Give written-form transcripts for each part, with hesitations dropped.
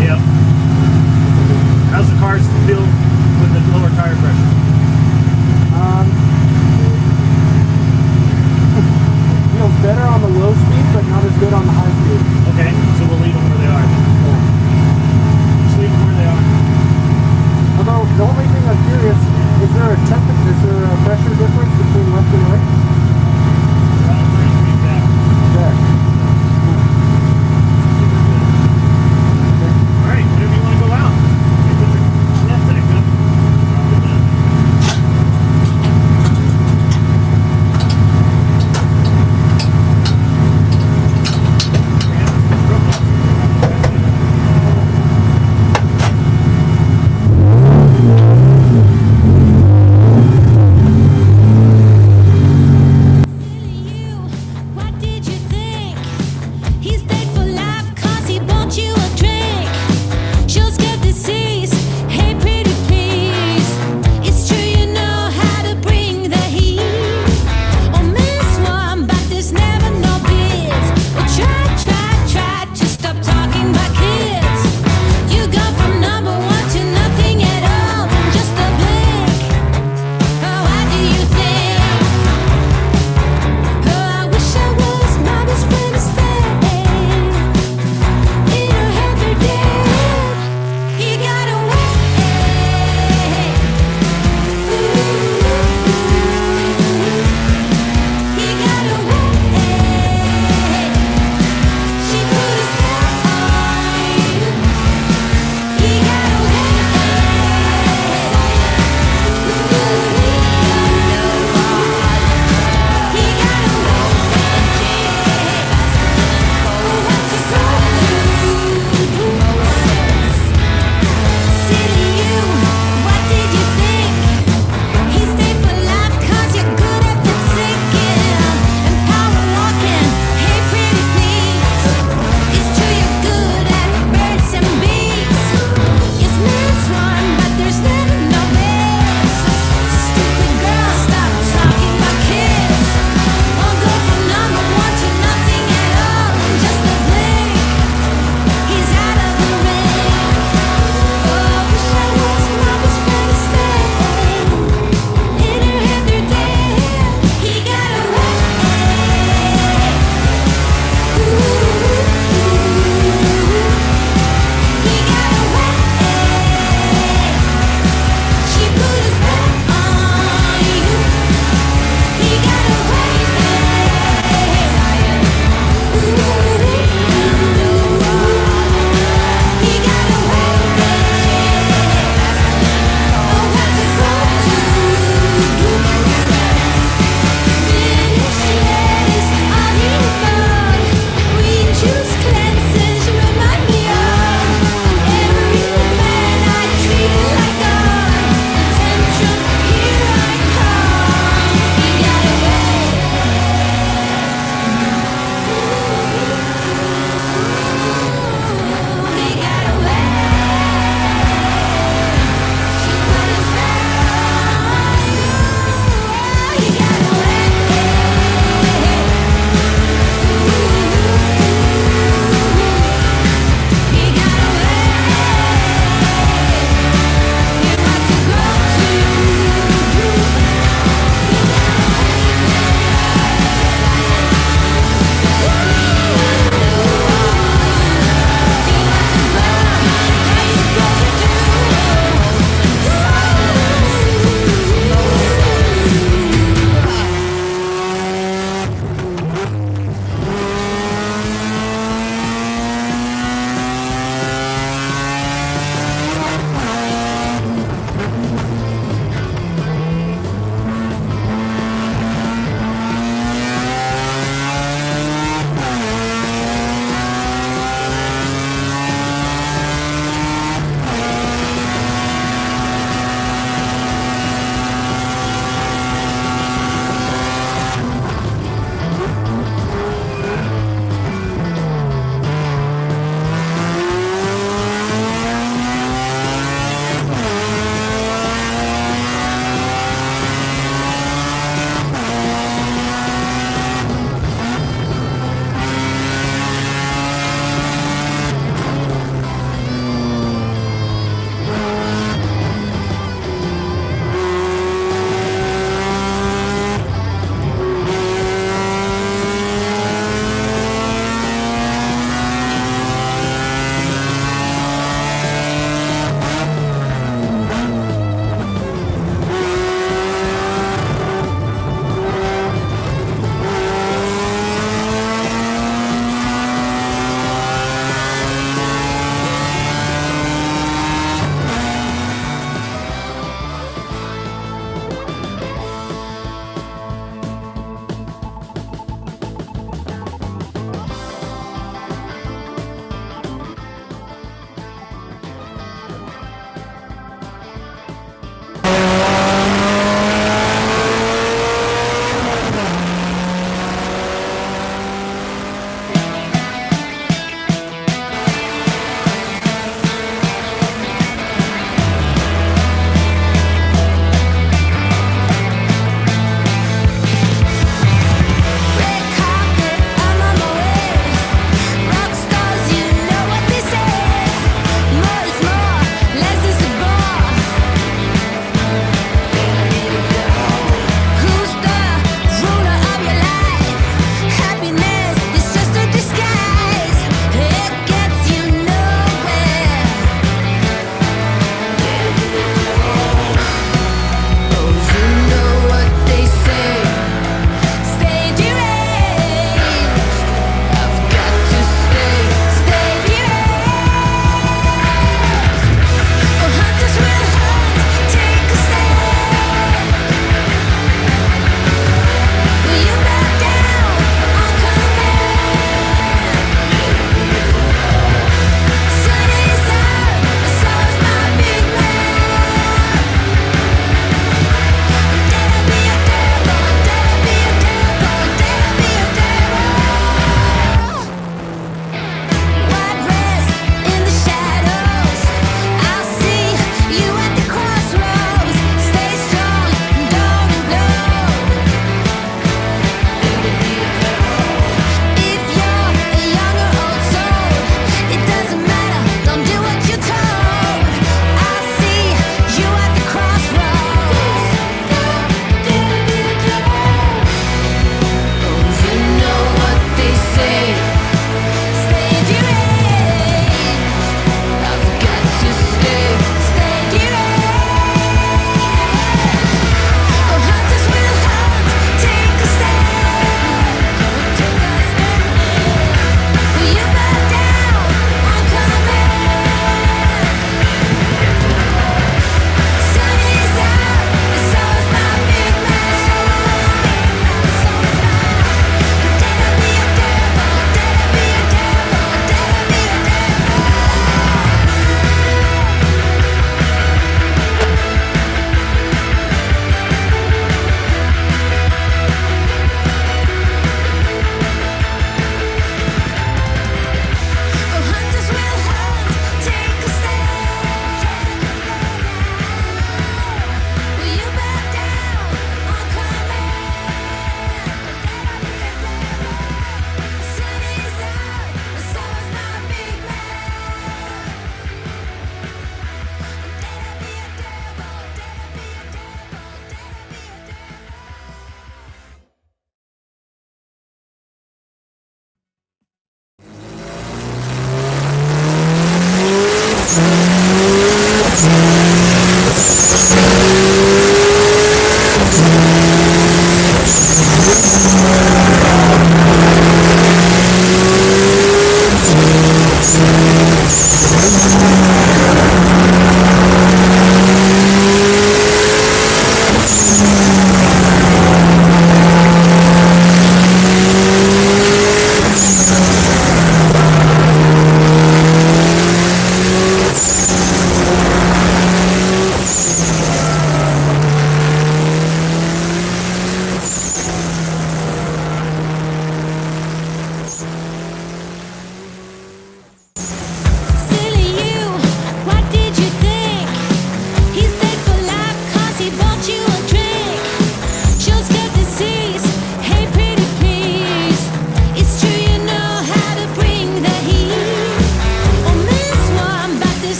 Yep. How's the cars feel with the lower tire pressure? Feels better on the low speed, but not as good on the high speed. Okay, so we'll leave them where they are. Yeah. Just leave them where they are. Although the only thing I'm curious, is there a pressure difference between left and right? There. Alright, whenever you want to go out, you put your knapsack up. Drop it down. Yeah,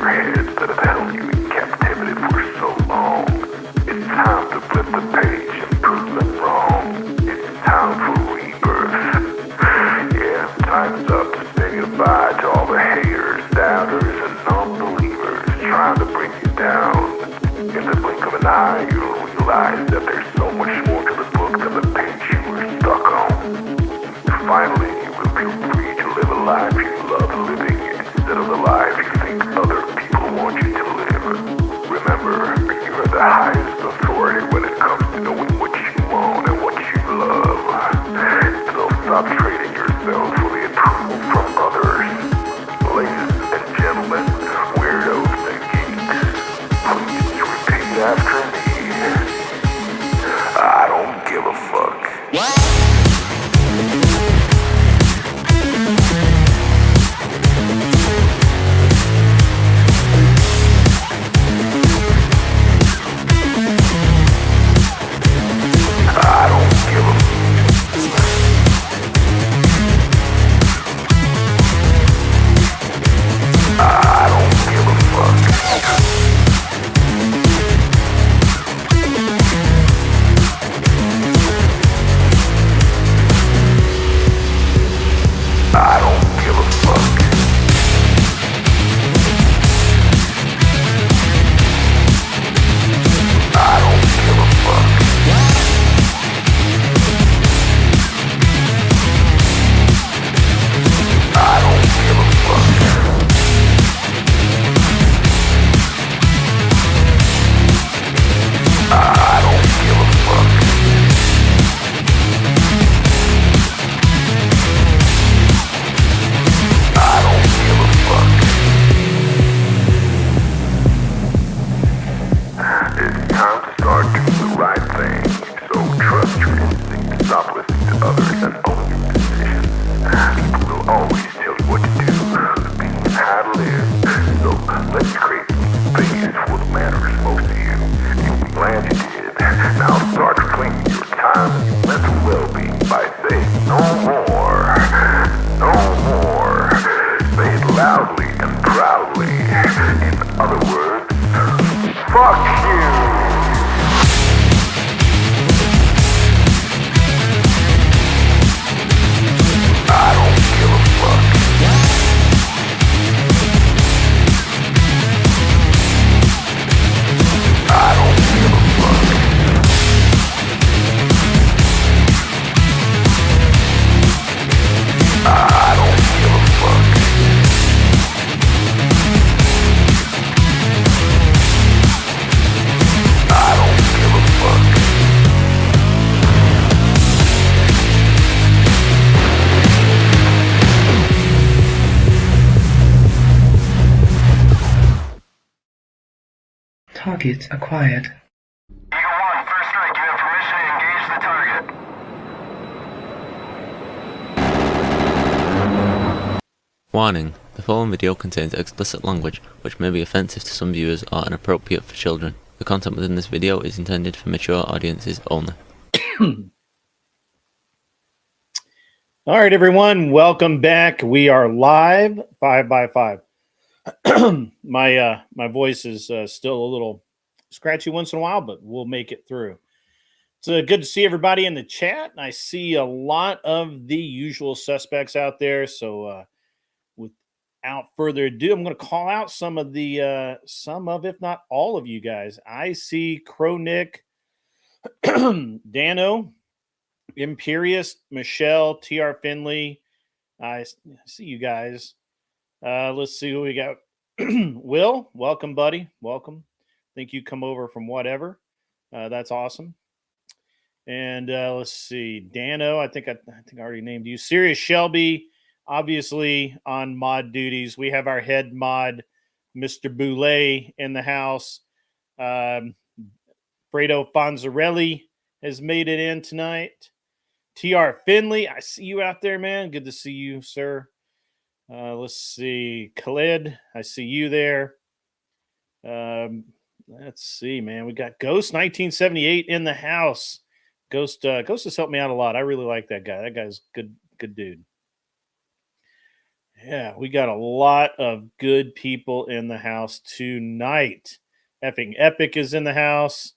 your heads that have held you in captivity for so long. It's time to flip the page and prove them wrong. It's time for rebirth. Yeah, time's up to say goodbye to all the haters, doubters, and non-believers trying to bring you down. In the blink of an eye, you'll realize that there's so much more to the book than the page you were stuck on. Finally, you will feel free to live a life you love living instead of the life you think other people want you to live. Remember, you are the highest authority when it comes to knowing what you want and what you love. So stop trading yourself for the approval from others. Ladies and gentlemen, weirdos and geeks, please repeat after me. I don't give a fuck. Target acquired. Eagle 1, first strike. You have permission to engage the target. Warning: the following video contains explicit language which may be offensive to some viewers or inappropriate for children. The content within this video is intended for mature audiences only. All right, everyone, welcome back. We are live 5x5. My voice is still a little scratchy once in a while, but we'll make it through. It's good to see everybody in the chat. I see a lot of the usual suspects out there. So without further ado, I'm going to call out some of, if not all of you guys. I see Crow Nick, Dano, Imperious, Michelle, TR Finley. I see you guys. Let's see who we got. Will, welcome, buddy. Welcome. I think you come over from whatever. That's awesome. And let's see. Dano, I think I already named you. Sirius Shelby, obviously on mod duties. We have our head mod, Mr. Boulay, in the house. Fredo Fonzarelli has made it in tonight. TR Finley, I see you out there, man. Good to see you, sir. Let's see. Khalid, I see you there. Let's see, man. We got Ghost 1978 in the house. Ghost has helped me out a lot. I really like that guy. That guy's good dude. Yeah, we got a lot of good people in the house tonight. Effing Epic is in the house.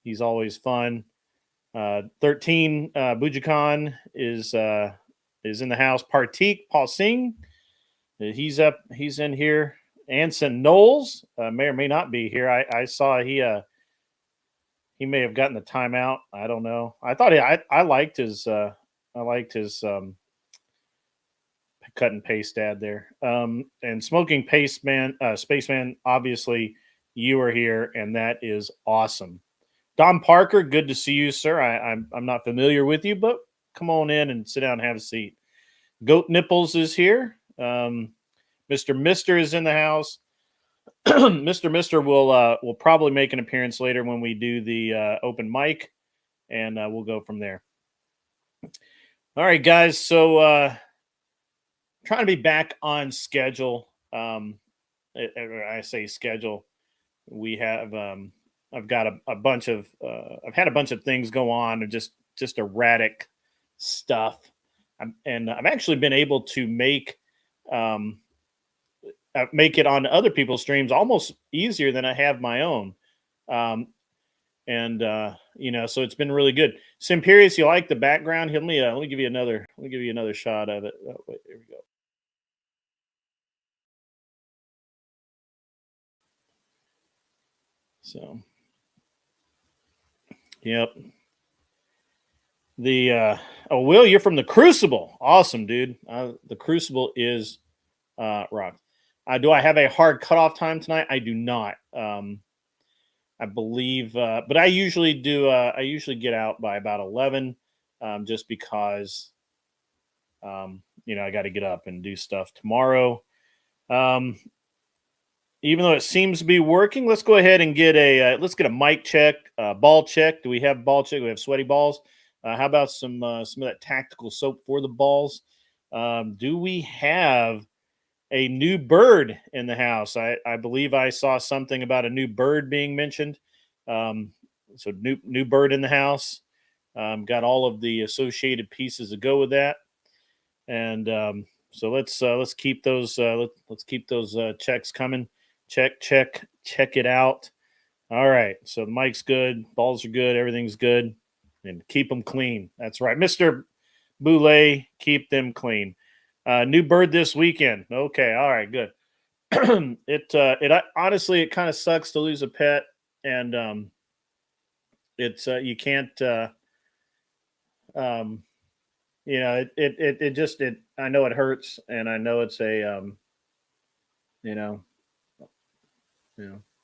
He's always fun. 13 Bujikon is in the house. Partik Paul Singh, he's up. He's in here. Anson Knowles may or may not be here. I saw he may have gotten the timeout. I don't know. I thought I liked his cut and paste ad there. And Smoking Paste Man, Spaceman, obviously you are here, and that is awesome. Don Parker, good to see you, sir. I'm not familiar with you, but come on in and sit down and have a seat. Goat Nipples is here. Mr. Mister is in the house. Mr. Mister will probably make an appearance later when we do the open mic, and we'll go from there. All right, guys. So trying to be back on schedule. I say schedule. We have I've got a bunch of I've had a bunch of things go on, and just erratic stuff. And I've actually been able to make it on other people's streams almost easier than I have my own. And so it's been really good. Simperius, you like the background? Let me give you another shot of it. Oh, wait, here we go. So, yep. Will, you're from the Crucible. Awesome, dude. The Crucible is rock. Do I have a hard cutoff time tonight? I do not. I believe, but I usually do. I usually get out by about 11, just because, I got to get up and do stuff tomorrow. Even though it seems to be working, let's go ahead and get a mic check, ball check. Do we have ball check? We have sweaty balls. How about some of that tactical soap for the balls? Do we have a new bird in the house? I believe I saw something about a new bird being mentioned. So new bird in the house. Got all of the associated pieces to go with that, and so let's keep those checks coming. Check it out. All right, so the mic's good, balls are good, everything's good, and keep them clean. That's right, Mr. Boulay, keep them clean. New bird this weekend. Okay, all right, good. It honestly, it kind of sucks to lose a pet, and it's you can't it I know it hurts, and I know it's a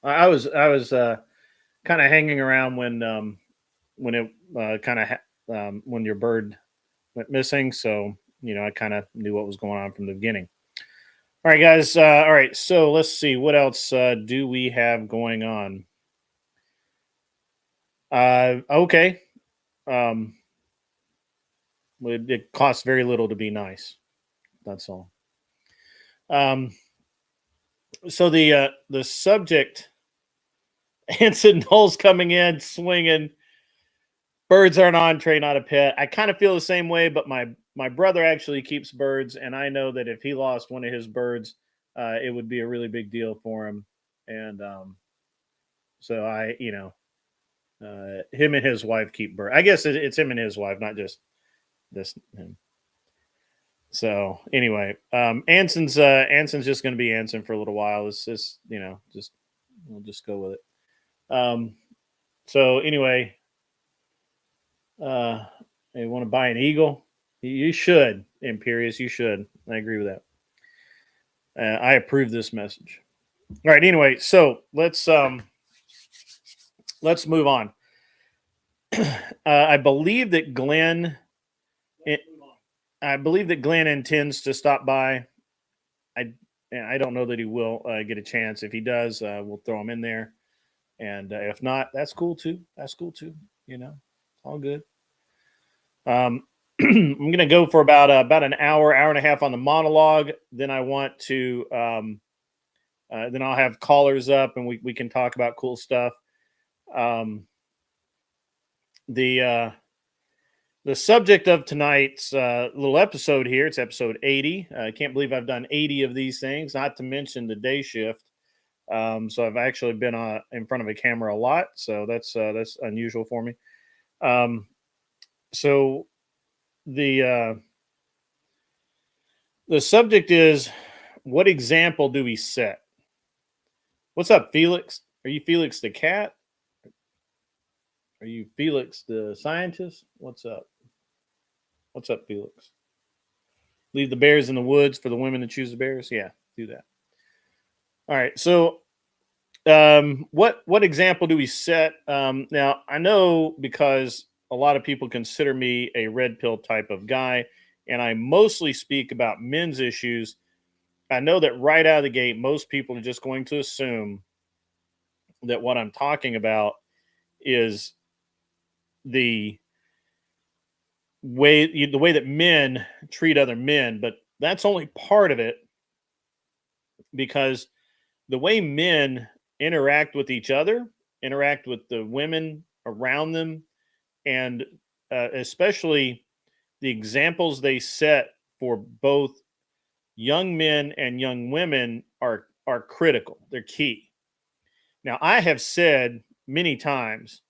I was kind of hanging around when it when your bird went missing, so I kind of knew what was going on from the beginning. All right, guys. All right, so let's see what else do we have going on. Okay. It costs very little to be nice. That's all. So the subject, Anson Knowles coming in swinging. Birds are an entree, not a pet. I kind of feel the same way, but my brother actually keeps birds, and I know that if he lost one of his birds, it would be a really big deal for him. And so him and his wife keep birds. I guess it's him and his wife, not just him. So anyway, Anson's just going to be Anson for a little while. It's just we'll just go with it. So anyway, you want to buy an eagle? You should, Imperius. You should. I agree with that. I approve this message. All right. Anyway, so let's move on. I believe that Glenn intends to stop by. I don't know that he will get a chance. If he does, we'll throw him in there. And if not, that's cool too. All good. I'm going to go for about an hour and a half on the monologue. Then I want to then I'll have callers up and we can talk about cool stuff. The subject of tonight's little episode here, it's episode 80. I can't believe I've done 80 of these things, not to mention the day shift. So I've actually been in front of a camera a lot. So that's unusual for me. So the subject is, what example do we set? What's up, Felix? Are you Felix the cat? Are you Felix the scientist? What's up? What's up, Felix? Leave the bears in the woods for the women to choose the bears? Yeah, do that. All right. So what example do we set? Now, I know because a lot of people consider me a red pill type of guy, and I mostly speak about men's issues. I know that right out of the gate, most people are just going to assume that what I'm talking about is the way that men treat other men, but that's only part of it, because the way men interact with each other, interact with the women around them, and especially the examples they set for both young men and young women are critical. They're key. Now, I have said many times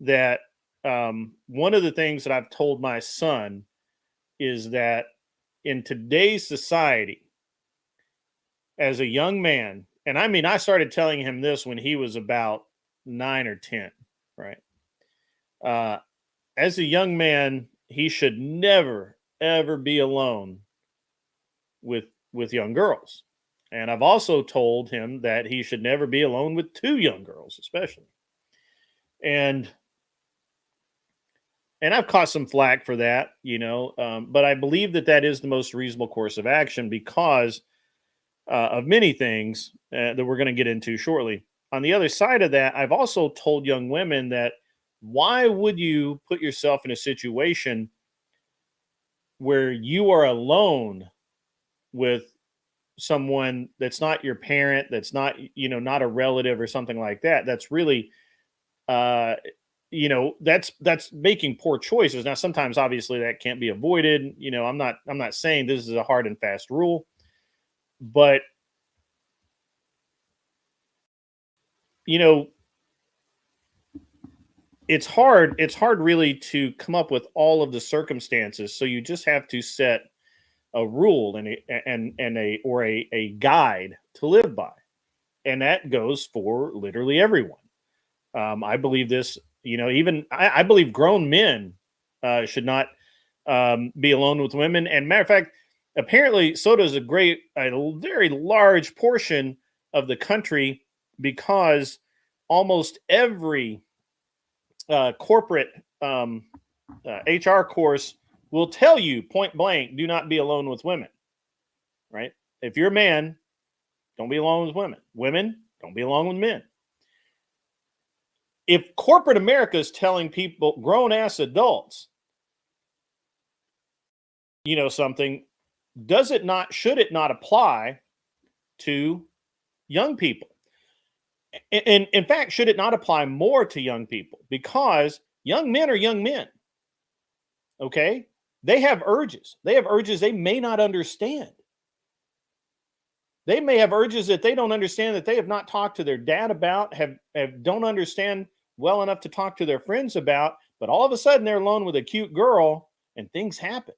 that one of the things that I've told my son is that in today's society, as a young man, and I mean, I started telling him this when he was about 9 or 10, right? As a young man, he should never, ever be alone with young girls. And I've also told him that he should never be alone with two young girls, especially. And I've caught some flack for that, but I believe that that is the most reasonable course of action because of many things that we're going to get into shortly. On the other side of that, I've also told young women that why would you put yourself in a situation where you are alone with someone that's not your parent, that's not, not a relative or something like that. That's really, that's making poor choices. Now, sometimes obviously that can't be avoided. I'm not saying this is a hard and fast rule, but it's hard really to come up with all of the circumstances. So you just have to set a rule and a guide to live by. And that goes for literally everyone. I believe this, even I believe grown men should not be alone with women. And matter of fact, apparently so does a very large portion of the country, because almost every corporate HR course will tell you point blank, do not be alone with women, right? If you're a man, don't be alone with women. Women, don't be alone with men. If corporate America is telling people, grown ass adults, something, should it not apply to young people? And in fact, should it not apply more to young people? Because young men are young men. Okay? They have urges. They have urges they may not understand. They may have urges that they don't understand, that they have not talked to their dad about, don't understand well enough to talk to their friends about, but all of a sudden they're alone with a cute girl and things happen.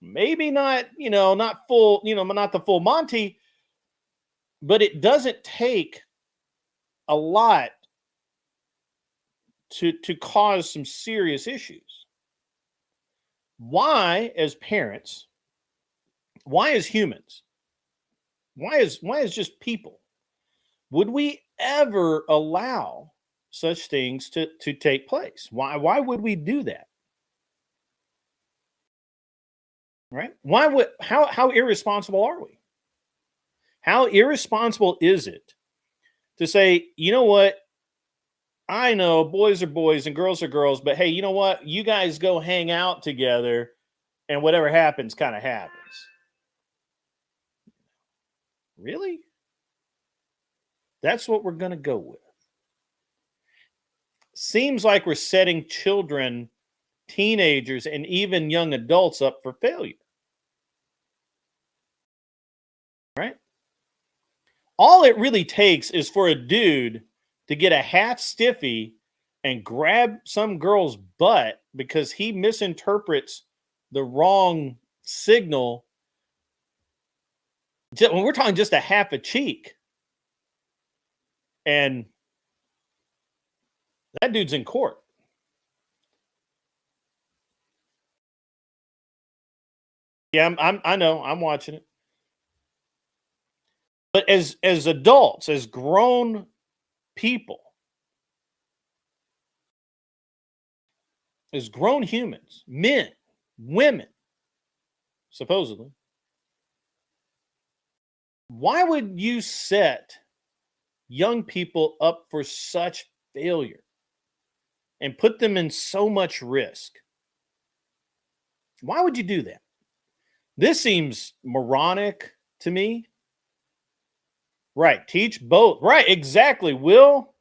Maybe not, not full, not the full Monty, but it doesn't take a lot to cause some serious issues. Why, as parents, why as humans, why as just people, would we ever allow such things to take place? Why would we do that? Right? How irresponsible are we? How irresponsible is it to say, you know what? I know boys are boys and girls are girls, but hey, you know what? You guys go hang out together and whatever happens kind of happens. Really? That's what we're going to go with. Seems like we're setting children teenagers and even young adults up for failure. Right? All it really takes is for a dude to get a half stiffy and grab some girl's butt because he misinterprets the wrong signal. When we're talking just a half a cheek, and that dude's in court. Yeah, I know, I'm watching it. But as adults, as grown people, as grown humans, men, women, supposedly, why would you set young people up for such failure and put them in so much risk? Why would you do that? This seems moronic to me. Right. Teach both. Right. Exactly. Will,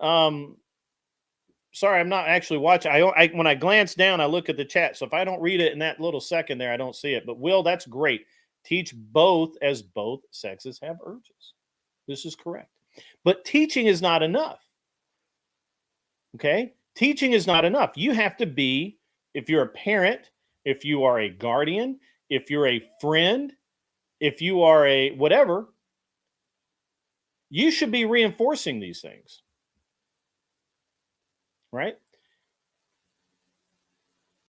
sorry, I'm not actually watching. I when I glance down, I look at the chat. So if I don't read it in that little second there, I don't see it. But Will, that's great. Teach both, as both sexes have urges. This is correct. But teaching is not enough. Okay? Teaching is not enough. You have to be, if you're a parent, if you are a guardian, if you're a friend, if you are a whatever, you should be reinforcing these things. Right?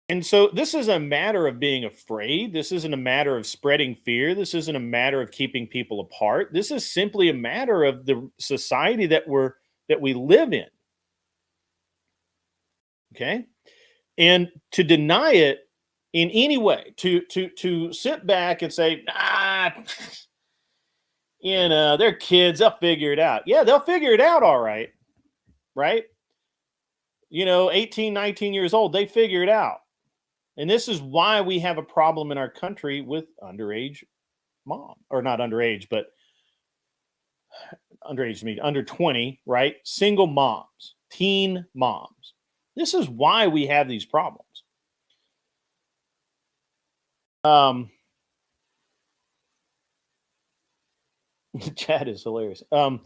And so this is a matter of being afraid. This isn't a matter of spreading fear. This isn't a matter of keeping people apart. This is simply a matter of the society that we live in. Okay? And to deny it in any way, to sit back and say, they're kids, they'll figure it out. Yeah, they'll figure it out all right. Right? 18, 19 years old, they figure it out. And this is why we have a problem in our country with underage mom, or not underage, but underage means under 20, right? Single moms, teen moms. This is why we have these problems. The chat is hilarious. I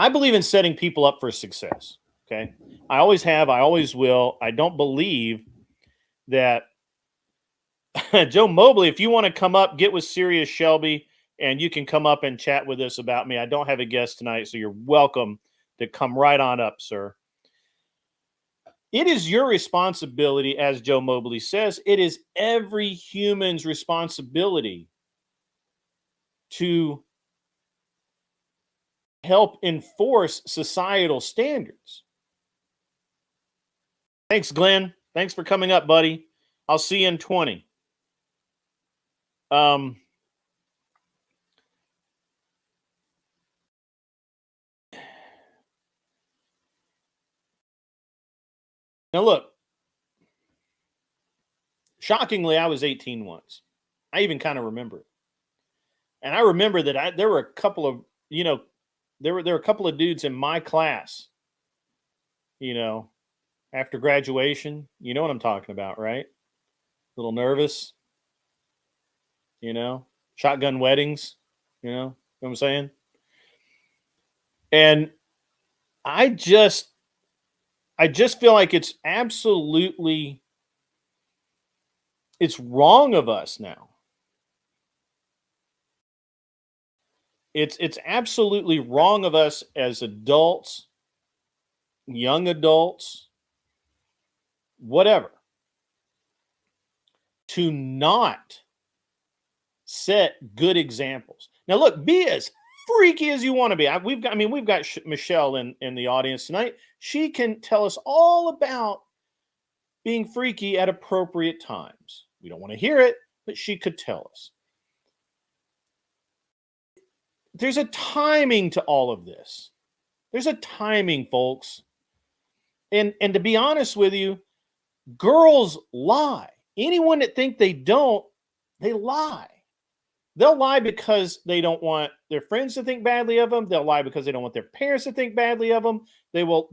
believe in setting people up for success. Okay. I always have. I always will. I don't believe that Joe Mobley, if you want to come up, get with Sirius Shelby, and you can come up and chat with us about me. I don't have a guest tonight, so you're welcome to come right on up, sir. It is your responsibility, as Joe Mobley says, it is every human's responsibility to help enforce societal standards. Thanks, Glenn. Thanks for coming up, buddy. I'll see you in 20. Now, look, shockingly, I was 18 once. I even kind of remember it. And I remember that there were a couple of, there were a couple of dudes in my class, after graduation. You know what I'm talking about, right? A little nervous, shotgun weddings, you know what I'm saying? And I just feel like it's wrong of us now. It's absolutely wrong of us as adults, young adults, whatever, to not set good examples. Now, look, be as freaky as you want to be. We've got Michelle in the audience tonight. She can tell us all about being freaky at appropriate times. We don't want to hear it, but she could tell us. There's a timing to all of this. There's a timing, folks. And to be honest with you, girls lie. Anyone that think they don't, they lie. They'll lie because they don't want their friends to think badly of them. They'll lie because they don't want their parents to think badly of them. They will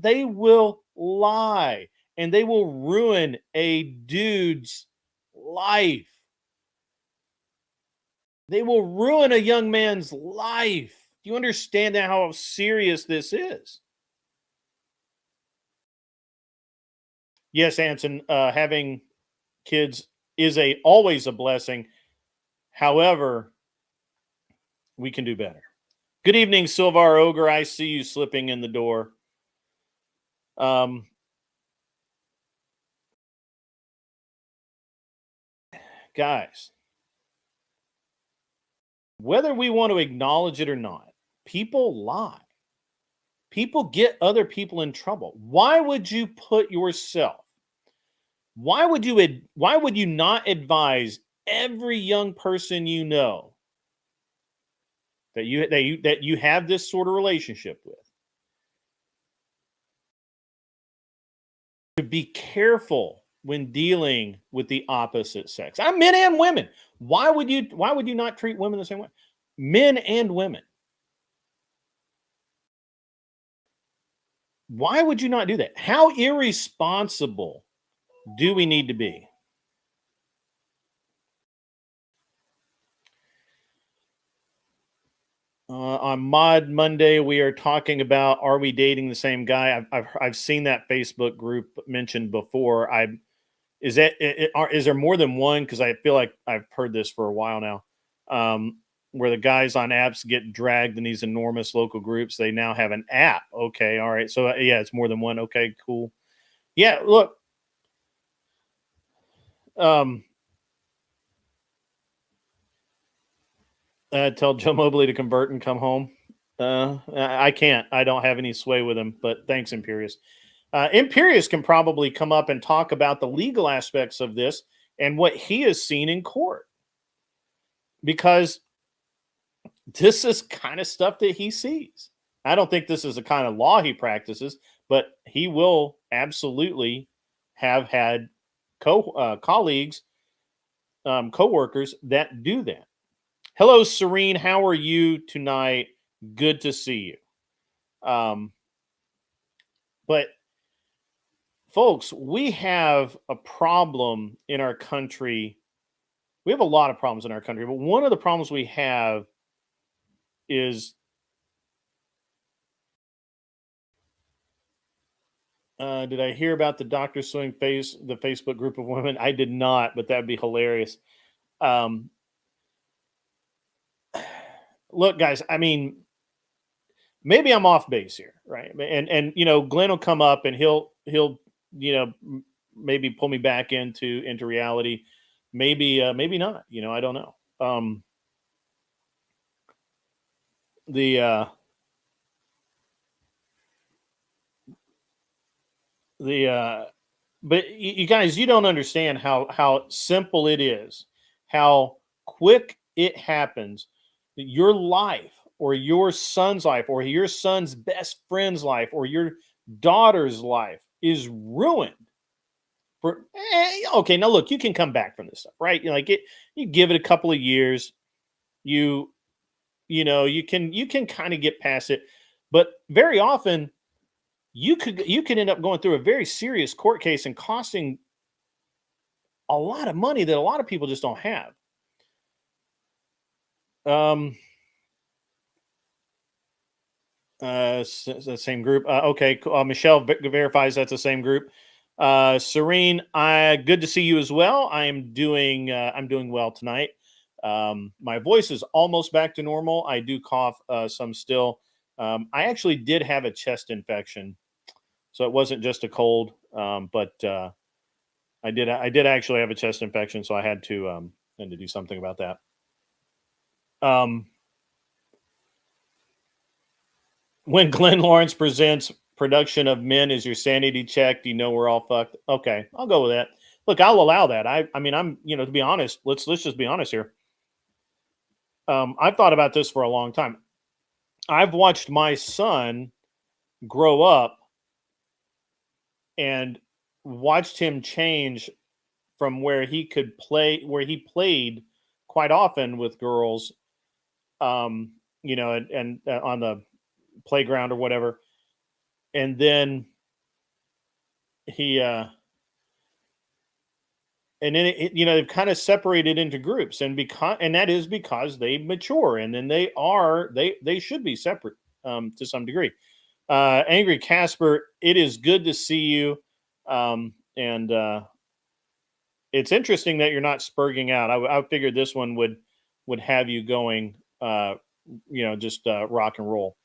lie, and they will ruin a dude's life. They will ruin a young man's life. Do you understand how serious this is? Yes, Anson, having kids is always a blessing. However, we can do better. Good evening, Silvar Ogre. I see you slipping in the door. Guys, whether we want to acknowledge it or not, people lie. People get other people in trouble. Why would you put yourself? Why would you not advise every young person you know that you have this sort of relationship with to be careful when dealing with the opposite sex? I'm men and women. Why would you not treat women the same way? Men and women. Why would you not do that? How irresponsible do we need to be? On Mod Monday, we are talking about, are we dating the same guy? I've seen that Facebook group mentioned before. Is there more than one? Because I feel like I've heard this for a while now, where the guys on apps get dragged in these enormous local groups. They now have an app. Okay, all right. So yeah, it's more than one. Okay, cool. Yeah, look. Tell Joe Mobley to convert and come home. I can't. I don't have any sway with him, but thanks, Imperious. Imperious can probably come up and talk about the legal aspects of this and what he has seen in court. Because this is kind of stuff that he sees. I don't think this is the kind of law he practices, but he will absolutely have had colleagues, co-workers that do that. Hello, Serene. How are you tonight? Good to see you. But folks, we have a problem in our country. We have a lot of problems in our country, but one of the problems we have is did I hear about the doctor suing the Facebook group of women? I did not, but that'd be hilarious. Look, guys, I mean, maybe I'm off base here, right? And Glenn will come up and he'll maybe pull me back into reality. Maybe not. I don't know. But you guys, you don't understand how simple it is, how quick it happens. Your life, or your son's life, or your son's best friend's life, or your daughter's life is ruined. Okay, now look, you can come back from this stuff, right? You give it a couple of years, you can kind of get past it, but very often you could end up going through a very serious court case and costing a lot of money that a lot of people just don't have. The same group. Okay, Michelle verifies that's the same group. Serene, good to see you as well. I'm doing well tonight. My voice is almost back to normal. I do cough some still. I actually did have a chest infection, so it wasn't just a cold. But I did actually have a chest infection, so I had to do something about that. When Glenn Lawrence presents production of Men is your sanity checked, we're all fucked. Okay, I'll go with that. Look, I'll allow that. I mean, I'm, to be honest, let's just be honest here. I've thought about this for a long time. I've watched my son grow up and watched him change from where he played quite often with girls, and on the playground or whatever. And then he and then they've kind of separated into groups, and that is because they mature, and then they should be separate to some degree. Angry Casper, it is good to see you, and it's interesting that you're not spurging out. I figured this one would have you going, just rock and roll.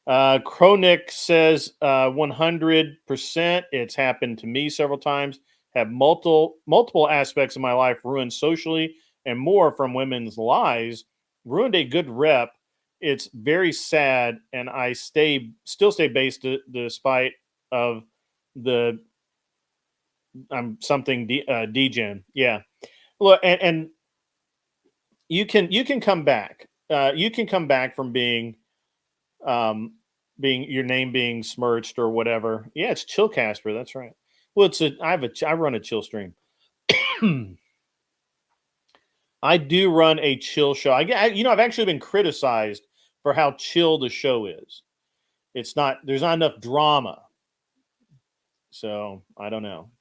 Kronick says 100%. It's happened to me several times. Have multiple aspects of my life ruined socially, and more from women's lies. Ruined a good rep. It's very sad, and I still stay based despite of the I'm something degen. Yeah. Look, and you can come back. You can come back from being your name being smirched or whatever. Yeah, it's Chill Casper. That's right. Well, I run a chill stream. I do run a chill show. I've actually been criticized for how chill the show is. There's not enough drama. So I don't know.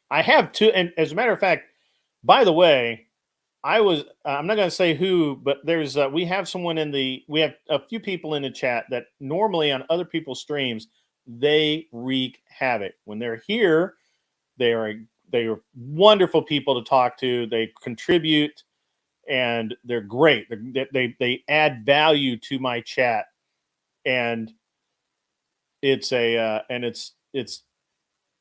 I have two, and as a matter of fact, by the way, I'm not going to say who, but there's we have a few people in the chat that normally on other people's streams they wreak havoc. When they're here, they are wonderful people to talk to. They contribute, and they're great. They add value to my chat, and it's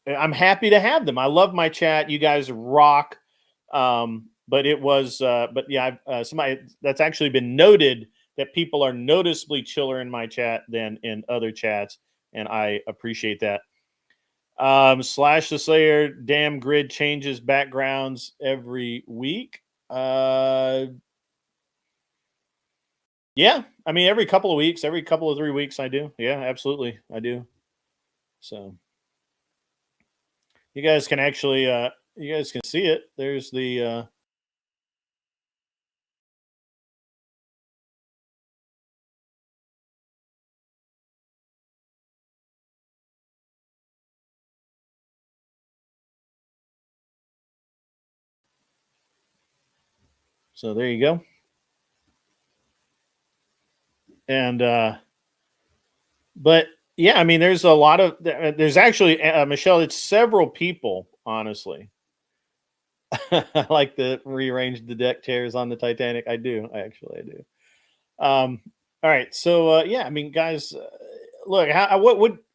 I'm happy to have them. I love my chat. You guys rock. But it was, but yeah, somebody that's actually been noted that people are noticeably chiller in my chat than in other chats, and I appreciate that. Slash the Slayer, damn grid changes backgrounds every week. Yeah, I mean every couple of weeks, every couple of 3 weeks, I do. Yeah, absolutely, I do. So you guys can actually, you guys can see it. There's the. So there you go. And but yeah, I mean there's a lot of there's actually Michelle, it's several people, honestly. I like to rearrange the deck chairs on the Titanic. I do. I do. All right. So yeah, I mean guys, look,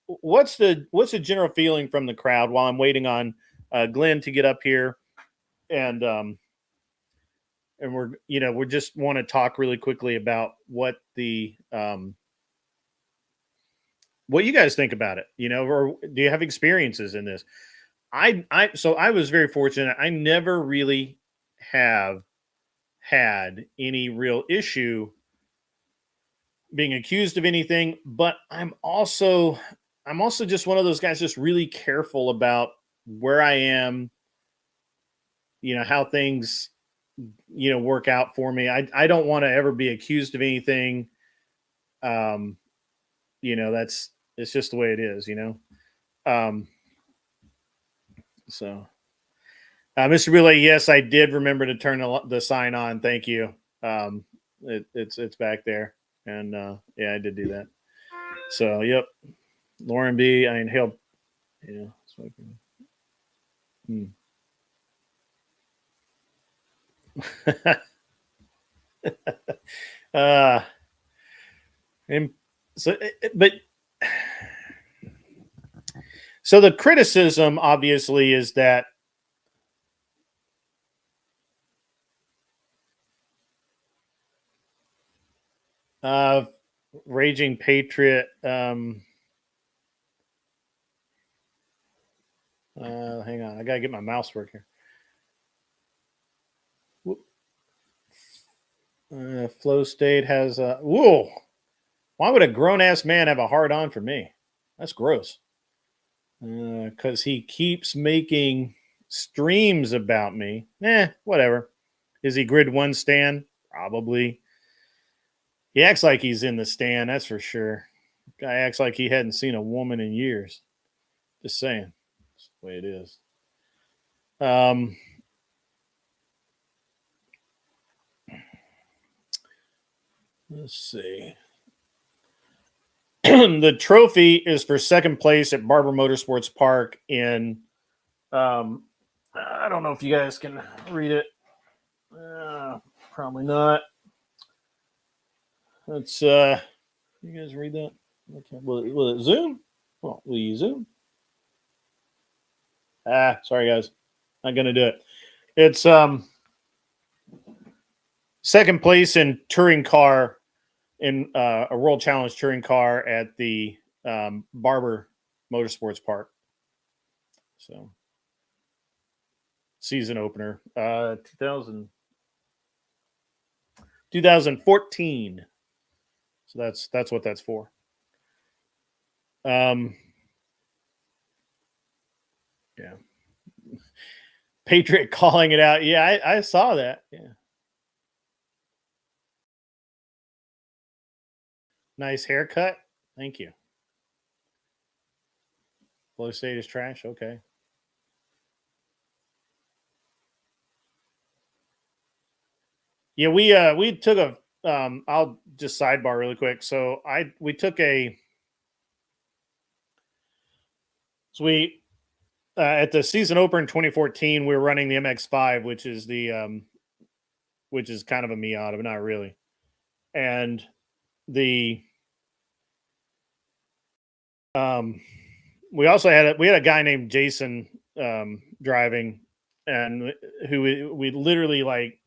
what's the general feeling from the crowd while I'm waiting on Glenn to get up here, and we just want to talk really quickly about what you guys think about it, or do you have experiences in this? So I was very fortunate. I never really have had any real issue being accused of anything, but I'm also just one of those guys just really careful about where I am, how things work out for me. I don't want to ever be accused of anything. It's just the way it is, so Mr. Relay, yes, I did remember to turn the sign on. Thank you. It's back there, and yeah, I did do that. So yep, Lauren B. I mean, he'll and so the criticism obviously is that Raging Patriot. Hang on, I gotta get my mouse working. Flow State has a whoa. Why would a grown ass man have a hard on for me? That's gross. Because he keeps making streams about me. Whatever. Is he grid one stan? Probably. He acts like he's in the stand, that's for sure. Guy acts like he hadn't seen a woman in years. Just saying. the way it is. Let's see. The trophy is for second place at Barber Motorsports Park in. I don't know if you guys can read it. Probably not. Let's. You guys read that? Okay. Will it zoom? Well, will you zoom? Sorry guys, not gonna do it. It's second place in touring car in a World Challenge touring car at the Barber Motorsports Park. So season opener, 2014. So that's what that's for. Yeah. Patriot calling it out. Yeah, I saw that. Yeah. Nice haircut. Thank you. Flow state is trash. Okay. Yeah, we took a I'll just sidebar really quick. So we took a at the season opener in 2014, we were running the MX5, which is kind of a Miata, but not really. And we also had a guy named Jason driving, and who we literally, like,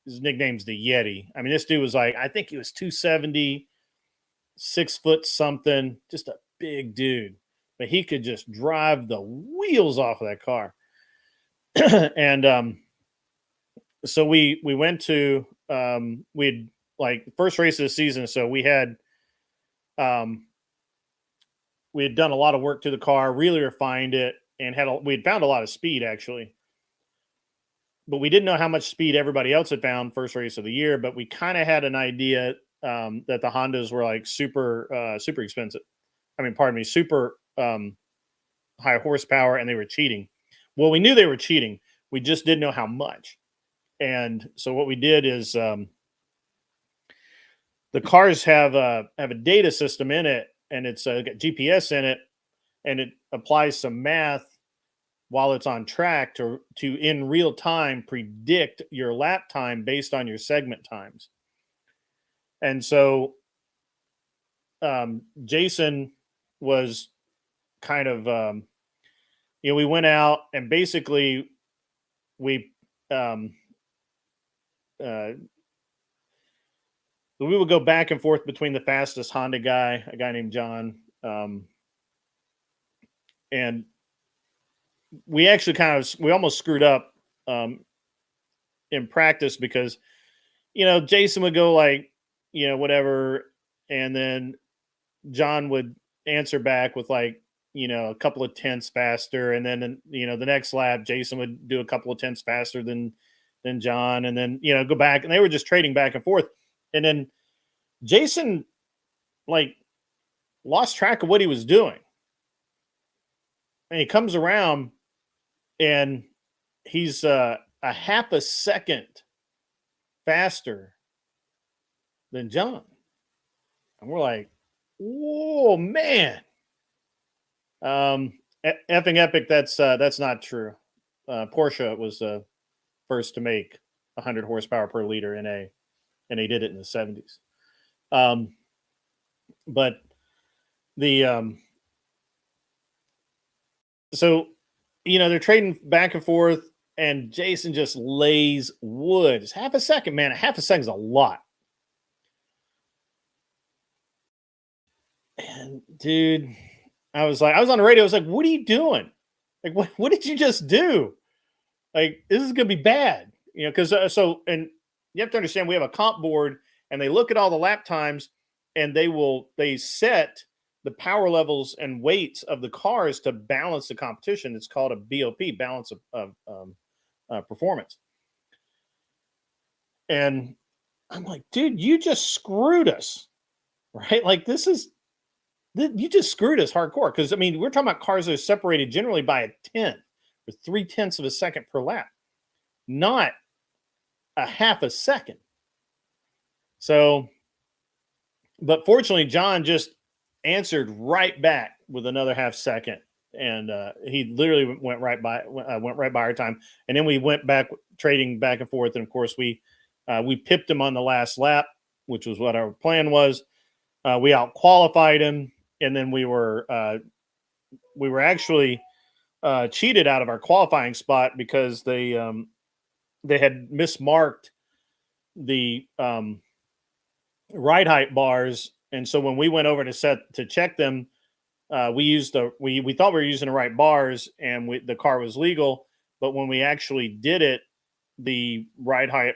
his nickname's the Yeti. I mean, this dude was like, I think he was 270, 6 foot something, just a big dude, but he could just drive the wheels off of that car. And so we went to we'd, like, first race of the season, so we had done a lot of work to the car, really refined it, and we'd found a lot of speed, actually. But we didn't know how much speed everybody else had found first race of the year, but we kind of had an idea that the Hondas were, like, super expensive. I mean, pardon me, super high horsepower, and they were cheating. Well, we knew they were cheating. We just didn't know how much. And so what we did is the cars have a data system in it, and it's got GPS in it, and it applies some math while it's on track to in real time predict your lap time based on your segment times. And so Jason was kind of we went out, and basically we would go back and forth between the fastest Honda guy, a guy named John, and we actually we almost screwed up in practice, because Jason would go, like, whatever, and then John would answer back with, like, a couple of tenths faster, and then the next lap Jason would do a couple of tenths faster than John, and then go back, and they were just trading back and forth. And then Jason, like, lost track of what he was doing, and he comes around, and he's a half a second faster than John, and we're like, whoa, man. Effing epic. That's not true. Porsche was first to make 100 horsepower per liter in and they did it in the 70s. But the so they're trading back and forth, and Jason just lays wood. It's half a second, man. A half a second is a lot. And dude, I was on the radio. I was like, what are you doing? Like, what did you just do? Like, this is going to be bad. Because and you have to understand, we have a comp board, and they look at all the lap times, and they set the power levels and weights of the cars to balance the competition. It's called a BOP, balance of performance. And I'm like, dude, you just screwed us, right? Like, this is You just screwed us hardcore. Because I mean, we're talking about cars that are separated generally by a tenth or 0.3 of a second per lap, not a half a second. So, but fortunately, John just answered right back with another half second, and he literally went right by our time. And then we went back trading back and forth, and of course we pipped him on the last lap, which was what our plan was. We out qualified him, and then we were actually cheated out of our qualifying spot because they had mismarked the ride height bars, and so when we went over to check them, we thought we were using the right bars, and the car was legal. But when we actually did it, the ride height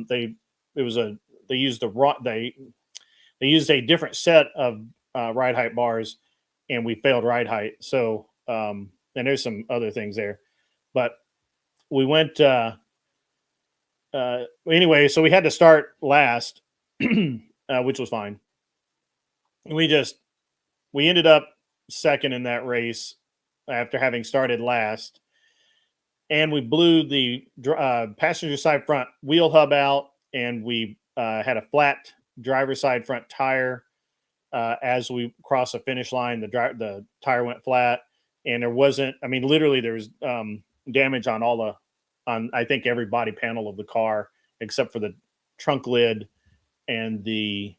they used a different set of ride height bars, and we failed ride height. So and there's some other things there, but we went anyway. So we had to start last, which was fine. We ended up second in that race after having started last, and we blew the passenger side front wheel hub out, and we had a flat driver's side front tire. As we crossed the finish line, the tire went flat, and there wasn't. I mean, literally, there was damage on I think every body panel of the car except for the trunk lid and the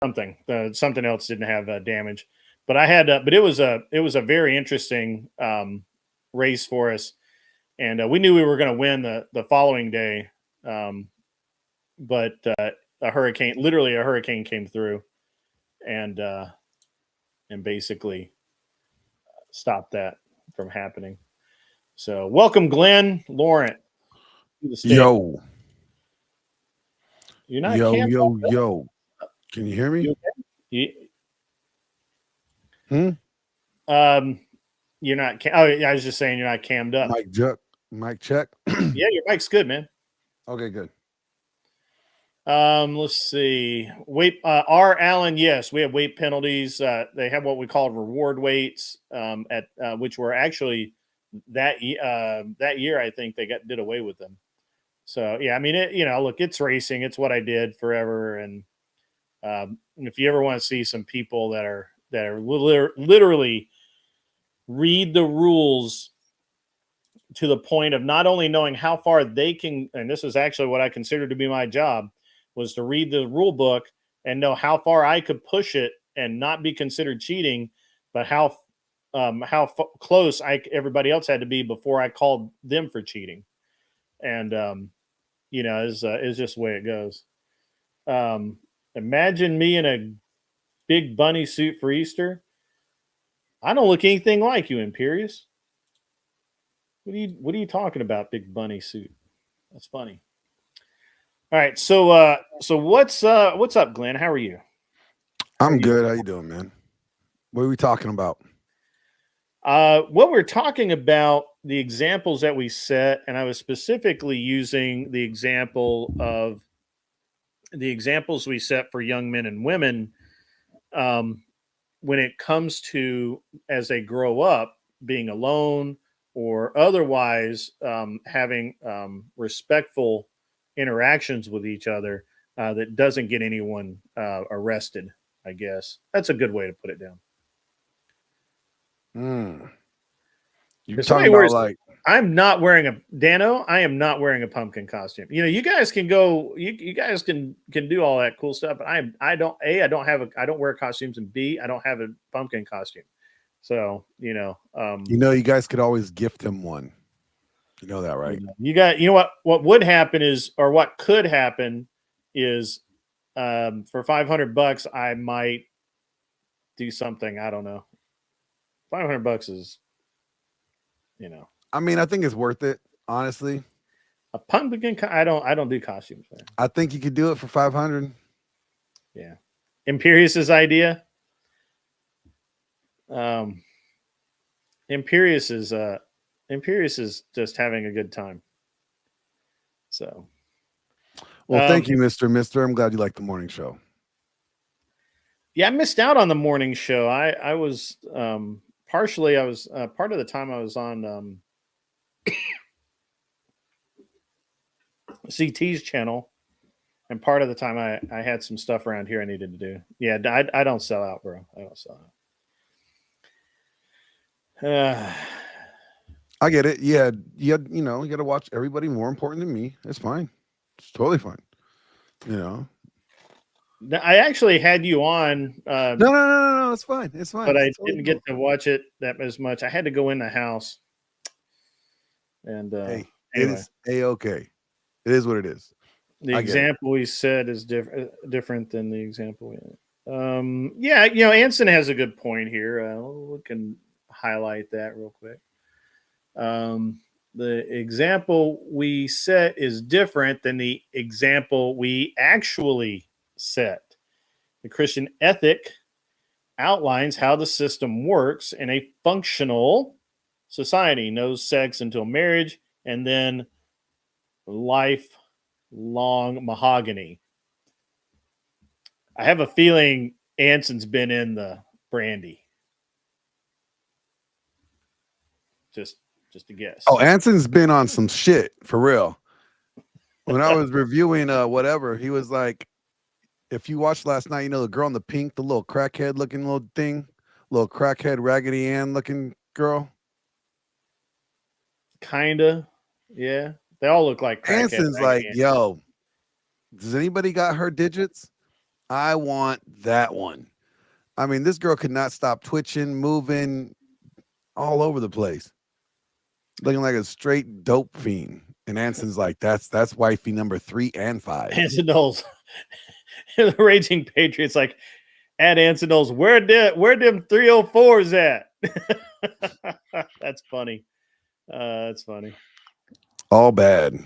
something else didn't have damage. But but it was a very interesting race for us, and we knew we were going to win the following day, but a hurricane came through and basically stopped that from happening. So welcome, Glenn Laurent, to the stage. Yo. You're not Yo. Can you hear me? You're not. I was just saying you're not cammed up. Mic check. Yeah, your mic's good, man. Okay, good. Let's see. Weight. R. Allen. Yes, we have weight penalties. They have what we call reward weights. At which were actually that year. I think they did away with them. So yeah, I mean, look, it's racing. It's what I did forever, and if you ever want to see some people that are literally read the rules to the point of not only knowing how far they can, and this is actually what I consider to be my job, was to read the rule book and know how far I could push it and not be considered cheating, but how close everybody else had to be before I called them for cheating. And it's just the way it goes. Imagine me in a big bunny suit for Easter. I don't look anything like you, Imperious. What are you talking about, big bunny suit? That's funny. All right, so what's up, Glenn? How are you? I'm good. How you doing, man? What are we talking about? What we're talking about, the examples that we set, and I was specifically using the examples we set for young men and women when it comes to as they grow up being alone or otherwise having respectful interactions with each other that doesn't get anyone arrested. I guess that's a good way to put it down. You're talking about I'm not wearing I am not wearing a pumpkin costume. You guys can go. You guys can do all that cool stuff. But I don't wear costumes, and B, I don't have a pumpkin costume. So you guys could always gift him one. You know that, right? What would happen is, or what could happen is, for $500, I might do something. I don't know. $500 is, I mean, I think it's worth it, honestly. A pumpkin. I don't do costumes, man. I think you could do it for $500. Yeah. Imperious's idea. Imperious is just having a good time. So. Well, thank you, Mr. I'm glad you like the morning show. Yeah, I missed out on the morning show. I was partially, I was part of the time I was on CT's channel, and part of the time I had some stuff around here I needed to do. Yeah, I don't sell out, bro. I don't sell out. I get it. Yeah, you got to watch everybody more important than me. It's fine. It's totally fine. You know. I actually had you on, No. It's fine. It's fine. but I It's totally didn't cool. get to watch it that as much. I had to go in the house, and Hey, anyway. it is a-okay. It is what it is. The I get it. example we said is different than the example. Yeah, Anson has a good point here. We can highlight that real quick. The example we set is different than the example we actually set. The Christian ethic outlines how the system works in a functional society. No sex until marriage, and then lifelong mahogany. I have a feeling Anson's been in the brandy. Just a guess. Oh, Anson's been on some shit for real. When I was reviewing whatever, he was like, if you watched last night, the girl in the pink, the little crackhead looking little thing, little crackhead Raggedy Ann looking girl. Kinda, yeah. They all look like crackhead. Anson's like, yo, does anybody got her digits? I want that one. I mean, this girl could not stop twitching, moving all over the place, looking like a straight dope fiend. And Anson's like, that's wifey number 3 and 5. Anson Knowles, the Raging Patriots, like, at Anson Knowles, where them 304s at? That's funny. That's funny. All bad.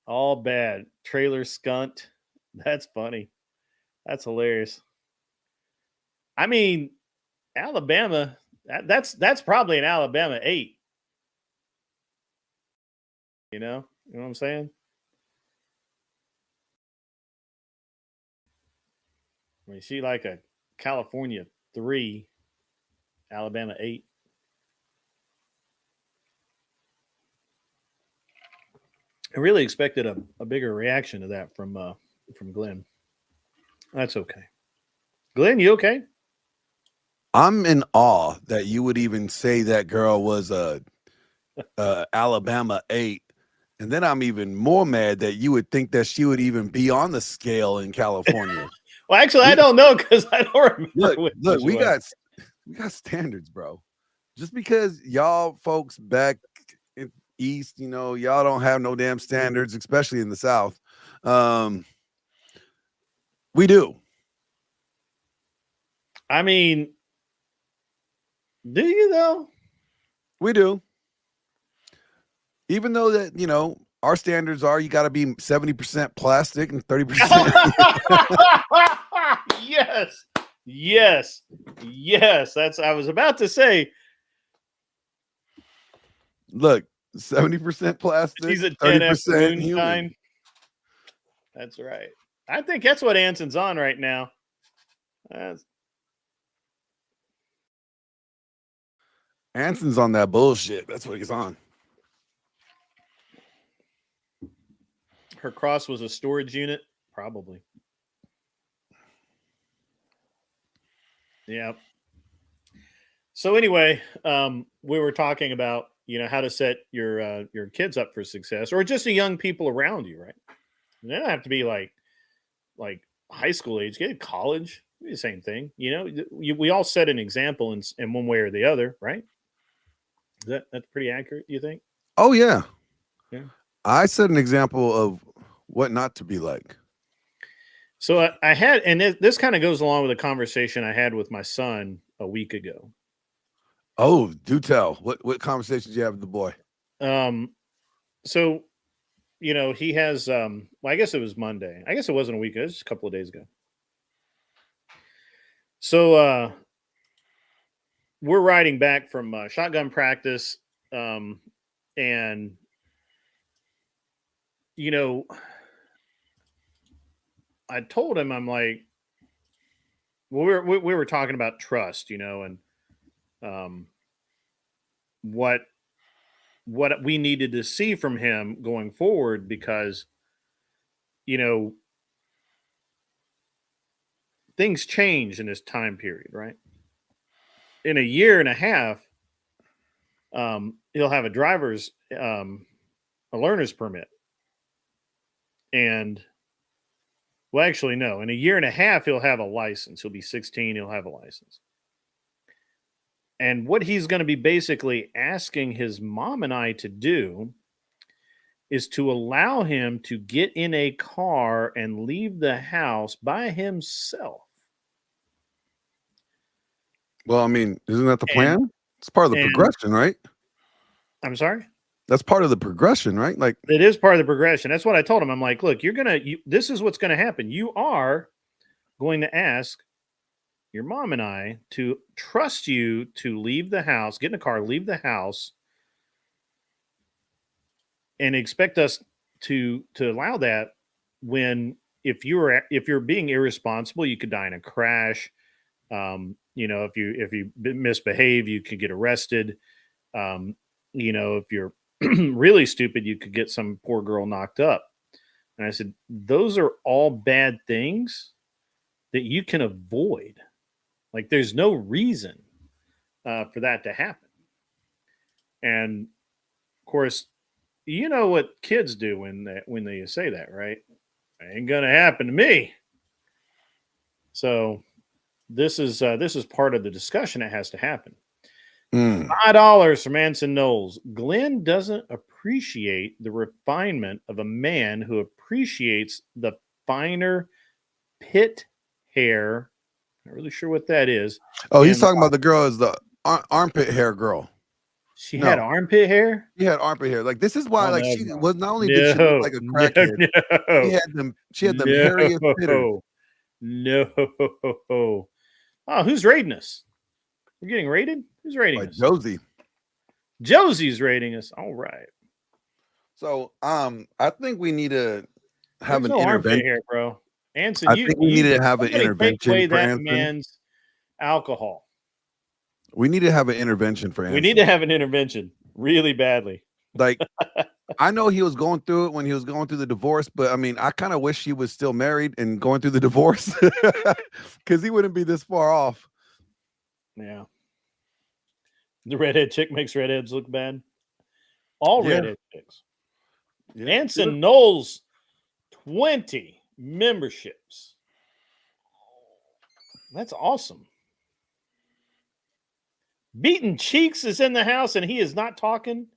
All bad. Trailer skunt. That's funny. That's hilarious. I mean, Alabama. That's probably an Alabama 8. You know what I'm saying? I mean, she like a California 3, Alabama 8. I really expected a bigger reaction to that from Glenn. That's okay. Glenn, you okay? I'm in awe that you would even say that girl was a Alabama 8. And then I'm even more mad that you would think that she would even be on the scale in California. Well, actually, I don't know because I don't remember. Look, we got standards, bro. Just because y'all folks back in East, y'all don't have no damn standards, especially in the South. We do. I mean, do you though? We do. Even though that, our standards are you got to be 70% plastic and 30%. Yes. That's I was about to say. Look, 70% plastic. He's a 30% human. That's right. I think that's what Anson's on right now. Anson's on that bullshit. That's what he's on. Her cross was a storage unit, probably. Yeah. So anyway, we were talking about how to set your kids up for success, or just the young people around you, right? They don't have to be like high school age, get college, the same thing. We all set an example in one way or the other, right? That's pretty accurate, you think? Oh yeah. Yeah. I set an example of what not to be like. So I had, and this kind of goes along with a conversation I had with my son a week ago. Oh, do tell. What conversations you have with the boy? So, he has, well, I guess it was Monday. I guess it wasn't a week ago. It was just a couple of days ago. So, we're riding back from shotgun practice. And, I told him, I'm like, well, we were talking about trust, and what we needed to see from him going forward, because things change in this time period, right? In a year and a half, he'll have a learner's permit, and well, actually, no. In a year and a half, he'll have a license. He'll be 16. He'll have a license. And what he's going to be basically asking his mom and I to do is to allow him to get in a car and leave the house by himself. Well, I mean, isn't that the plan? It's part of the progression, right? I'm sorry? That's part of the progression, right? Like, it is part of the progression. That's what I told him. I'm like, look, this is what's going to happen. You are going to ask your mom and I to trust you to leave the house, get in a car, leave the house, and expect us to allow that. When if you're being irresponsible, you could die in a crash. If you misbehave, you could get arrested. If you're really stupid, you could get some poor girl knocked up. And I said, those are all bad things that you can avoid. Like, there's no reason for that to happen. And of course, you know what kids do when they say that, right? Ain't gonna happen to me. So this is part of the discussion that has to happen. $5 from Anson Knowles. Glenn doesn't appreciate the refinement of a man who appreciates the finer pit hair. Not really sure what that is. Oh, he's talking about the girl is the armpit hair girl. She had armpit hair? She had armpit hair. Like, this is why, she was not only did she look like a crackhead, she had the hairiest pitter. No. Oh, who's rating us? We're getting rated? Who's rating us? Josie. Josie's rating us. All right. So, I think we need to have There's an intervention here, bro. Anson, I think we need to have an intervention take away for that Anson. man's alcohol. We need to have an intervention for Anson. We need to have an intervention really badly. Like, I know he was going through it when he was going through the divorce, but I mean, I kind of wish he was still married and going through the divorce, because he wouldn't be this far off. Yeah. The redhead chick makes redheads look bad. All redhead chicks. Yeah. Anson Knowles, 20 memberships. That's awesome. Beaten Cheeks is in the house and he is not talking.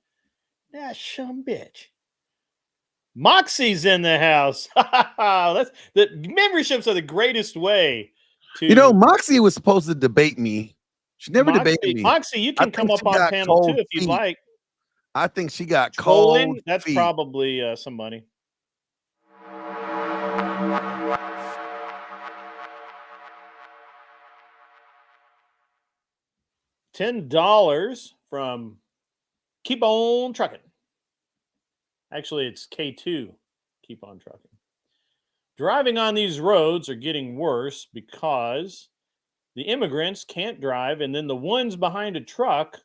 That some bitch. Moxie's in the house. That's the memberships are the greatest way to. Moxie was supposed to debate me. She never debated me. Moxie, you can come up on panel too if you'd like. I think she got cold. That's feet. Probably some money. $10 from Keep On Trucking. Actually, it's K2. Keep On Trucking. Driving on these roads are getting worse because the immigrants can't drive, and then the ones behind a truck,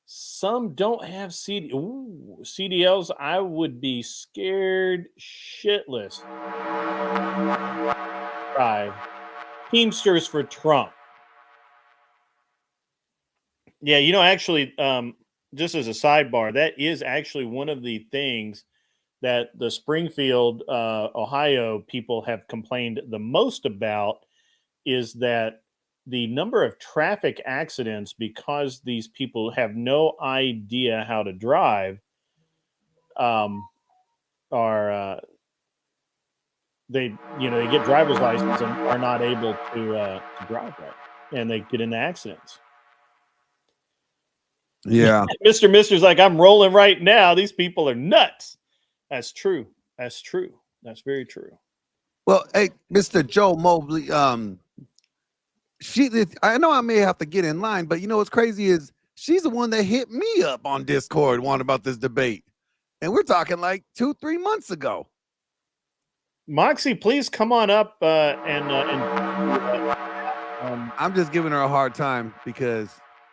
some don't have CDLs. I would be scared shitless. Drive. Teamsters for Trump. Yeah, actually, just as a sidebar, that is actually one of the things that the Springfield, Ohio people have complained the most about, is that the number of traffic accidents, because these people have no idea how to drive, are they get driver's license and are not able to drive right, and they get into accidents. Yeah. Mister's like, I'm rolling right now. These people are nuts. That's true. That's very true. Well, hey, Mr. Joe Mobley, I know I may have to get in line, but what's crazy is she's the one that hit me up on Discord wanting about this debate. And we're talking like 2-3 months ago. Moxie, please come on up I'm just giving her a hard time because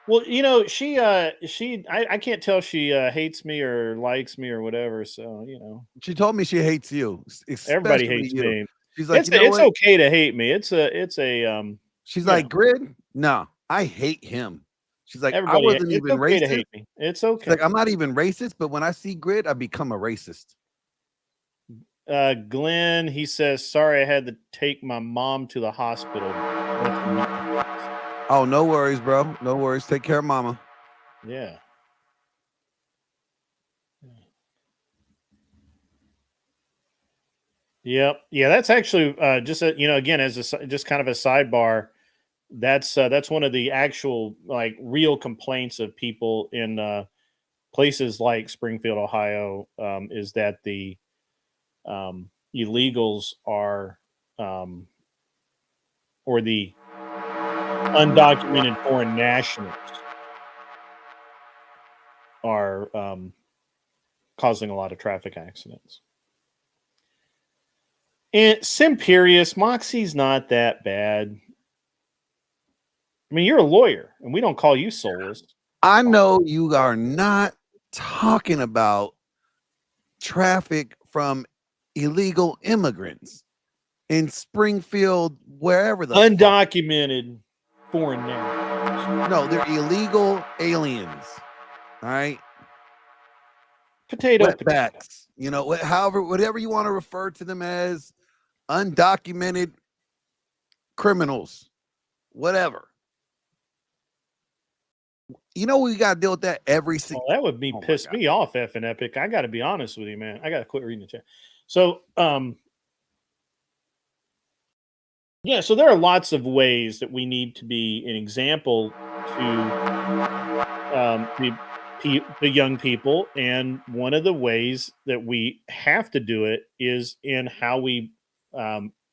well, I can't tell if she hates me or likes me or whatever. So she told me she hates you, everybody especially hates you. me. She's like, It's okay to hate me. It's a She's like, Grid? No, I hate him. She's like, I everybody. wasn't It's even okay to racist. hate me. It's She's okay. like, I'm not even racist, but when I see Grid, I become a racist. Glenn, he says, sorry, I had to take my mom to the hospital. Oh, no worries, bro. No worries. Take care of mama. Yeah. Yep. Yeah, that's actually just again, as just kind of a sidebar. That's one of the actual like real complaints of people in places like Springfield, Ohio, is that the illegals are or the undocumented foreign nationals are causing a lot of traffic accidents. And Simperius, Moxie's not that bad. I mean, you're a lawyer, and we don't call you soulless. I know you are not talking about traffic from illegal immigrants in Springfield, wherever the Undocumented foreign nationals. No, they're illegal aliens. All right. Potato. Wetbacks. Whatever you want to refer to them as, undocumented criminals, whatever. We got to deal with that every single. That would be piss me off, effing Epic. I got to be honest with you, man. I got to quit reading the chat. So, yeah, so there are lots of ways that we need to be an example to the young people, and one of the ways that we have to do it is in how we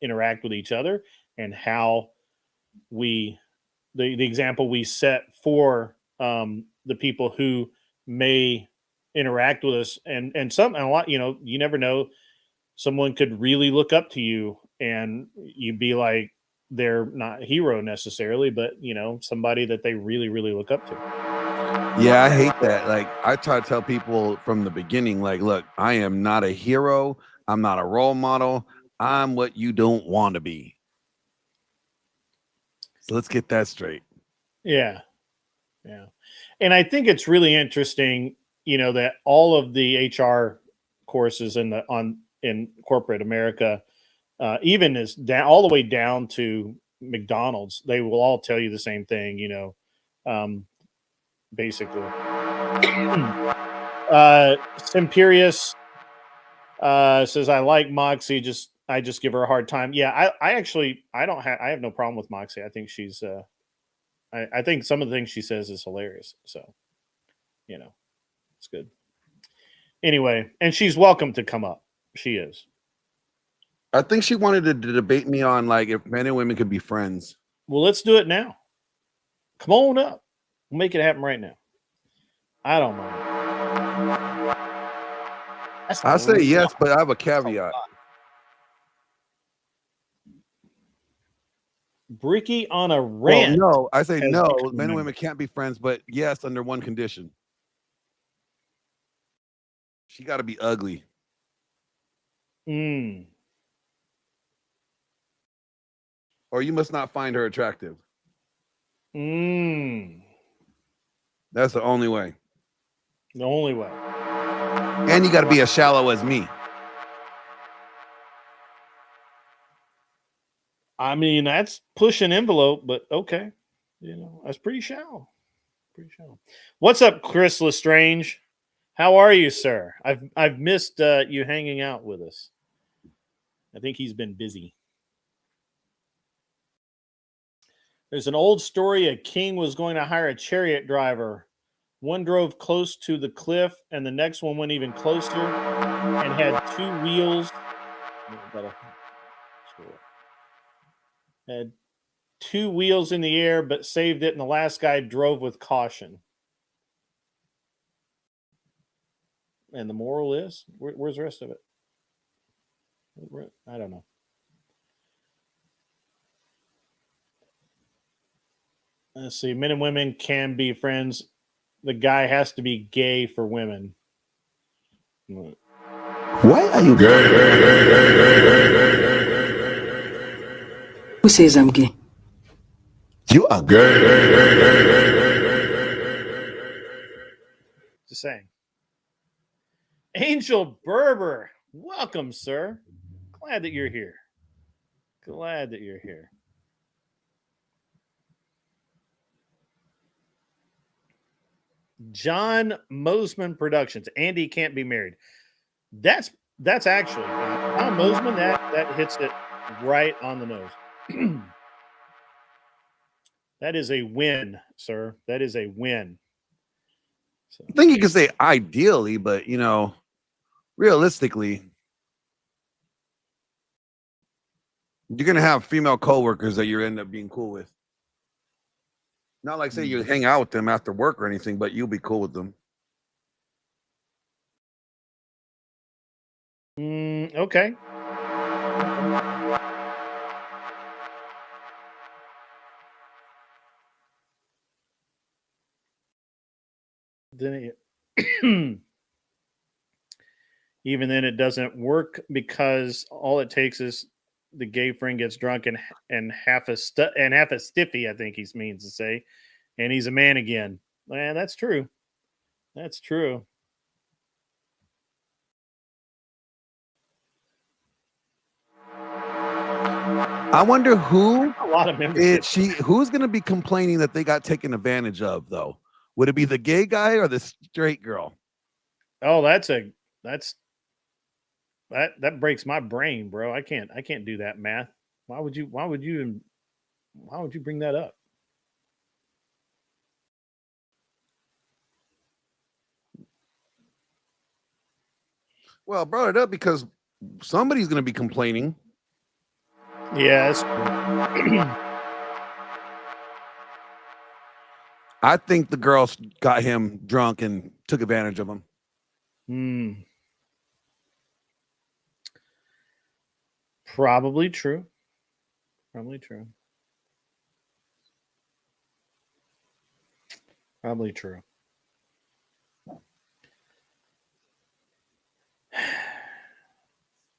interact with each other and how the example we set for the people who may interact with us, and a lot, you never know, someone could really look up to you and you'd be like, they're not a hero necessarily, but somebody that they really, really look up to. Yeah, I hate that. Like, I try to tell people from the beginning, like, look, I am not a hero. I'm not a role model. I'm what you don't want to be. So let's get that straight. Yeah. Yeah. And I think it's really interesting, that all of the HR courses in corporate America, even is down all the way down to McDonald's, they will all tell you the same thing, basically. Simperius says, I like Moxie, I just give her a hard time. Yeah, I have no problem with Moxie. I think she's I think some of the things she says is hilarious. So, it's good. Anyway, and she's welcome to come up. She is. I think she wanted to debate me on like if men and women could be friends. Well, let's do it now. Come on up. We'll make it happen right now. I don't mind. I say yes, but I have a caveat. Bricky on a rant. Well, no, I say no. Men and women can't be friends, but yes, under one condition. She got to be ugly. Or you must not find her attractive. That's the only way. The only way. And you got to be as shallow as me. I mean, that's pushing envelope, but okay. That's pretty shallow. Pretty shallow. What's up, Chris Lestrange? How are you, sir? I've missed you hanging out with us. I think he's been busy. There's an old story. A king was going to hire a chariot driver. One drove close to the cliff, and the next one went even closer and had two wheels. Had two wheels in the air, but saved it, and the last guy drove with caution. And the moral is, where's the rest of it? I don't know. Let's see. Men and women can be friends. The guy has to be gay for women. Why are you gay? Who says I'm gay? You are gay. Just saying. Angel Berber, welcome, sir. Glad that you're here. Glad that you're here. John Mosman Productions. Andy can't be married. That's actually John Mosman. That hits it right on the nose. That is a win, sir. That is a win. So, I think you could say ideally, but realistically, you're gonna have female coworkers that you end up being cool with. Not like say you hang out with them after work or anything, but you'll be cool with them. Okay. Then even then it doesn't work because all it takes is the gay friend gets drunk and half a stiffy, I think he means to say, and he's a man again. Man, that's true. That's true. I wonder who A lot of members. who's going to be complaining that they got taken advantage of, though. Would it be the gay guy or the straight girl? Oh, that breaks my brain, bro. I can't do that math. Why would you bring that up? Well, I brought it up because somebody's going to be complaining. Yes. I think the girls got him drunk and took advantage of him. Probably true. Probably true. Probably true.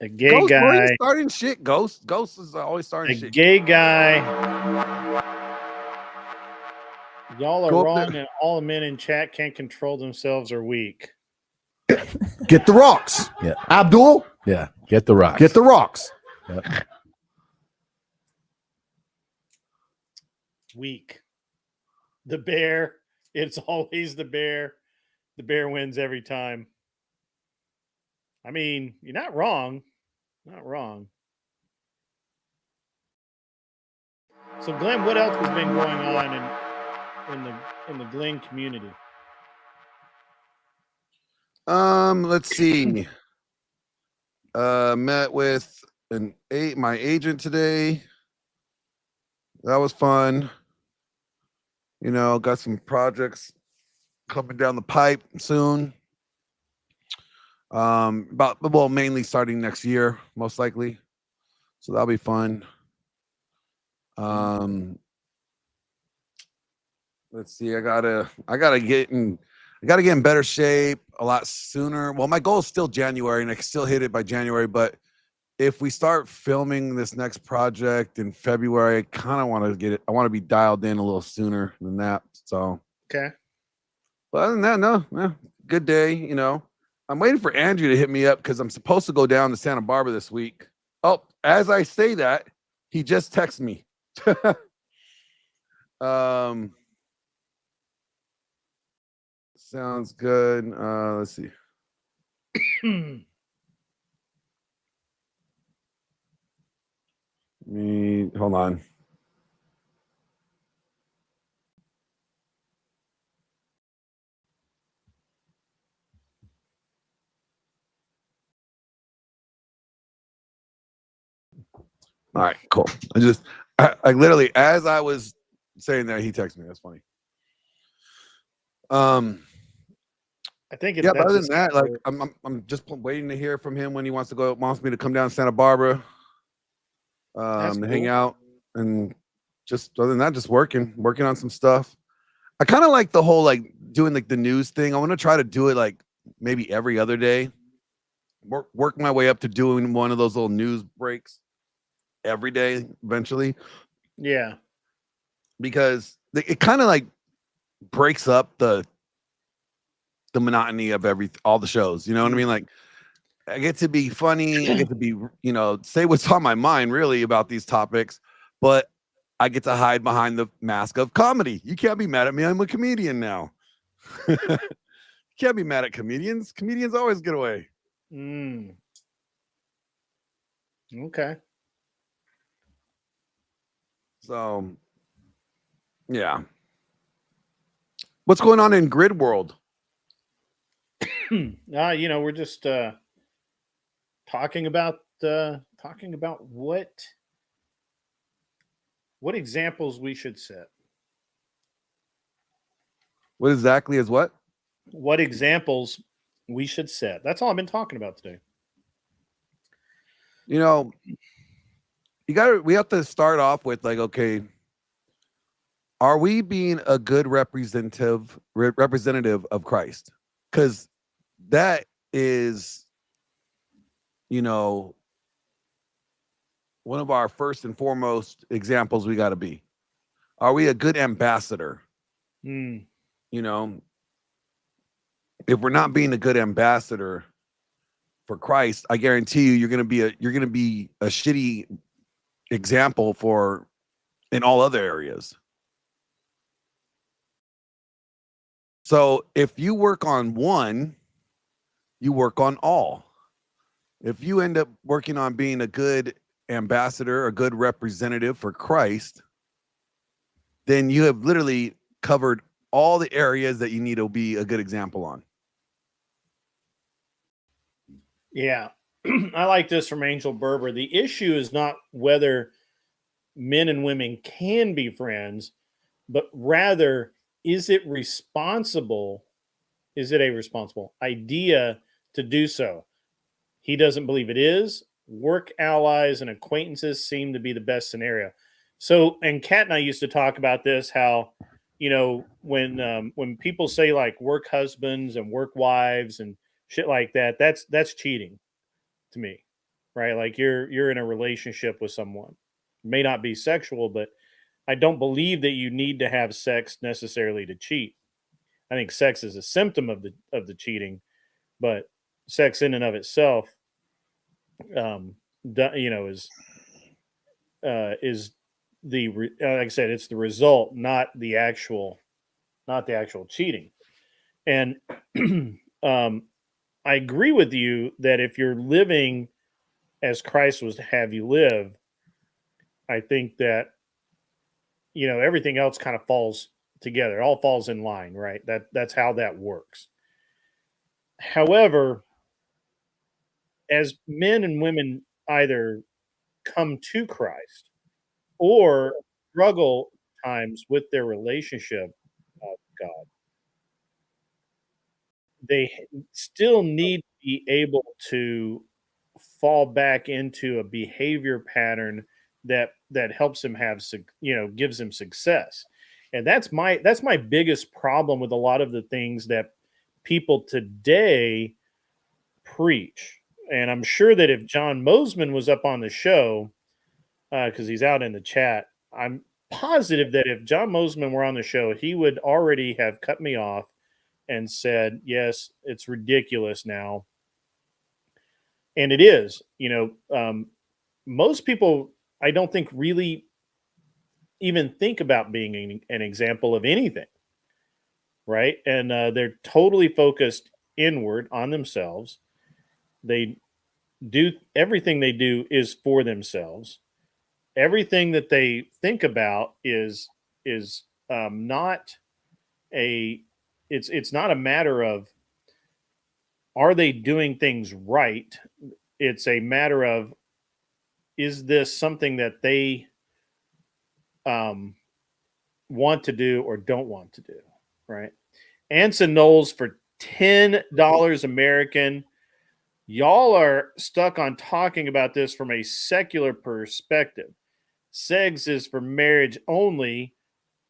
A gay Ghost, guy starting shit. Ghost is always starting shit. A gay guy. Y'all are wrong, and all the men in chat can't control themselves or weak. Get the rocks. Yeah. Abdul. Yeah. Get the rocks. Get the rocks. Yeah. Weak. The bear. It's always the bear. The bear wins every time. I mean, you're not wrong. Not wrong. So, Glenn, what else has been going on in the Glenn community? Let's see. Met with my agent today. That was fun. Got some projects coming down the pipe soon. Mainly starting next year, most likely. So that'll be fun. Let's see. I gotta get in better shape a lot sooner. Well, my goal is still January, and I can still hit it by January. But if we start filming this next project in February, I kind of want to get it. I want to be dialed in a little sooner than that. So okay. But other than that, no, good day. I'm waiting for Andrew to hit me up because I'm supposed to go down to Santa Barbara this week. Oh, as I say that, he just texted me. Sounds good. Let's see. Hold on. All right, cool. I literally, as I was saying that, he texted me. That's funny. I think Yeah, but that's other a than that, like satire. I'm just waiting to hear from him when he wants me to come down to Santa Barbara That's to cool. hang out, and just other than that, just working on some stuff. I kind of like the whole like doing like the news thing. I want to try to do it like maybe every other day. Work my way up to doing one of those little news breaks every day eventually, Yeah. because it kind of like breaks up the monotony of all the shows. You know what I mean? Like I get to be funny. I get to be, say what's on my mind really about these topics, but I get to hide behind the mask of comedy. You can't be mad at me. I'm a comedian now. You can't be mad at comedians. Comedians always get away. Mm. Okay. So, yeah. What's going on in Grid World? We're just talking about what examples we should set. What exactly is what? What examples we should set. That's all I've been talking about today. We have to start off with like, okay, are we being a good representative of Christ? Because that is, one of our first and foremost examples we got to be. Are we a good ambassador? Mm. If we're not being a good ambassador for Christ, I guarantee you, you're going to be a shitty example in all other areas. So if you work on one, you work on all. If you end up working on being a good ambassador, a good representative for Christ, then you have literally covered all the areas that you need to be a good example on. Yeah. I like this from Angel Berber. The issue is not whether men and women can be friends, but rather, is it a responsible idea to do so? He doesn't believe it is. Work allies and acquaintances seem to be the best scenario. So, and Kat and I used to talk about this, how, when people say like work husbands and work wives and shit like that, that's cheating to me, right? Like you're in a relationship with someone. It may not be sexual, but I don't believe that you need to have sex necessarily to cheat. I think sex is a symptom of the cheating, but sex in and of itself, is like I said, it's the result, not the actual cheating. And I agree with you that if you're living as Christ was to have you live, I think that everything else kind of falls together. It all falls in line, right? That's how that works. However, as men and women either come to Christ or struggle times with their relationship with God, they still need to be able to fall back into a behavior pattern that helps him gives him success. And that's my biggest problem with a lot of the things that people today preach. And I'm sure that if John Mosman was up on the show, because he's out in the chat, I'm positive that if John Mosman were on the show, he would already have cut me off and said, yes, it's ridiculous now. And it is. Most people, I don't think, really even think about being an example of anything, right? And they're totally focused inward on themselves. They do everything they do is for themselves. Everything that they think about is not a it's not a matter of are they doing things right. It's a matter of, is this something that they want to do or don't want to do, right? Anson Knowles for $10 American. Y'all are stuck on talking about this from a secular perspective. Sex is for marriage only.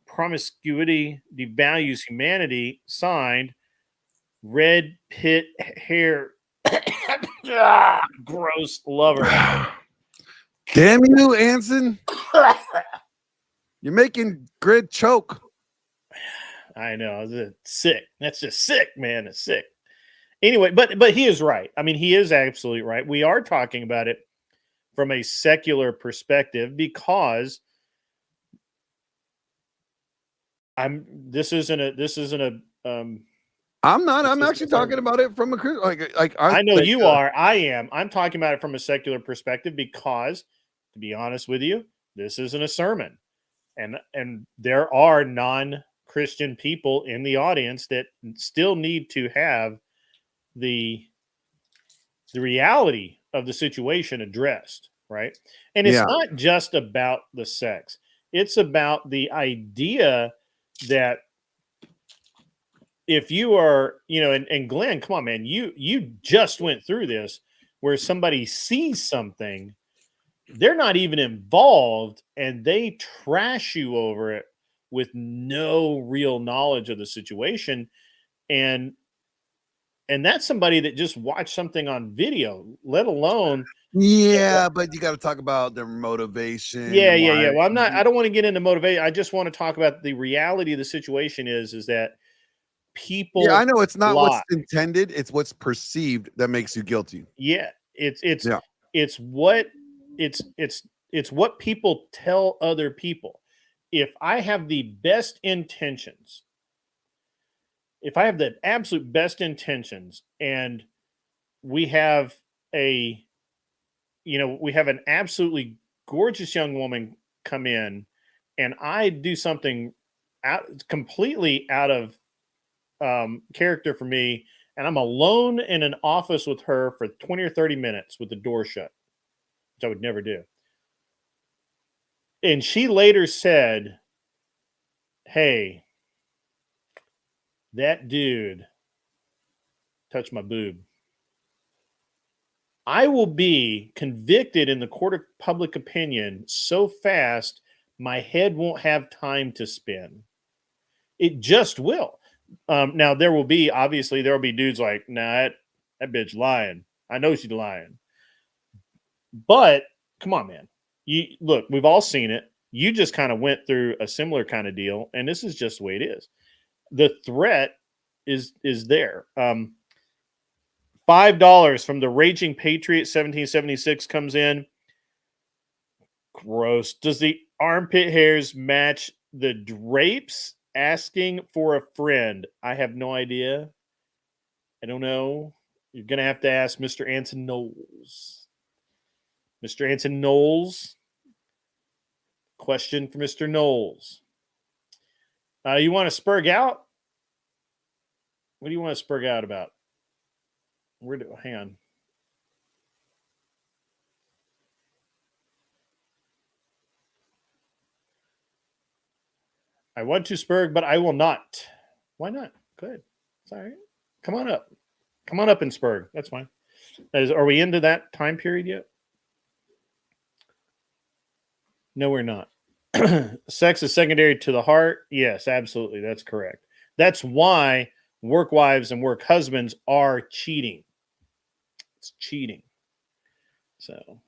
Promiscuity devalues humanity. Signed, red pit hair. Gross lover. Damn you, Anson. You're making Grid choke. I know. It's sick. That's just sick, man. It's sick. Anyway, but he is right. I mean, he is absolutely right. We are talking about it from a secular perspective because this isn't a I'm not. I'm actually talking about it from a like. I know you are. I am. I'm talking about it from a secular perspective because, to be honest with you, this isn't a sermon, and there are non-Christian people in the audience that still need to have the reality of the situation addressed, right? And it's not just about the sex; it's about the idea that if you are, and Glenn, come on, man, you just went through this where somebody sees something, they're not even involved, and they trash you over it with no real knowledge of the situation, and that's somebody that just watched something on video, let alone. Yeah, but you got to talk about their motivation. Yeah. Well, I don't want to get into motivation. I just want to talk about the reality of the situation is that people. Yeah, I know it's not what's intended; it's what's perceived that makes you guilty. Yeah, it's what people tell other people. If I have the best intentions, if I have the absolute best intentions, and we have an absolutely gorgeous young woman come in, and I do something completely out of character for me, and I'm alone in an office with her for 20 or 30 minutes with the door shut, which I would never do. And she later said, "Hey, that dude touched my boob." I will be convicted in the court of public opinion so fast my head won't have time to spin. It just will. Now there will be dudes like, nah, that bitch lying. I know she's lying. But come on, man. Look, we've all seen it. You just kind of went through a similar kind of deal, and this is just the way it is. The threat is there. $5 from the Raging Patriot 1776 comes in. Gross. Does the armpit hairs match the drapes? Asking for a friend. I have no idea. I don't know. You're going to have to ask Mr. Anson Knowles. Mr. Anson Knowles. Question for Mr. Knowles. You want to spurg out? What do you want to spurg out about? Hang on. I want to spurg, but I will not. Why not? Good. Sorry. Come on up. Come on up and spurg. That's fine. Are we into that time period yet? No, we're not. Sex is secondary to the heart. Yes, absolutely. That's correct. That's why work wives and work husbands are cheating. It's cheating. So,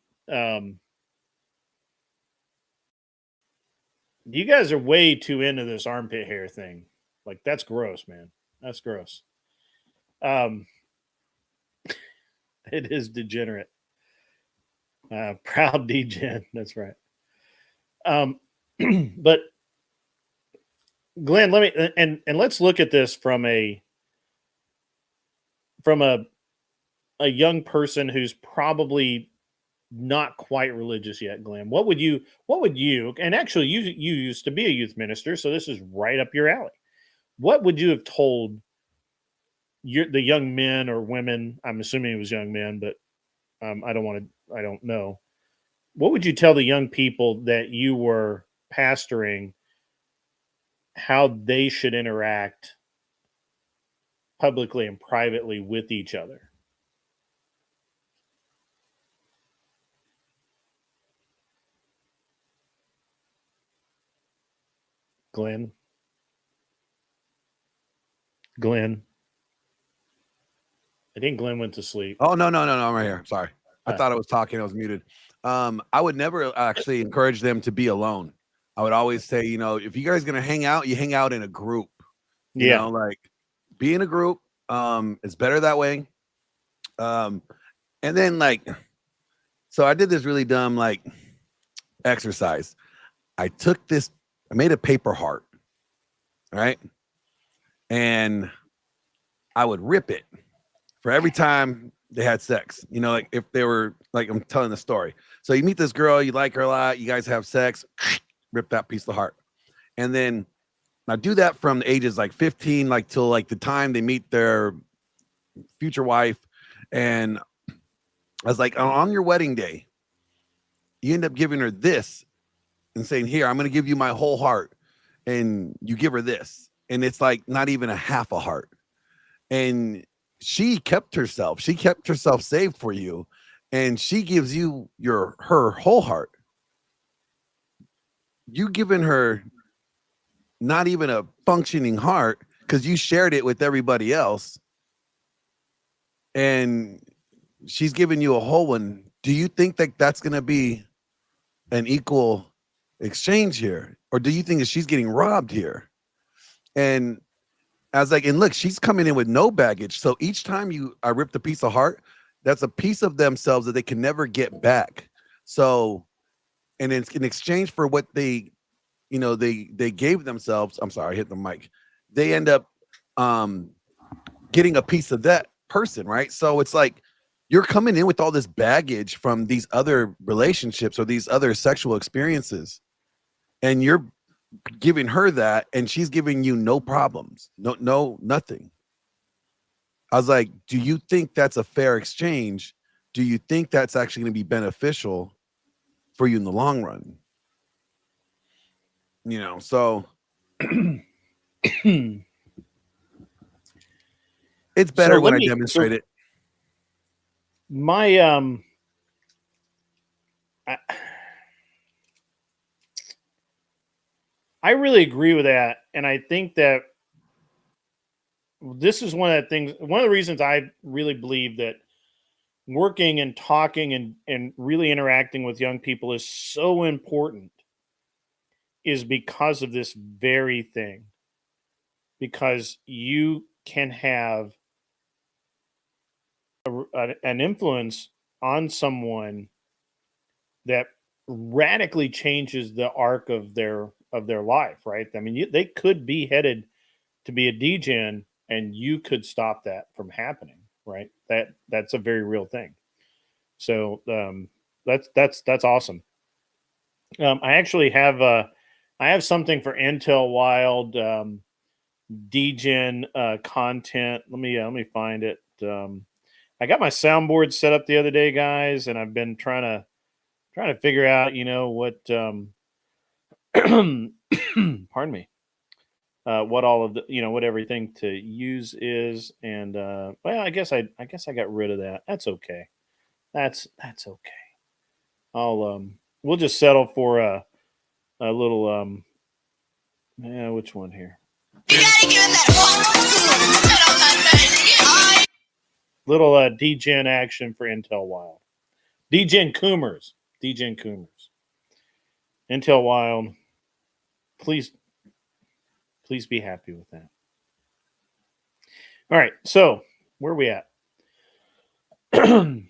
you guys are way too into this armpit hair thing. Like, that's gross, man. That's gross. It is degenerate. Proud degen. That's right. But Glenn, let me and let's look at this from a young person who's probably not quite religious yet, Glenn. What would you and actually you used to be a youth minister, so this is right up your alley. What would you have told the young men or women? I'm assuming it was young men, but I don't know. What would you tell the young people that you were pastoring how they should interact publicly and privately with each other. Glenn. I think Glenn went to sleep. Oh, no. I'm right here. Sorry. I thought I was talking. I was muted. I would never actually encourage them to be alone. I would always say, if you guys are going to hang out, you hang out in a group. You know, like be in a group. It's better that way. And then so I did this really dumb exercise. I made a paper heart, right? And I would rip it for every time they had sex. If they were I'm telling the story. So you meet this girl, you like her a lot, you guys have sex, rip that piece of heart. And then I do that from the ages 15, till the time they meet their future wife. And I was on your wedding day, you end up giving her this and saying, here, I'm going to give you my whole heart. And you give her this. And it's not even a half a heart. And she kept herself saved for you. And she gives you her whole heart. You giving her not even a functioning heart because you shared it with everybody else. And she's giving you a whole one. Do you think that's going to be an equal exchange here? Or do you think that she's getting robbed here? And I was and look, she's coming in with no baggage. So each time I ripped a piece of heart, that's a piece of themselves that they can never get back. So, and it's in exchange for what they gave themselves. I'm sorry, I hit the mic. They end up getting a piece of that person, right? So it's you're coming in with all this baggage from these other relationships or these other sexual experiences, and you're giving her that, and she's giving you no problems, no nothing. I was do you think that's a fair exchange? Do you think that's actually going to be beneficial for you in the long run? So it's better when I demonstrate it. My I really agree with that, and I think that this is one of the reasons I really believe that working and talking and really interacting with young people is so important, is because of this very thing. Because you can have an influence on someone that radically changes the arc of their life, right? I mean, they could be headed to be a degen, and you could stop that from happening, right? That's a very real thing. So that's awesome. I actually have I have something for Intel Wild degen content. Let me find it. I got my soundboard set up the other day, guys, and I've been trying to figure out, what pardon me, what all of the, what everything to use is, and well, I guess I got rid of that. That's okay. That's okay. I'll we'll just settle for a little yeah, which one here? Little degen action for Intel Wild. Degen Coomers. Intel Wild. Please be happy with that. All right, so where are we at? The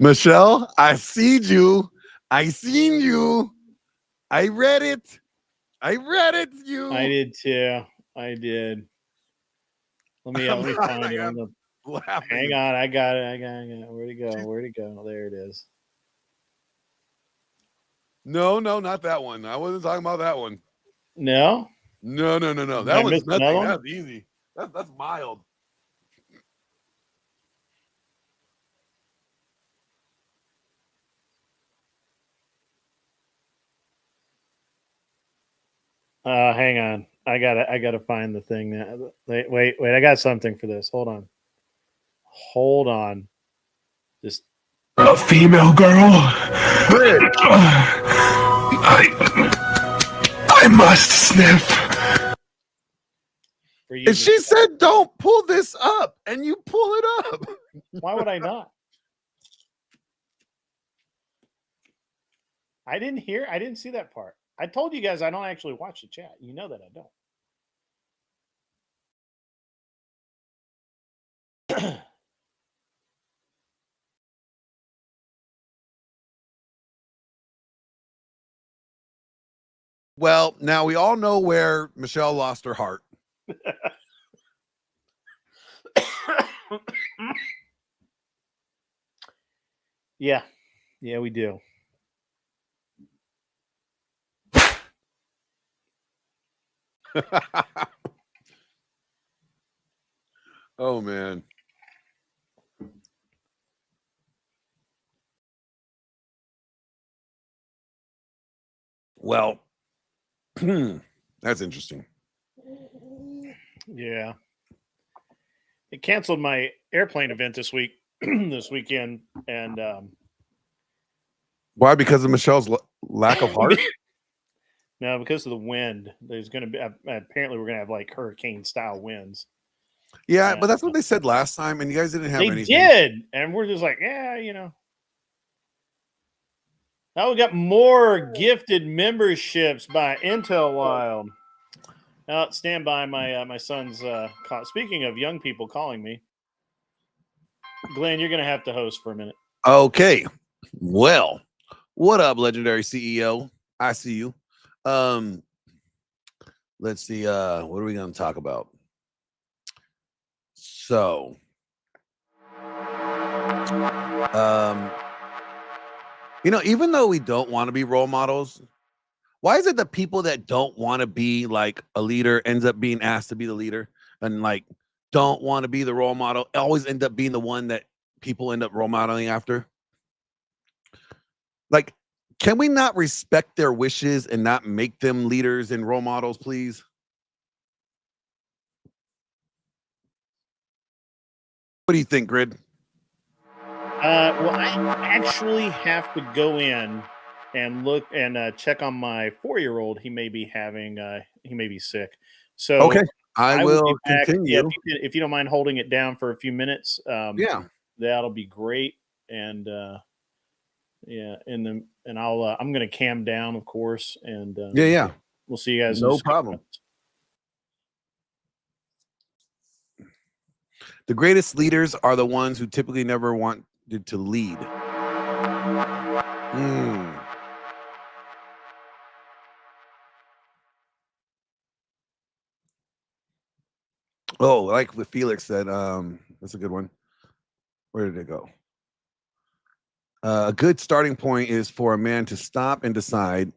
Michelle, I seen you. I read it. You. I did too. I did. Let me find it. Hang on, I got it. Where'd it go? There it is. No, not that one. I wasn't talking about that one. No. That one's nothing. That's easy. That's mild. Hang on. I gotta find the thing now. Wait, I got something for this. Hold on. Just A female girl. I must sniff. for you. And she said, "Don't pull this up," and you pull it up. Why would I not? I didn't see that part. I told you guys I don't actually watch the chat. You know that I don't. Well, now we all know where Michelle lost her heart. Yeah, we do. Oh man. Well, that's interesting. Yeah. It canceled my airplane event this weekend, and Why? Because of Michelle's lack of heart? no, because of the wind. There's going to be apparently we're going to have like hurricane style winds. Yeah, but that's what they said last time, and you guys didn't have anything. They did, and we're just like, yeah, you know. Now we got more gifted memberships by Intel Wild. Now stand by, my son's call. Speaking of young people calling me, Glenn, you're going to have to host for a minute. Okay. Well, what up, legendary CEO? I see you. Let's see. What are we going to talk about? So, even though we don't want to be role models, why is it that people that don't want to be like a leader ends up being asked to be the leader, and like don't want to be the role model always end up being the one that people end up role modeling after? Like, can we not respect their wishes and not make them leaders and role models, please? What do you think, Grid? Well, I actually have to go in and look and check on my 4-year-old. He may be sick. So okay, I will be back. continue. Yeah, if you don't mind holding it down for a few minutes, Yeah, that'll be great. And and I'll I'm gonna cam down, of course, and yeah. We'll see you guys. No problem. The greatest leaders are the ones who typically never wanted to lead. Oh, like what Felix said, that's a good one. Where did it go? A good starting point is for a man to stop and decide,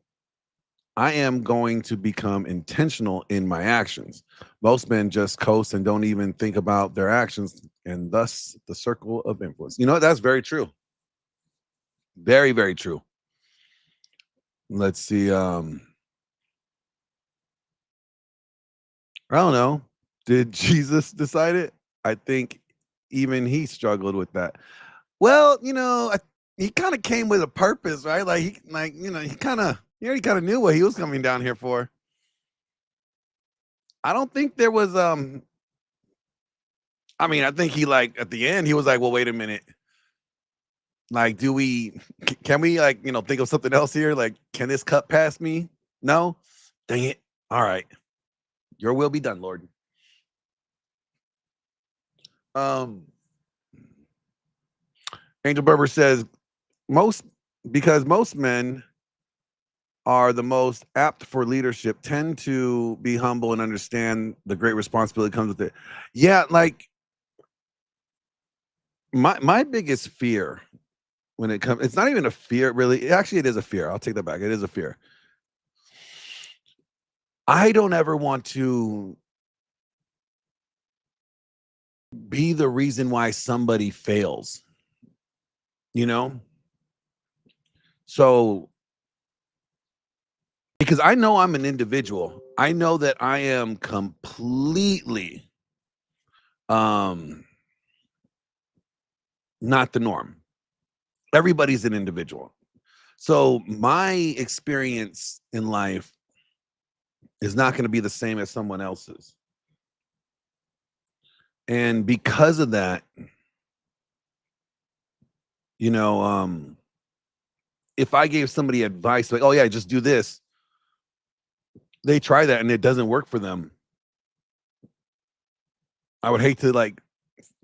I am going to become intentional in my actions. Most men just coast and don't even think about their actions, and thus the circle of influence. You know, that's very true. Very, very true. Let's see. I don't know. Did Jesus decide it? I think even he struggled with that. Well, he kind of came with a purpose, right? Like he kind of knew what he was coming down here for. I don't think there was I think he at the end he was like, well, wait a minute. Like, can we think of something else here? Like, can this cup pass me? No? Dang it. All right. Your will be done, Lord. Angel Berber says most men are the most apt for leadership tend to be humble and understand the great responsibility that comes with it. Yeah, like my biggest fear when it comes, it's not even a fear, really. Actually, it is a fear. I'll take that back. It is a fear. I don't ever want to be the reason why somebody fails, So, because I know I'm an individual I know that I am completely not the norm. Everybody's an individual. So my experience in life is not going to be the same as someone else's. And because of that, you know, if I gave somebody advice like, oh yeah, just do this, they try that and it doesn't work for them. I would hate to like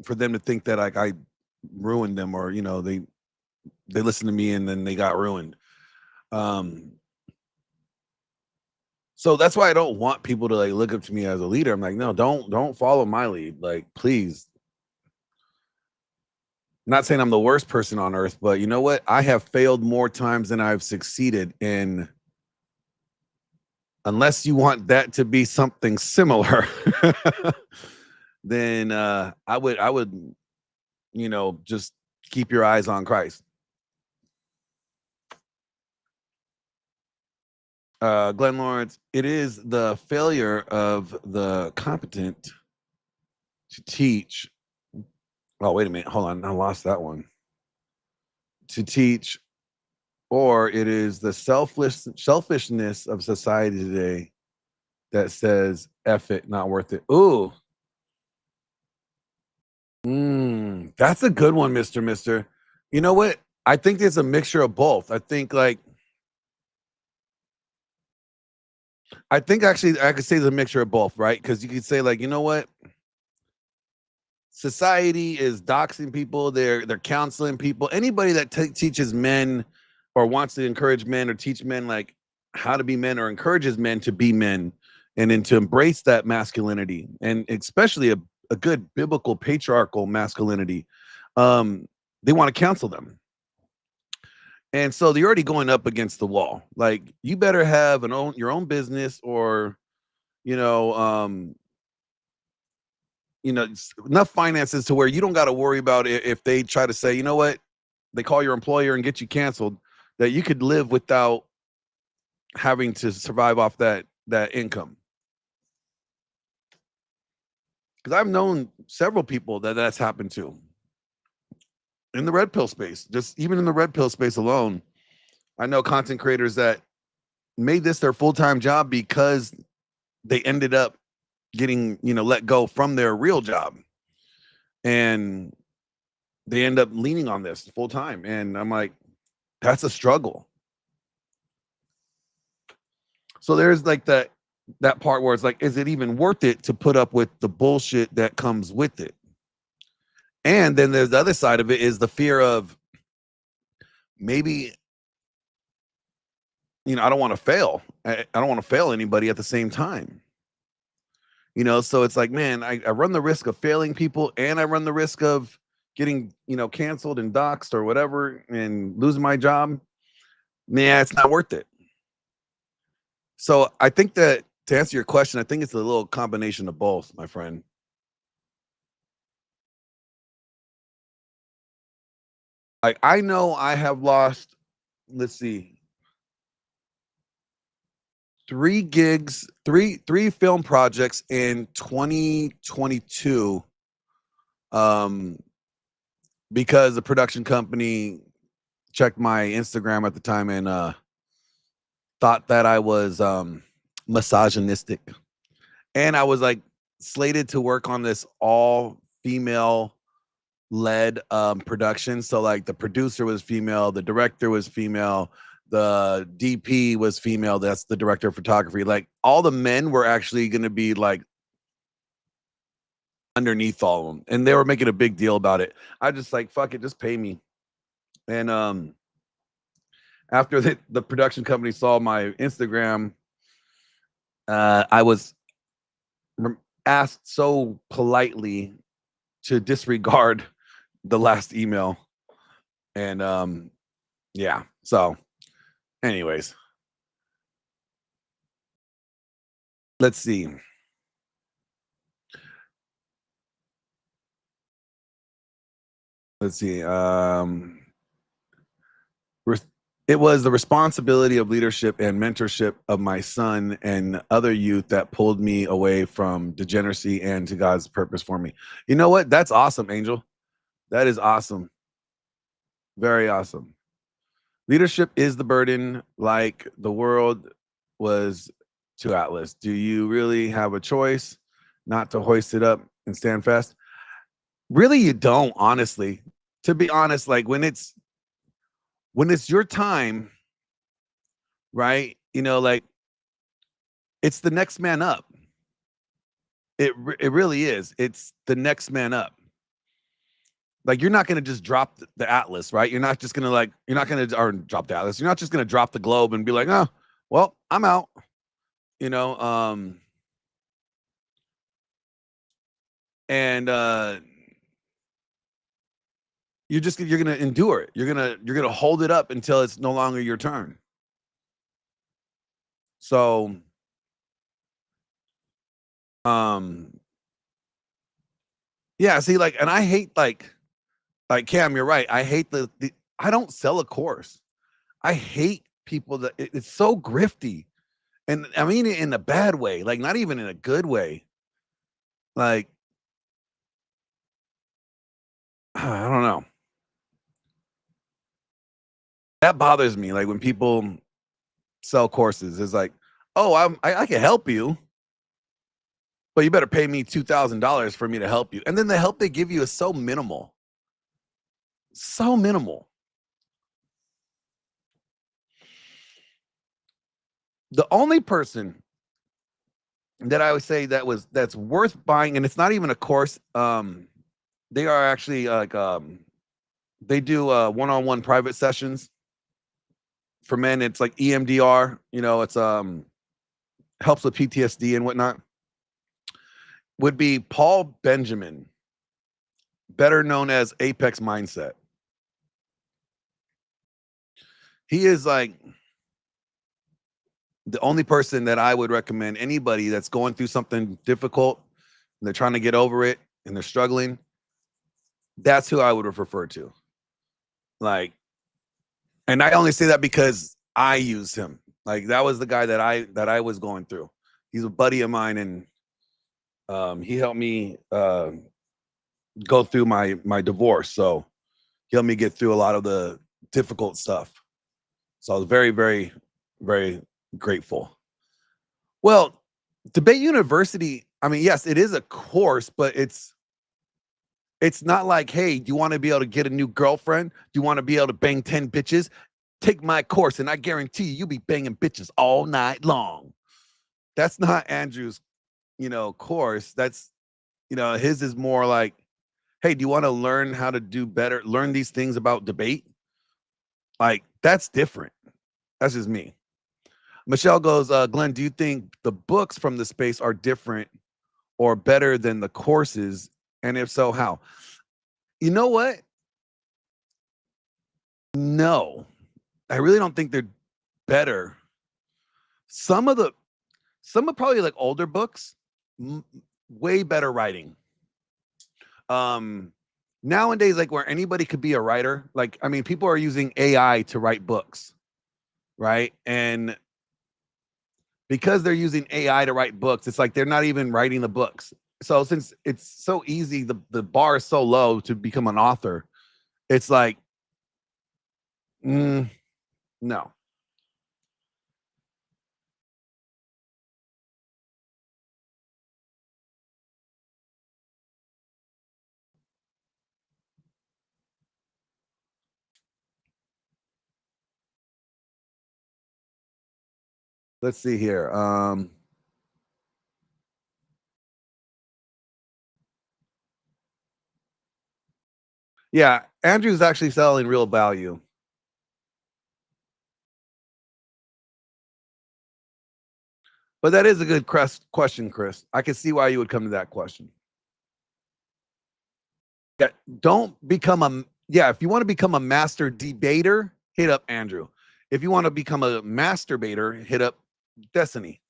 for them to think that like I ruined them, or you know, they listened to me and then they got ruined. So that's why I don't want people to like look up to me as a leader. I'm like, no, don't follow my lead. Like, please. I'm not saying I'm the worst person on earth, but you know what? I have failed more times than I've succeeded. And unless you want that to be something similar, then I would, you know, just keep your eyes on Christ. Glenn Lawrence, it is the failure of the competent to teach. Oh, wait a minute. Hold on. I lost that one. To teach, or it is the selfishness of society today that says, F it, not worth it. Ooh. That's a good one, Mister. You know what? I think there's a mixture of both. I think actually I could say there's a mixture of both, right? Because you could say like, you know what? Society is doxing people, they're counseling people. Anybody that teaches men or wants to encourage men or teach men like how to be men or encourages men to be men and then to embrace that masculinity, and especially a good biblical patriarchal masculinity, they want to counsel them. And so they're already going up against the wall. Like, you better have your own business, or you know, enough finances to where you don't got to worry about it if they try to say, you know what, they call your employer and get you canceled, that you could live without having to survive off that income. Because I've known several people that's happened to in the red pill space. Just even in the red pill space alone, I know content creators that made this their full-time job because they ended up getting, let go from their real job. And they end up leaning on this full time. And I'm like, that's a struggle. So there's like that part where it's like, is it even worth it to put up with the bullshit that comes with it? And then there's the other side of it, is the fear of maybe, I don't want to fail. I don't want to fail anybody at the same time. So it's like, man, I run the risk of failing people, and I run the risk of getting, canceled and doxxed or whatever and losing my job. Nah, it's not worth it. So I think that, to answer your question, I think it's a little combination of both, my friend. I know I have lost, let's see, 3 gigs, three film projects in 2022, because the production company checked my Instagram at the time and thought that I was misogynistic. And I was like slated to work on this all female led production. So like the producer was female, the director was female, the DP was female, that's the director of photography. Like, all the men were actually going to be like underneath all of them, and they were making a big deal about it. I just like, fuck it, just pay me. And after the production company saw my Instagram, I was asked so politely to disregard the last email. And yeah, so anyways, let's see. it was the responsibility of leadership and mentorship of my son and other youth that pulled me away from degeneracy and to God's purpose for me. You know what? That's awesome, Angel. That is awesome. Very awesome. Leadership is the burden, like the world was to Atlas. Do you really have a choice not to hoist it up and stand fast? Really, you don't, honestly. To be honest, like when it's your time, right? You know, like it's the next man up. It really is. It's the next man up. Like you're not going to just drop the Atlas, right? You're not just going to drop the Atlas. You're not just going to drop the globe and be like, oh, well, I'm out. You know, and you're going to endure it. You're going to hold it up until it's no longer your turn. So, yeah, see, like, and I hate like Cam, you're right. I hate I don't sell a course. I hate people that it's so grifty. And I mean it in a bad way, like not even in a good way. Like, I don't know. That bothers me. Like when people sell courses, it's like, oh, I can help you, but you better pay me $2,000 for me to help you. And then the help they give you is so minimal. So minimal. The only person that I would say that's worth buying, and it's not even a course. They are actually like they do one-on-one private sessions for men. It's like EMDR. You know, it's helps with PTSD and whatnot. Would be Paul Benjamin, better known as Apex Mindset. He is like the only person that I would recommend anybody that's going through something difficult and they're trying to get over it and they're struggling. That's who I would refer to. Like, and I only say that because I use him. Like that was the guy that I was going through. He's a buddy of mine, and he helped me go through my divorce. So he helped me get through a lot of the difficult stuff. So I was very, very, very grateful. Well, Debate University, I mean, yes, it is a course, but it's not like, hey, do you want to be able to get a new girlfriend? Do you want to be able to bang 10 bitches? Take my course and I guarantee you'll be banging bitches all night long. That's not Andrew's, course. That's, his is more like, hey, do you want to learn how to do better? Learn these things about debate? Like, that's different. That's just me. Michelle goes, Glenn, do you think the books from the space are different or better than the courses? And if so, how? You know what? No, I really don't think they're better. Some of probably like older books, way better writing. Nowadays, like where anybody could be a writer, like, I mean, people are using AI to write books, right? And because they're using AI to write books, it's like they're not even writing the books. So since it's so easy, the bar is so low to become an author, it's like, no. Let's see here. Yeah, Andrew's actually selling real value. But that is a good question, Chris. I can see why you would come to that question. Yeah, don't become if you want to become a master debater, hit up Andrew. If you want to become a masturbator, hit up Destiny.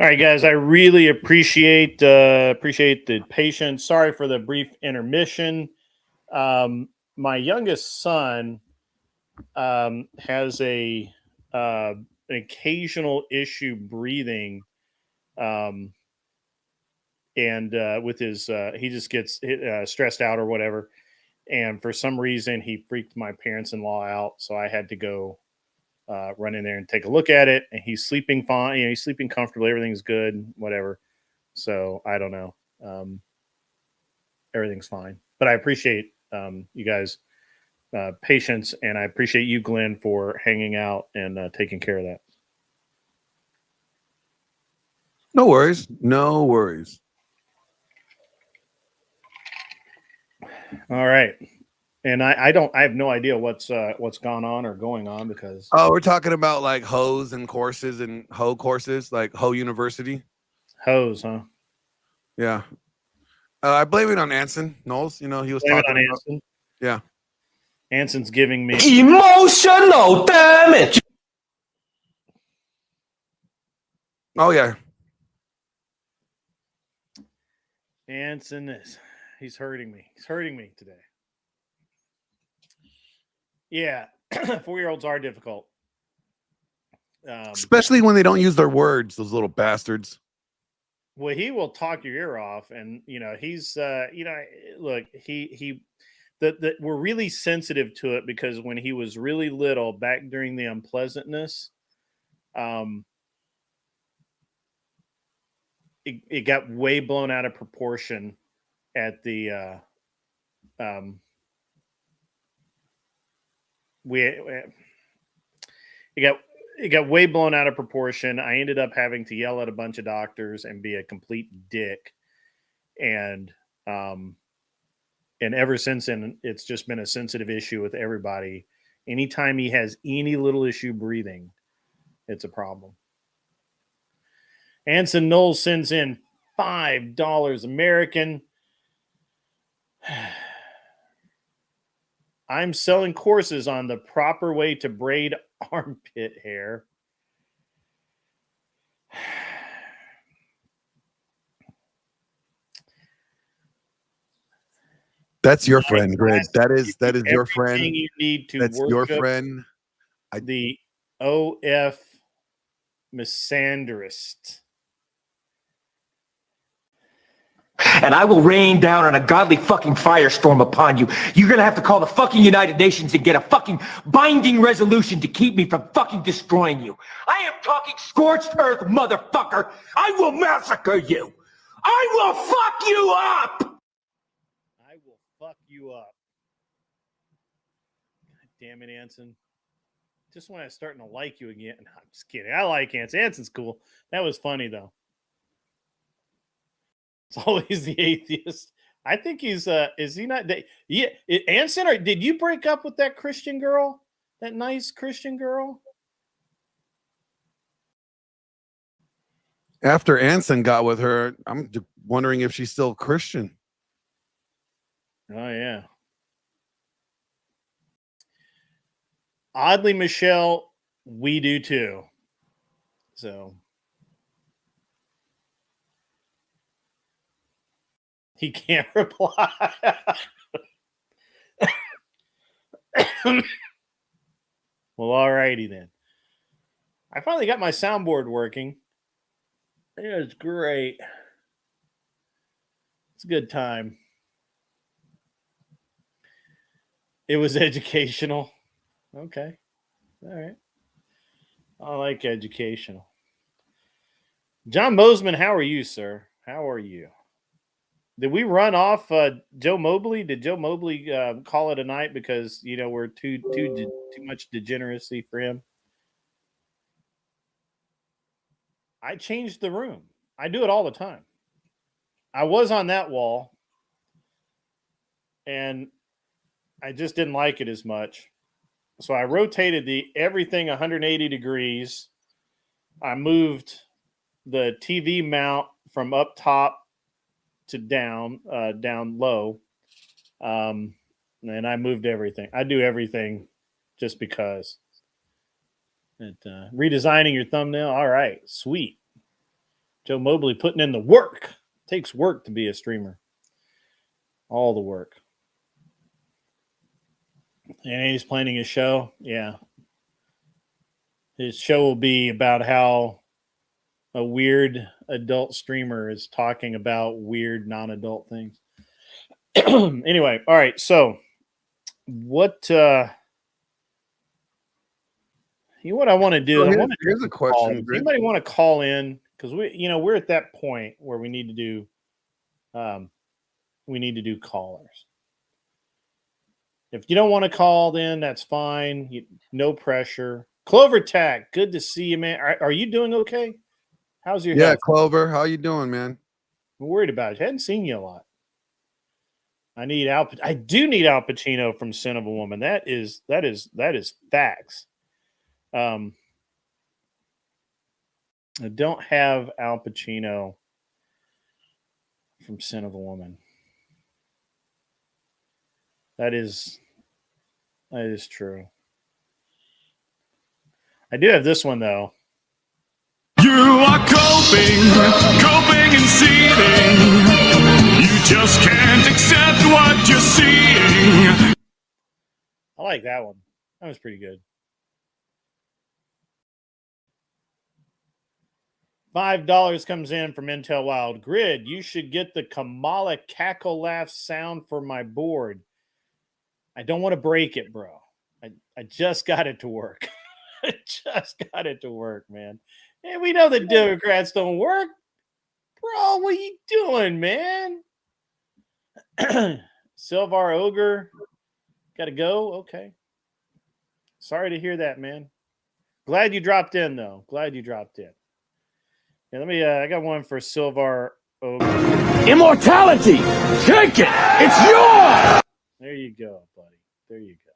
All right, guys, I really appreciate the patience. Sorry for the brief intermission. My youngest son has an occasional issue breathing, and with his he just gets stressed out or whatever. And for some reason, he freaked my parents-in-law out, so I had to go run in there and take a look at it. And he's sleeping fine. He's sleeping comfortably. Everything's good. Whatever. So I don't know. Everything's fine. But I appreciate you guys' patience, and I appreciate you, Glenn, for hanging out and taking care of that. No worries. No worries. All right. And I have no idea what's gone on or going on because we're talking about like hoes and courses and hoe courses, like Hoe University. Hoes, huh? Yeah. I blame it on Anson Knowles. You know, he was Blame it talking on about Anson. Yeah. Anson's giving me emotional damage. Oh yeah. Anson he's hurting me. He's hurting me today. Yeah, 4-year-olds are difficult. Especially when they don't use their words, those little bastards. Well, he will talk your ear off, and he's look, we're really sensitive to it because when he was really little, back during the unpleasantness, it got way blown out of proportion at the it got way blown out of proportion. I ended up having to yell at a bunch of doctors and be a complete dick. And ever since then, it's just been a sensitive issue with everybody. Anytime he has any little issue breathing, it's a problem. Anson Knowles sends in $5 American. I'm selling courses on the proper way to braid armpit hair. That's your friend, Greg. That is your friend. You need to That's your friend. The OF misandrist. And I will rain down on a godly fucking firestorm upon you. You're gonna have to call the fucking United Nations and get a fucking binding resolution to keep me from fucking destroying you. I am talking scorched earth, motherfucker. I will massacre you. I will fuck you up. I will fuck you up. God damn it, Anson. Just when I was starting to like you again. No, I'm just kidding. I like Anson. Anson's cool. That was funny, though. It's always the atheist. I think he's is he not? Yeah, Anson, or did you break up with that Christian girl? That nice Christian girl? After Anson got with her, I'm wondering if she's still Christian. Oh yeah. Oddly, Michelle, we do too. So he can't reply. Well, all righty then. I finally got my soundboard working. It's great. It's a good time. It was educational. Okay. All right. I like educational. John Bozeman, how are you, sir? How are you? Did we run off Joe Mobley? Did Joe Mobley call it a night because we're too much degeneracy for him? I changed the room. I do it all the time. I was on that wall, and I just didn't like it as much. So I rotated everything 180 degrees. I moved the TV mount from up top to down low. And I moved everything. I do everything just because. Redesigning your thumbnail. All right, sweet. Joe Mobley putting in the work. It takes work to be a streamer. All the work. And he's planning his show. Yeah. His show will be about how a weird adult streamer is talking about weird non-adult things. Anyway, all right. So what I want to do? Here's a question. Anybody want to call in? Because we're at that point where we need to do callers. If you don't want to call, then that's fine. No pressure. Clover Tack, good to see you, man. Are you doing okay? How's your health? Clover, how you doing, man? I'm worried about it. I hadn't seen you a lot. I do need Al Pacino from Sin of a Woman. That is facts. I don't have Al Pacino from Sin of a Woman. That is true. I do have this one though. You are coping and seething. You just can't accept what you're seeing. I like that one. That was pretty good. $5 comes in from Intel Wild. Grid, you should get the Kamala cackle laugh sound for my board. I don't want to break it, bro. I just got it to work. I just got it to work, man. And we know the Democrats don't work. Bro, what are you doing, man? Silvar Ogre, gotta go. Okay. Sorry to hear that, man. Glad you dropped in, though. Glad you dropped in. Yeah, let me. I got one for Silvar Ogre. Immortality! Take it! It's yours! There you go, buddy. There you go.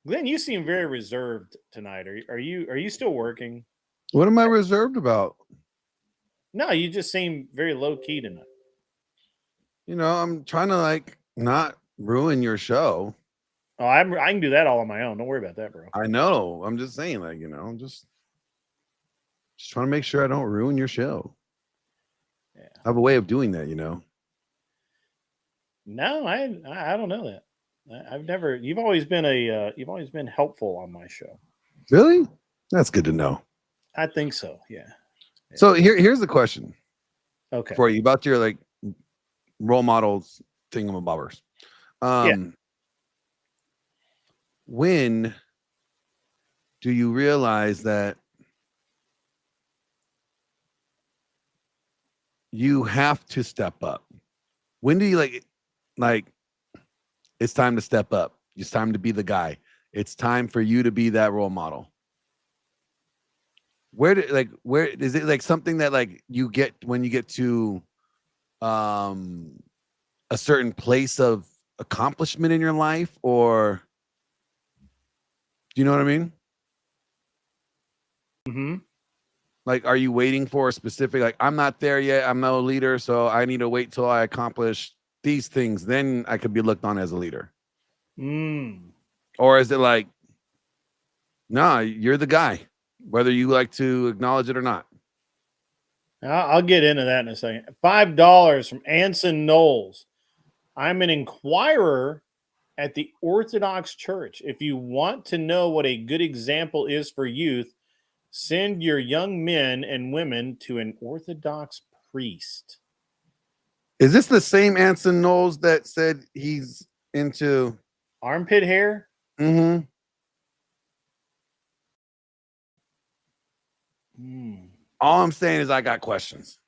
Glenn, you seem very reserved tonight. Are you still working? What am I reserved about? No, you just seem very low key tonight. I'm trying to not ruin your show. Oh, I can do that all on my own. Don't worry about that, bro. I know. I'm just saying, just trying to make sure I don't ruin your show. Yeah. I have a way of doing that, No, I don't know that. I've never. You've always been helpful on my show. Really? That's good to know. I think so. Yeah. So here's the question. Okay. For you about your role models thingamabobbers. When do you realize that you have to step up? When do you like it's time to step up? It's time to be the guy. It's time for you to be that role model. Where is it something that you get when you get to a certain place of accomplishment in your life, or do you know what I mean? Mm-hmm. Are you waiting for a specific, I'm not there yet, I'm no leader, so I need to wait till I accomplish these things, then I could be looked on as a leader? Or is it nah, you're the guy, whether you like to acknowledge it or not? I'll get into that in a second. $5 from Anson Knowles. I'm an inquirer at the Orthodox Church. If you want to know what a good example is for youth, send your young men and women to an Orthodox priest. Is this the same Anson Knowles that said he's into armpit hair? Mm-hmm. All I'm saying is I got questions.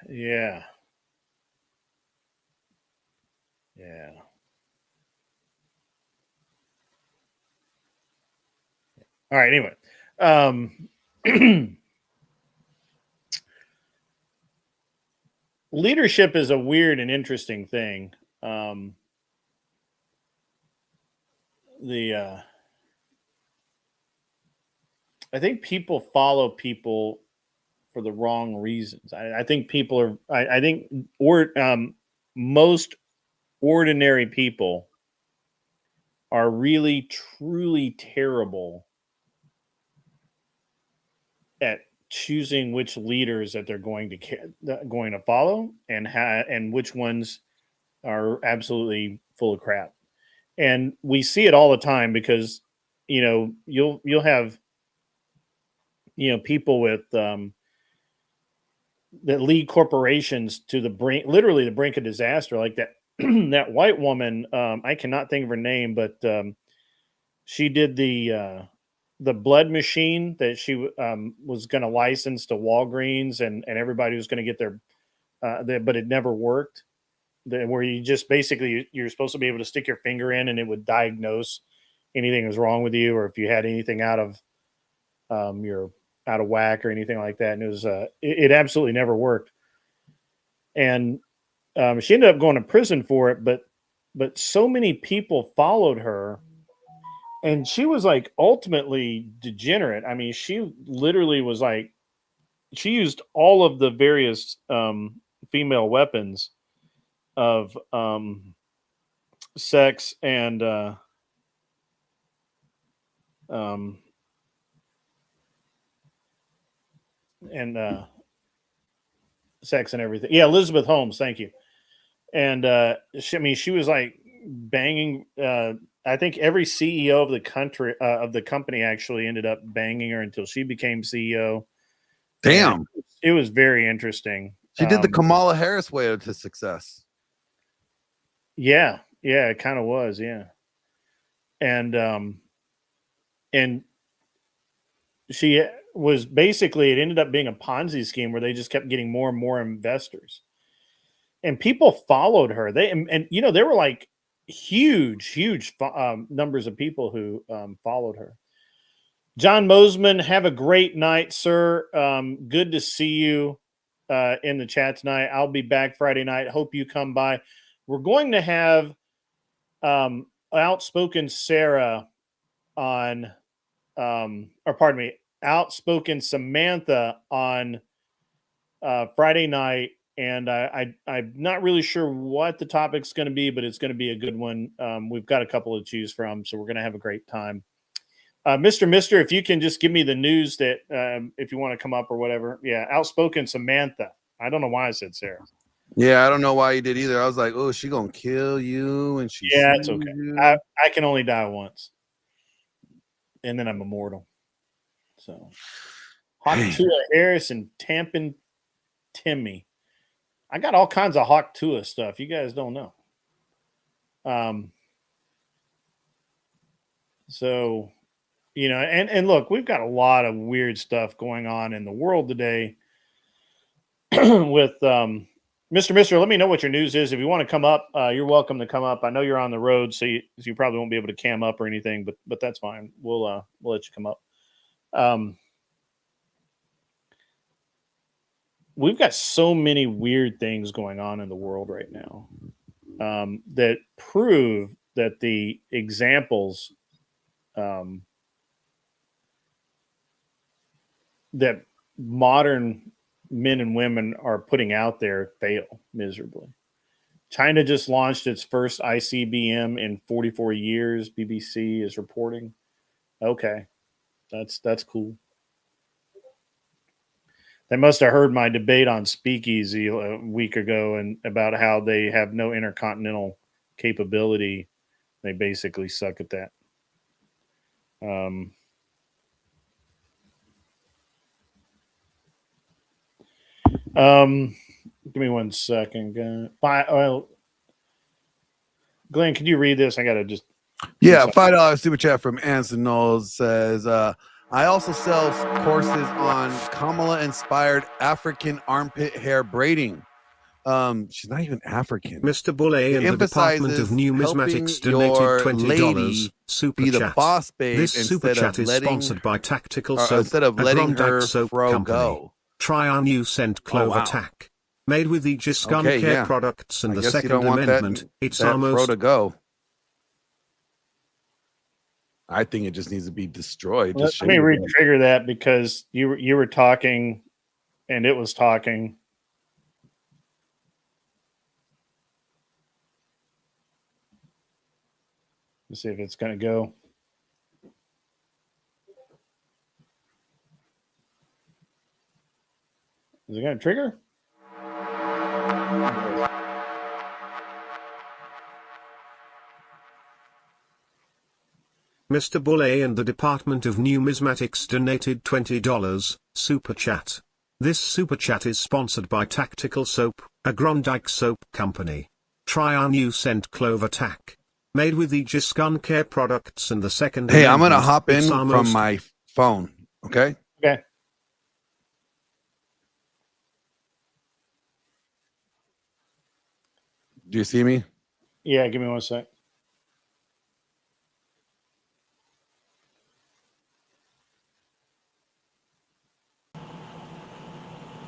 Yeah. Yeah. All right. Anyway, leadership is a weird and interesting thing. I think people follow people for the wrong reasons. I think people are. I think most ordinary people are really, truly terrible at choosing which leaders that they're going to follow and which ones are absolutely full of crap. And we see it all the time because, you'll have, people with that lead corporations to the brink, literally the brink of disaster, like that that white woman. I cannot think of her name, but she did the blood machine that she was going to license to Walgreens, and everybody was going to get their, but it never worked. Where you just basically you're supposed to be able to stick your finger in, and it would diagnose anything was wrong with you, or if you had anything out of your out of whack or anything like that. And it was it absolutely never worked. And she ended up going to prison for it, but so many people followed her, and she was like ultimately degenerate. I mean, she literally was like, she used all of the various female weapons of sex and sex and everything. Yeah, Elizabeth Holmes, thank you. And she was like banging. I think every CEO of the country of the company actually ended up banging her until she became CEO. Damn. And it was very interesting. She did the Kamala Harris way to success. Yeah, it kind of was, yeah. And she was basically, it ended up being a Ponzi scheme where they just kept getting more and more investors. And people followed her. There were like huge numbers of people who followed her. John Mosman, have a great night, sir. Good to see you in the chat tonight. I'll be back Friday night. Hope you come by. We're going to have Outspoken Sarah on, Outspoken Samantha on Friday night. And I'm not really sure what the topic's going to be, but it's going to be a good one. We've got a couple to choose from, so we're going to have a great time. Mister, if you can just give me the news that if you want to come up or whatever. Yeah, Outspoken Samantha. I don't know why I said Sarah. Yeah, I don't know why you did either. I was like, oh, she gonna kill you, and she. Yeah, it's okay. I can only die once, and then I'm immortal. So, Hawk Tua Harris and Tampin Timmy. I got all kinds of Hawk Tua stuff. You guys don't know. So, and look, we've got a lot of weird stuff going on in the world today with Mr. Let me know what your news is. If you want to come up, you're welcome to come up. I know you're on the road, so you probably won't be able to cam up or anything, but that's fine. We'll let you come up. We've got so many weird things going on in the world right now that prove that the examples that modern men and women are putting out there fail miserably. China just launched its first ICBM in 44 years, BBC is reporting. Okay, that's cool. They must have heard my debate on Speakeasy a week ago and about how they have no intercontinental capability. They basically suck at that. Give me 1 second. Glenn, can you read this? I gotta just. Yeah, $5 super chat from Anson Knowles says, I also sell courses on Kamala-inspired African armpit hair braiding. She's not even African. Mr. Boulay and the Department of Numismatics donated $20 super chat. Boss babe this super chat is sponsored by Tactical Soap instead of letting her Soap fro Company. go. Try our new scent Clover Tack. Made with the Giscon Care products and the Second Amendment. It's almost fro to go. I think it just needs to be destroyed. Let me re-trigger that because you were talking and it was talking. Let's see if it's going to go. Is it going to trigger? Mr. Boulay and the Department of Numismatics donated $20 super chat. This super chat is sponsored by Tactical Soap, a Grondike soap company. Try our new scent Clove Attack. Made with Aegis Gun Care products and the second. Hey, I'm gonna hop in it's from my phone. Okay. Okay. Do you see me? Yeah, give me 1 sec.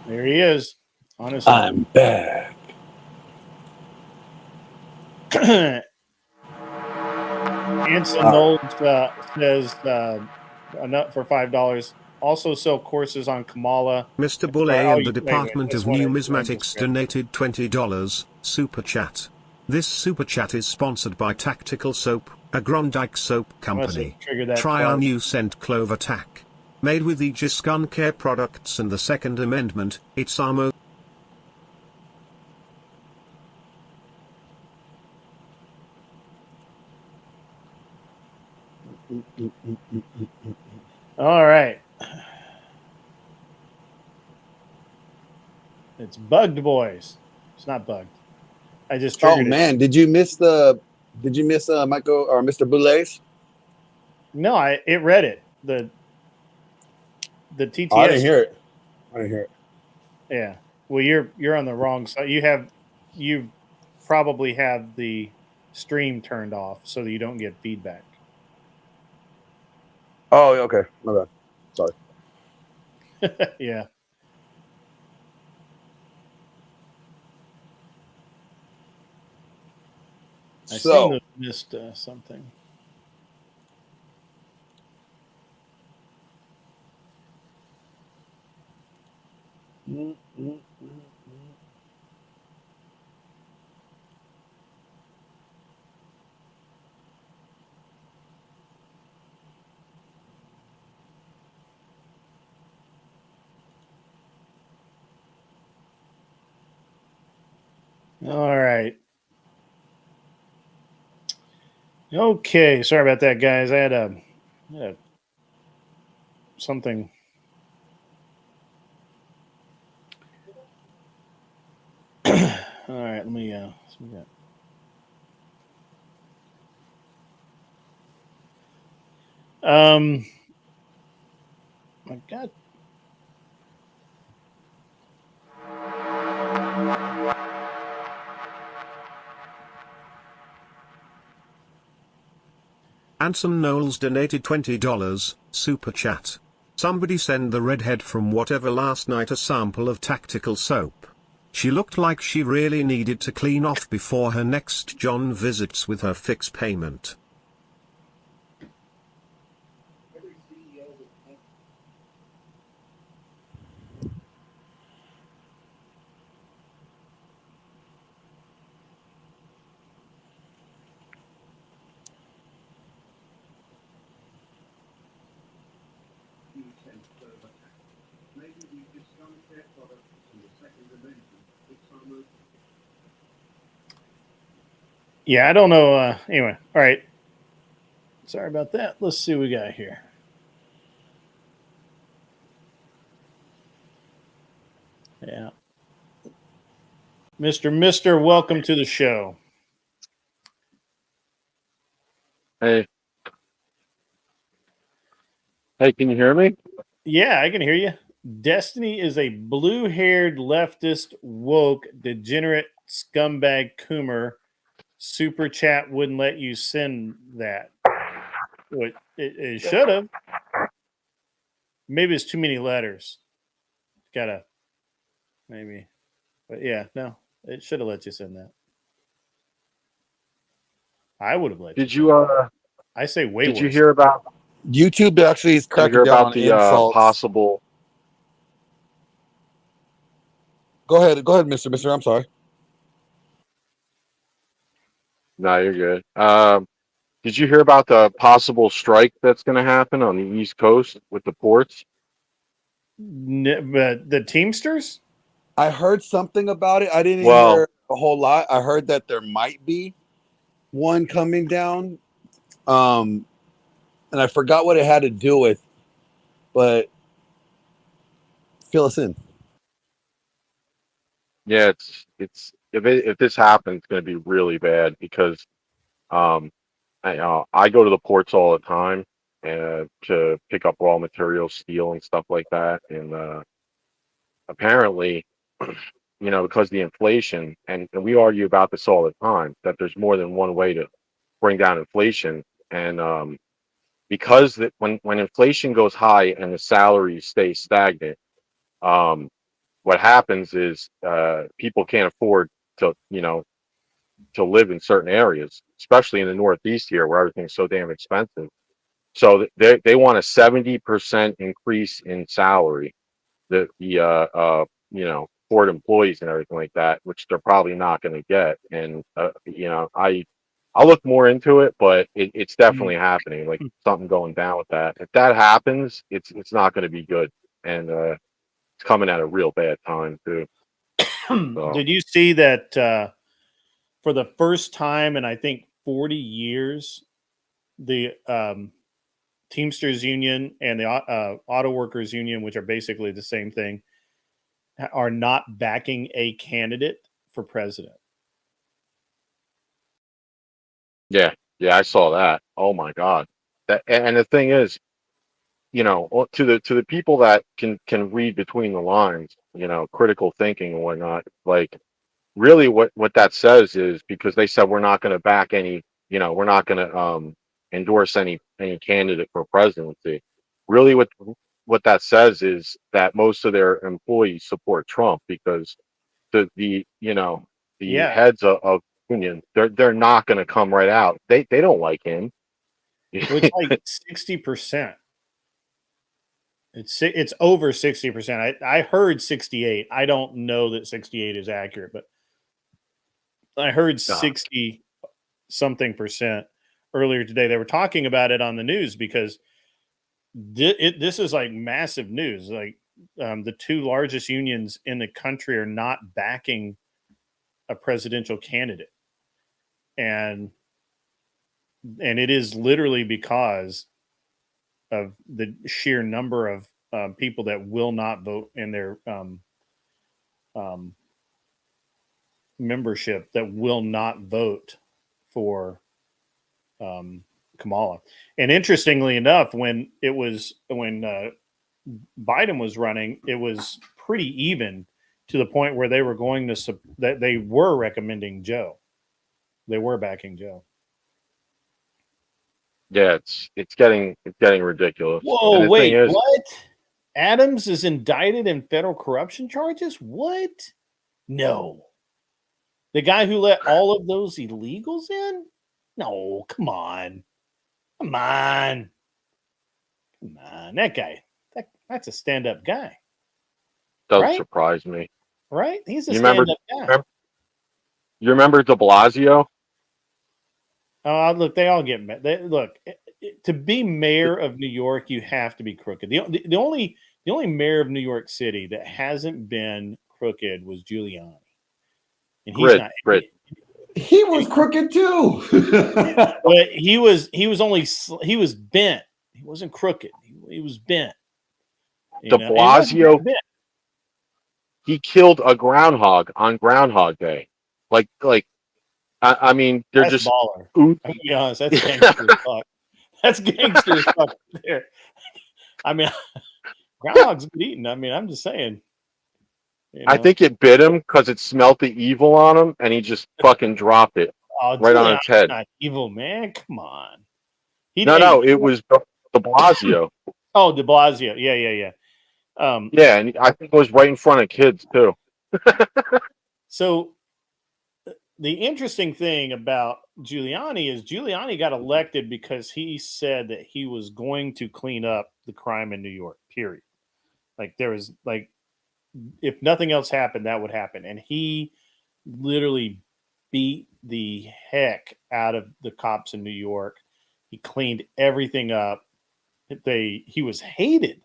There he is. Honestly. I'm back. Anson Knowles says a nut for $5. Also sell courses on Kamala. Mr. Boulay and the wait, Department this of one is Numismatics donated $20 super chat. This super chat is sponsored by Tactical Soap, a Grondike soap company. Try our new scent Clove Attack. Made with Aegis Gun Care products and the Second Amendment, it's our most. All right. It's bugged, boys. It's not bugged. I just triggered man, did you miss Michael or Mr. Boulay's? No, it read it. The TTS. Oh, I didn't hear it. Yeah. Well, you're on the wrong side. You probably have the stream turned off so that you don't get feedback. Oh, okay. My bad. Sorry. Yeah. I seem to have missed something. All right. Okay, sorry about that, guys. I had something. All right, let me. My God. Anson Knowles donated $20 super chat. Somebody send the redhead from whatever last night a sample of Tactical Soap. She looked like she really needed to clean off before her next John visits with her fix payment. Yeah, I don't know. Anyway, all right. Sorry about that. Let's see what we got here. Yeah. Mr. Welcome to the show. Hey. Hey, can you hear me? Yeah, I can hear you. Destiny is a blue-haired leftist woke degenerate scumbag coomer. Super chat wouldn't let you send that. It should have. Maybe it's too many letters. Gotta maybe. But yeah, no. It should have let you send that. I would have let you. Did you I say way worse. Did you hear about YouTube actually is cracking down about on the insults. possible? Go ahead, Mr. I'm sorry. No, you're good. Did you hear about the possible strike that's going to happen on the East Coast with the ports? But the Teamsters? I heard something about it. I didn't hear a whole lot. I heard that there might be one coming down. and I forgot what it had to do with, but fill us in. Yeah, it's if this happens, it's going to be really bad because I go to the ports all the time to pick up raw materials, steel and stuff like that, and apparently, because the inflation, and we argue about this all the time, that there's more than one way to bring down inflation, and because when inflation goes high and the salaries stay stagnant, what happens is people can't afford to live in certain areas, especially in the Northeast here, where everything's so damn expensive. So they want a 70% increase in salary, port employees and everything like that, which they're probably not going to get. And I'll look more into it, but it's definitely happening. Like something going down with that. If that happens, it's not going to be good, and it's coming at a real bad time too. So. Did you see that for the first time in I think 40 years, the Teamsters Union and the Auto Workers Union, which are basically the same thing, are not backing a candidate for president? Yeah, I saw that. Oh my God. And the thing is, to the people that can read between the lines, critical thinking and whatnot, like really what that says is, because they said we're not going to back any, we're not going to endorse any candidate for presidency. Really what that says is that most of their employees support Trump, because the heads of union, they're not going to come right out. They don't like him. Which like 60%. It's over 60%. I heard 68. I don't know that 68 is accurate, but I heard 60 something percent earlier today. They were talking about it on the news because this is like massive news. Like the two largest unions in the country are not backing a presidential candidate, and it is literally because of the sheer number of people that will not vote in their membership, that will not vote for Kamala. And interestingly enough, when Biden was running, it was pretty even, to the point where they were that they were recommending Joe. They were backing Joe. Yeah, it's getting ridiculous. Whoa, wait, what? Adams is indicted in federal corruption charges? What? No. The guy who let all of those illegals in? No, come on. Come on. That guy. That's a stand-up guy. Doesn't surprise me. Right? He's a stand-up guy. You remember de Blasio? Look, they all get look. To be mayor of New York, you have to be crooked. The only mayor of New York City that hasn't been crooked was Giuliani, and he's not. He was crooked too. But he was bent. He wasn't crooked. He was bent. De Blasio, he killed a groundhog on Groundhog Day. I mean, they're that's just baller. I'm gonna be honest, that's gangster as fuck. That's gangster as fuck there. I mean, groundhog's good eating. I mean, I'm just saying. I think it bit him because it smelt the evil on him, and he just fucking dropped it right on its head. Not evil, man. Come on. No, it was de Blasio. Oh, de Blasio. Yeah. Yeah, and I think it was right in front of kids too. So the interesting thing about Giuliani is Giuliani got elected because he said that he was going to clean up the crime in New York, period. Like there was if nothing else happened, that would happen. And he literally beat the heck out of the cops in New York. He cleaned everything up. He was hated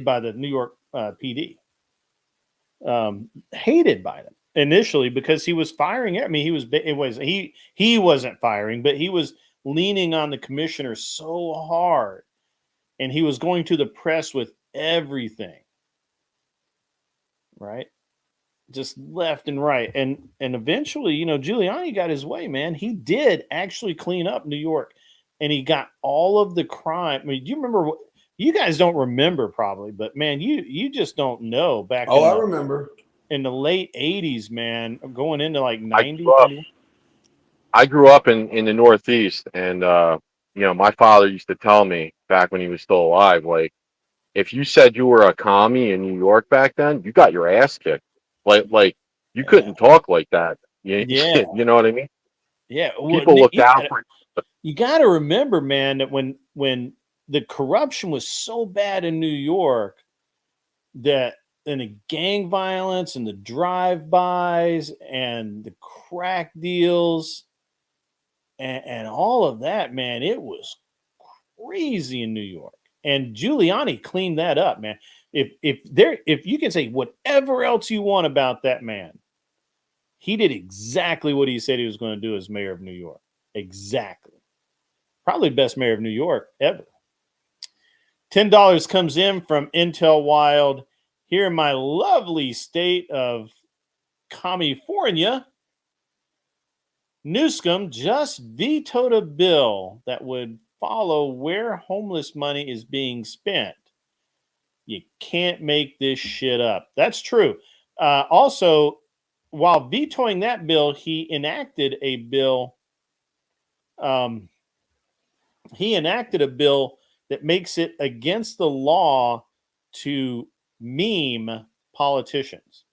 by the New York PD. Hated by them initially because he was firing. I mean, he wasn't firing, but he was leaning on the commissioner so hard, and he was going to the press with everything, right? Just left and right. And eventually, Giuliani got his way, man. He did actually clean up New York, and he got all of the crime. I mean, do you remember what you guys don't remember probably, but man, you just don't know back I remember in the late 80s, man, going into like 90. I grew up in the Northeast, and my father used to tell me back when he was still alive, like, if you said you were a commie in New York back then, you got your ass kicked. Like you couldn't talk like that. Yeah. You know what I mean? Yeah. People looked out for you. You got to remember, man, that when the corruption was so bad in New York, that and the gang violence and the drive-bys and the crack deals and all of that, man, it was crazy in New York. And Giuliani cleaned that up, man. If you can say whatever else you want about that man, he did exactly what he said he was going to do as mayor of New York. Exactly. Probably best mayor of New York ever. $10 comes in from Intel Wild. Here in my lovely state of California, Newsom just vetoed a bill that would follow where homeless money is being spent. You can't make this shit up. That's true. Also, while vetoing that bill, he enacted a bill. That makes it against the law to meme politicians,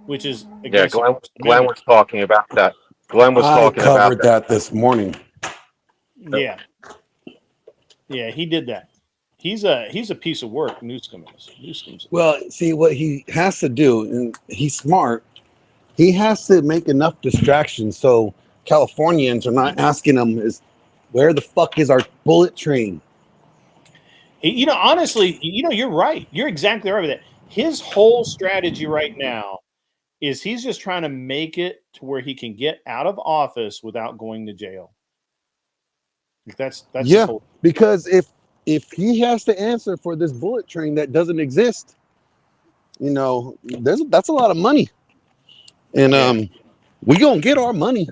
which is against Glenn was talking about that. Glenn was talking covered about that this morning. Yeah, he did that. He's a piece of work. Newsom's. Well, see what he has to do, and he's smart. He has to make enough distractions so Californians are not asking him, where the fuck is our bullet train? Honestly, you're right. You're exactly right with that. His whole strategy right now is he's just trying to make it to where he can get out of office without going to jail. That's yeah, because if he has to answer for this bullet train that doesn't exist, that's a lot of money, and we gonna get our money.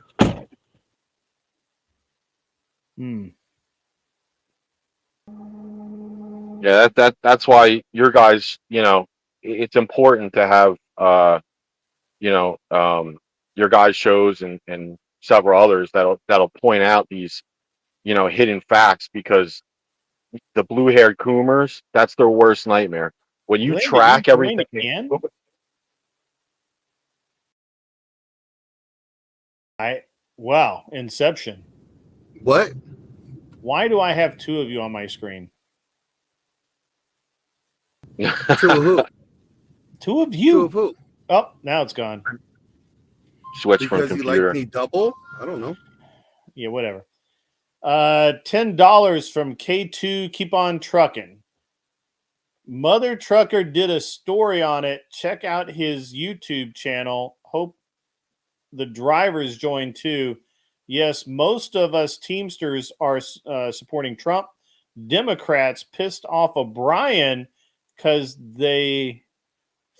Yeah, that's why your guys, it's important to have your guys' shows and several others that'll point out these hidden facts, because the blue-haired coomers, that's their worst nightmare. When you track everything. Wow, Inception. What? Why do I have two of you on my screen? Two of who? Two of you. Two of who? Oh, now it's gone. Switch because from you computer. like me double? I don't know. Yeah, whatever. $10 from K2. Keep on trucking. Mother Trucker did a story on it. Check out his YouTube channel. Hope the drivers join too. Yes, most of us Teamsters are supporting Trump. Democrats pissed off O'Brien because they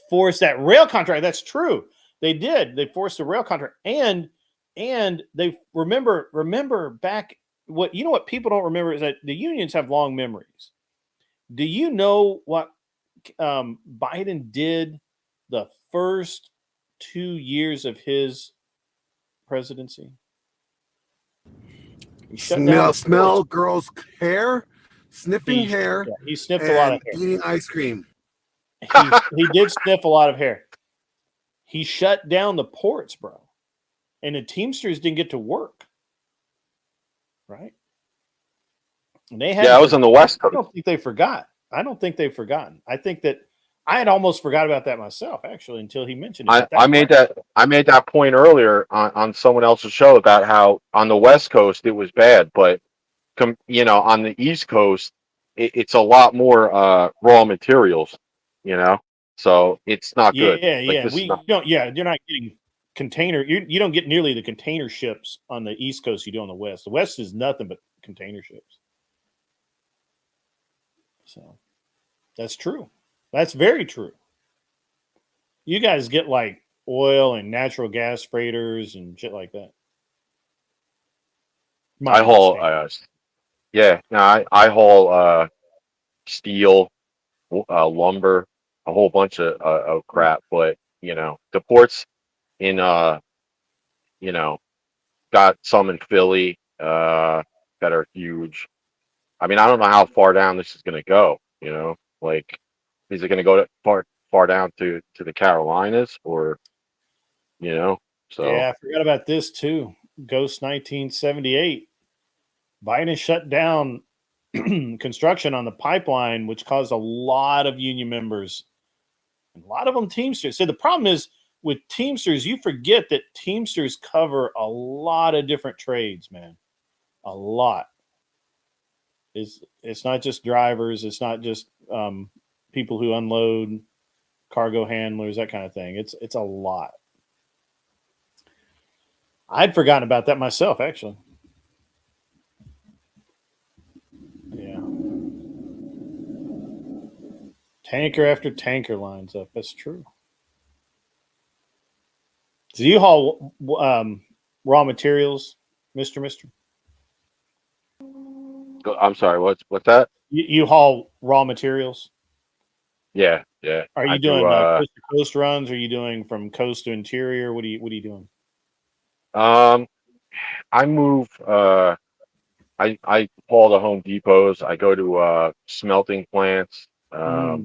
forced that rail contract. That's true. They did. They forced the rail contract, and they remember back. What people don't remember is that the unions have long memories. Do you know what Biden did the first 2 years of his presidency? Smell girls' hair, sniffing hair. Yeah, he sniffed a lot of hair. Eating ice cream. He did sniff a lot of hair. He shut down the ports, bro, and the Teamsters didn't get to work. Right? And they had. Yeah, I was on the West Coast. I don't think they forgot. I don't think they've forgotten. I think that I had almost forgot about that myself, actually, until he mentioned it. I made that point earlier on someone else's show about how on the West Coast it was bad, but on the East Coast it's a lot more raw materials, so it's not good. Yeah. You're not getting container. You don't get nearly the container ships on the East Coast you do on the West. The West is nothing but container ships. So that's true. That's very true. You guys get like oil and natural gas freighters and shit like that. I haul, I haul steel, lumber, a whole bunch of crap. But the ports in got some in Philly that are huge. I mean, I don't know how far down this is going to go. Like, is it going to go far down to the Carolinas, or So yeah, I forgot about this too. Ghost 1978. Biden shut down construction on the pipeline, which caused a lot of union members, and a lot of them Teamsters. So the problem is with Teamsters, you forget that Teamsters cover a lot of different trades, man. A lot. It's not just drivers. It's not just people who unload, cargo handlers, that kind of thing. It's a lot. I'd forgotten about that myself, actually. Yeah. Tanker after tanker lines up. That's true. Do you haul raw materials, Mister? I'm sorry. What's that? You haul raw materials? Yeah. Are you doing coast to coast runs? Or are you doing from coast to interior? What are you doing? I move. I haul to Home Depots. I go to smelting plants. I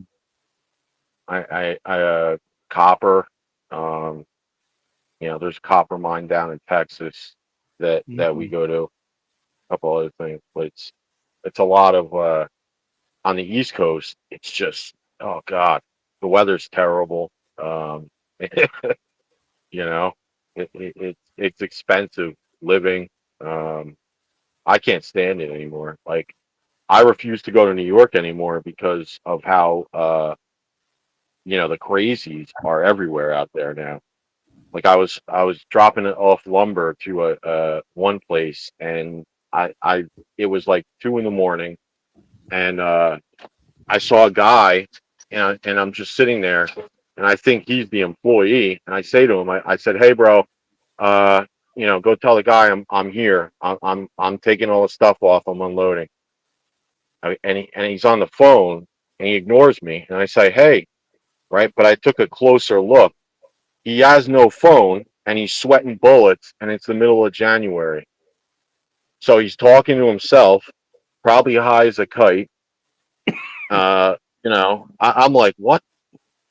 copper. There's a copper mine down in Texas that we go to. A couple other things, but it's a lot of on the East Coast. It's just, oh God, the weather's terrible. It's expensive living. I can't stand it anymore. Like, I refuse to go to New York anymore because of how the crazies are everywhere out there now. Like, I was dropping it off lumber to a one place, and it was like 2 a.m, and I saw a guy, and I'm just sitting there, and I think he's the employee, and I say to him, I said, "Hey, bro, go tell the guy I'm here. I'm taking all the stuff off. I'm unloading." And he's on the phone, and he ignores me, and I say, "Hey," right? But I took a closer look. He has no phone, and he's sweating bullets, and it's the middle of January. So he's talking to himself, probably high as a kite. I'm like, what?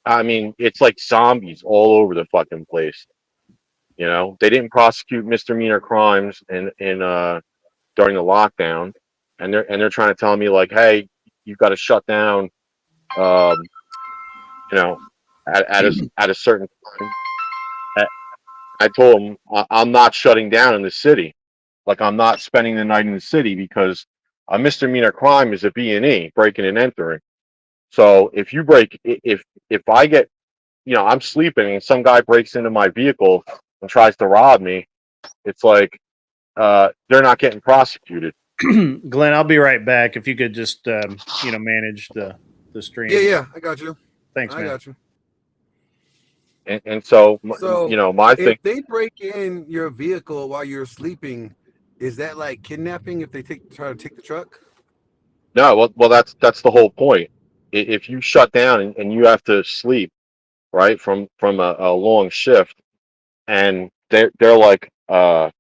I mean, it's like zombies all over the fucking place. They didn't prosecute misdemeanor crimes in during the lockdown, and they're trying to tell me, like, hey, you've got to shut down, at a certain time. I told them I'm not shutting down in the city. Like, I'm not spending the night in the city because a misdemeanor crime is a B&E, breaking and entering. So if I get, I'm sleeping and some guy breaks into my vehicle and tries to rob me, it's like they're not getting prosecuted. Glenn, I'll be right back. If you could just manage the stream. Yeah, I got you. Thanks, man. I got you. And so my thing. If they break in your vehicle while you're sleeping, is that like kidnapping? If they try to take the truck? No, well, that's the whole point. If you shut down and you have to sleep, right, from a long shift, and they're like, it's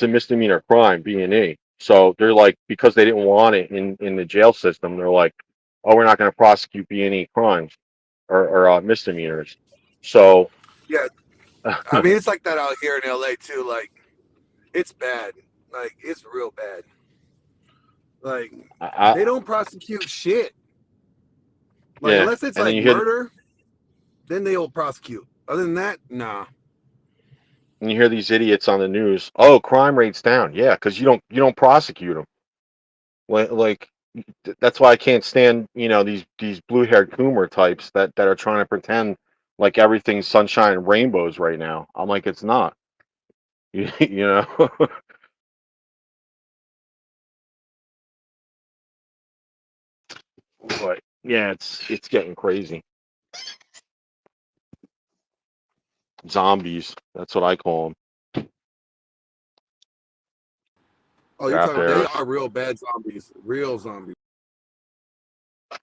a misdemeanor crime, B&E. So they're like, because they didn't want it in the jail system, they're like, oh, we're not going to prosecute B&E crimes or misdemeanors. So yeah, I mean, it's like that out here in LA too. Like, it's bad. Like, it's real bad. Like, they don't prosecute shit. Like, unless it's like murder, then they'll prosecute. Other than that, nah. And you hear these idiots on the news, oh, crime rate's down. Yeah, because you don't prosecute them. Like, that's why I can't stand these blue-haired Coomer types that are trying to pretend like everything's sunshine and rainbows right now. I'm like, it's not. You know. But yeah, it's getting crazy. Zombies. That's what I call them. Oh, They're you're out talking. They there. are real bad zombies. Real zombies.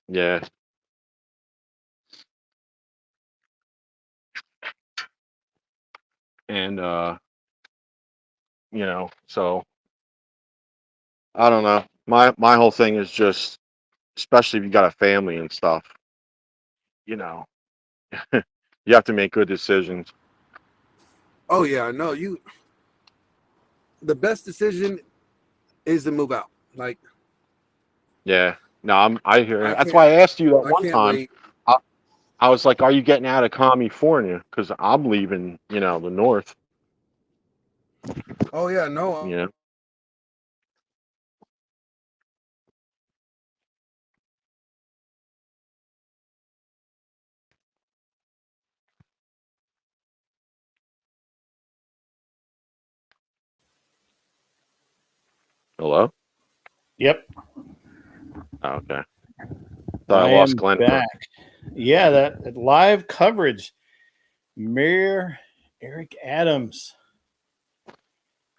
Yeah. And you know, so I don't know. My whole thing is just, especially if you got a family and stuff, you know, you have to make good decisions. Oh yeah, no. You. The best decision is to move out. Like Yeah. No, I hear I it. That's can't. why I asked you that I one can't time. wait. I was like, "Are you getting out of California?" Because I'm leaving, you know, the north. Oh yeah, no. You know. Hello. Yep, Oh, okay. Thought I I lost am Glenn for. back. Yeah, that live coverage. Mayor Eric Adams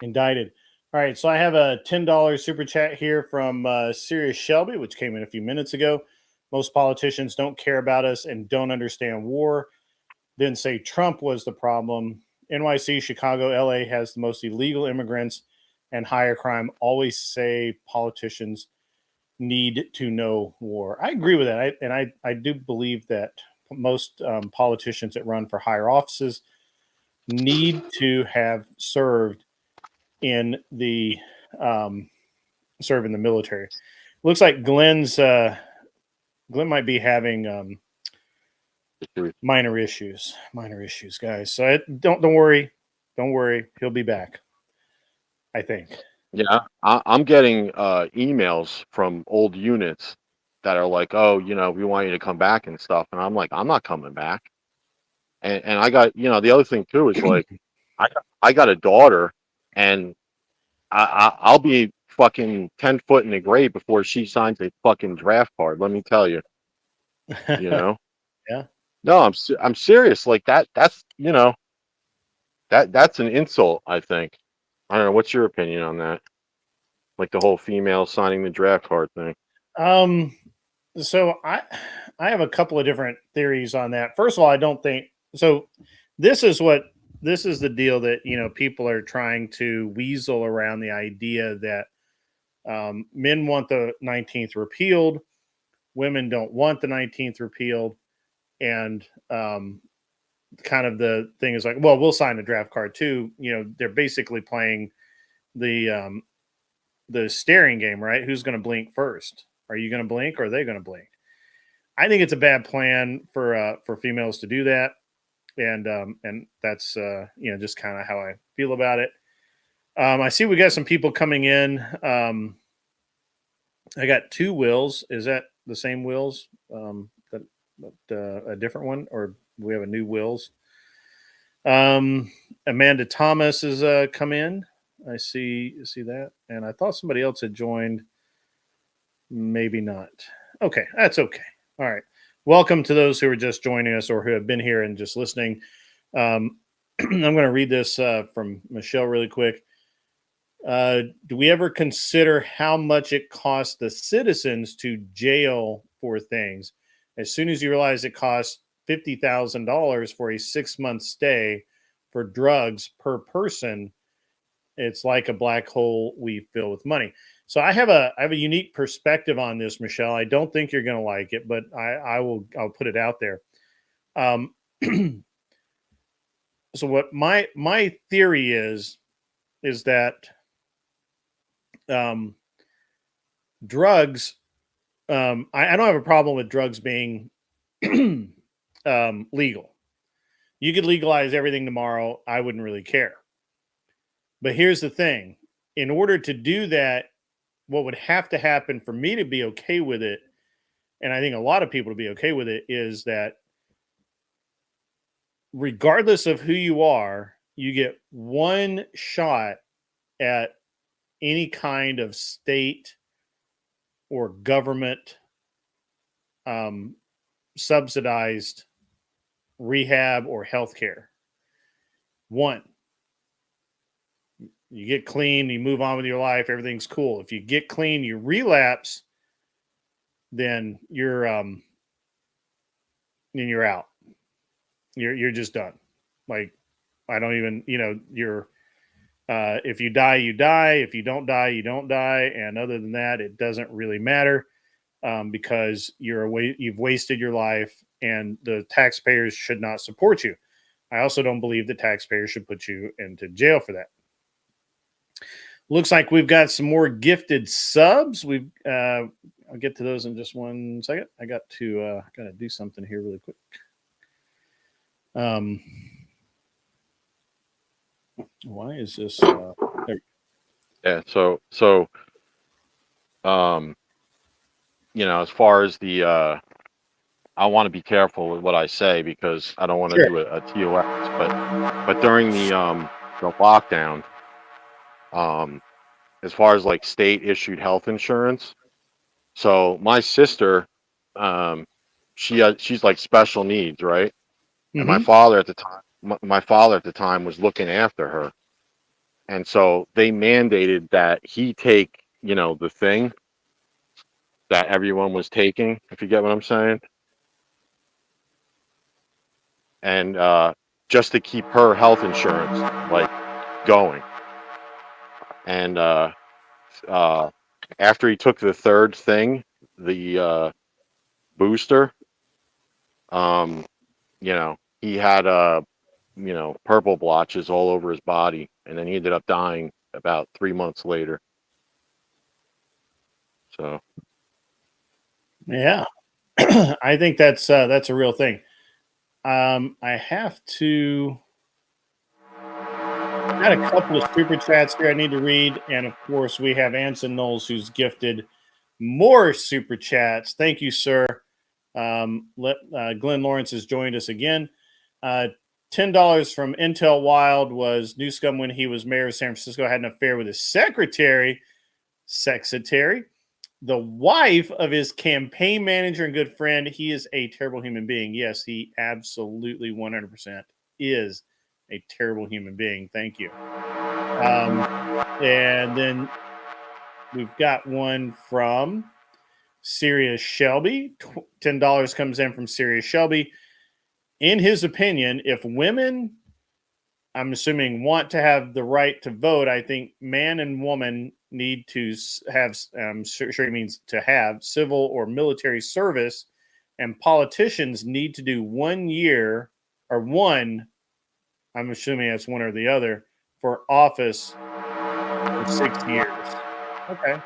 indicted. All right, so I have a $10 super chat here from Sirius Shelby, which came in a few minutes ago. Most politicians don't care about us and don't understand war. Then say Trump was the problem. NYC, Chicago, LA has the most illegal immigrants and higher crime. Always say politicians need to know war. I agree with that. I do believe that most politicians that run for higher offices need to have served in the serve in the military. Looks like Glenn might be having minor issues, guys. So don't worry, he'll be back. I think. Yeah, I'm getting emails from old units that are like, "Oh, you know, we want you to come back and stuff," and I'm like, "I'm not coming back." And I got, you know, the other thing too is like, I got a daughter, and I'll be fucking 10 foot in the grave before she signs a fucking draft card. Let me tell you, you know. Yeah. No, I'm serious. Like that's you know that's an insult. I think. I don't know. What's your opinion on that? Like the whole female signing the draft card thing. So I have a couple of different theories on that. First of all, I don't think so. This is the deal that people are trying to weasel around the idea that men want the 19th repealed, women don't want the 19th repealed, and kind of the thing is like, well, we'll sign the draft card too. They're basically playing the staring game, right? Who's going to blink first? Are you going to blink or are they going to blink? I think it's a bad plan for females to do that, and that's just kind of how I feel about it. I see we got some people coming in. I got two Wills. Is that the same Wills? A different one, or we have a new Wills? Amanda Thomas has come in. I see that, and I thought somebody else had joined. Maybe not. Okay, that's okay. All right. Welcome to those who are just joining us or who have been here and just listening. I'm going to read this from Michelle really quick. Do we ever consider how much it costs the citizens to jail for things? As soon as you realize it costs $50,000 for a 6-month stay for drugs per person, it's like a black hole we fill with money. So I have a unique perspective on this, Michelle. I don't think you're going to like it, but I'll put it out there. So what my theory is that drugs. I don't have a problem with drugs being legal. You could legalize everything tomorrow. I wouldn't really care. But here's the thing: in order to do that, what would have to happen for me to be okay with it, and I think a lot of people to be okay with it, is that regardless of who you are, you get one shot at any kind of state or government subsidized rehab or healthcare. One, you get clean, you move on with your life, everything's cool. If you get clean, you relapse, then you're out. You're just done. Like, I don't even, you're if you die, you die. If you don't die, you don't die. And other than that, it doesn't really matter because you've wasted your life, and the taxpayers should not support you. I also don't believe the taxpayers should put you into jail for that. Looks like we've got some more gifted subs. I'll get to those in just 1 second. I got to do something here really quick. Why is this? Yeah. So, as far as the, I want to be careful with what I say because I don't want to do a TOS, but during the lockdown, as far as like state issued health insurance. So my sister, she's like special needs, right? And my father at the time was looking after her. And so they mandated that he take, the thing that everyone was taking, if you get what I'm saying. And just to keep her health insurance like going. And after he took the third thing, the booster, he had purple blotches all over his body, and then he ended up dying about 3 months later. So yeah, I think that's a real thing. I have to. Got a couple of super chats here I need to read, and of course we have Anson Knowles who's gifted more super chats. Thank you, sir. Glenn Lawrence has joined us again. $10 from Intel Wild was Newscomb when he was mayor of San Francisco had an affair with his secretary, the wife of his campaign manager and good friend. He is a terrible human being. Yes, he absolutely 100% is a terrible human being. Thank you. And then we've got one from Sirius Shelby. $10 comes in from Sirius Shelby. In his opinion, if women, I'm assuming, want to have the right to vote, I think man and woman need to have, sure he means to have civil or military service, and politicians need to do 1 year or one, I'm assuming that's one or the other, for office for 6 years. Okay.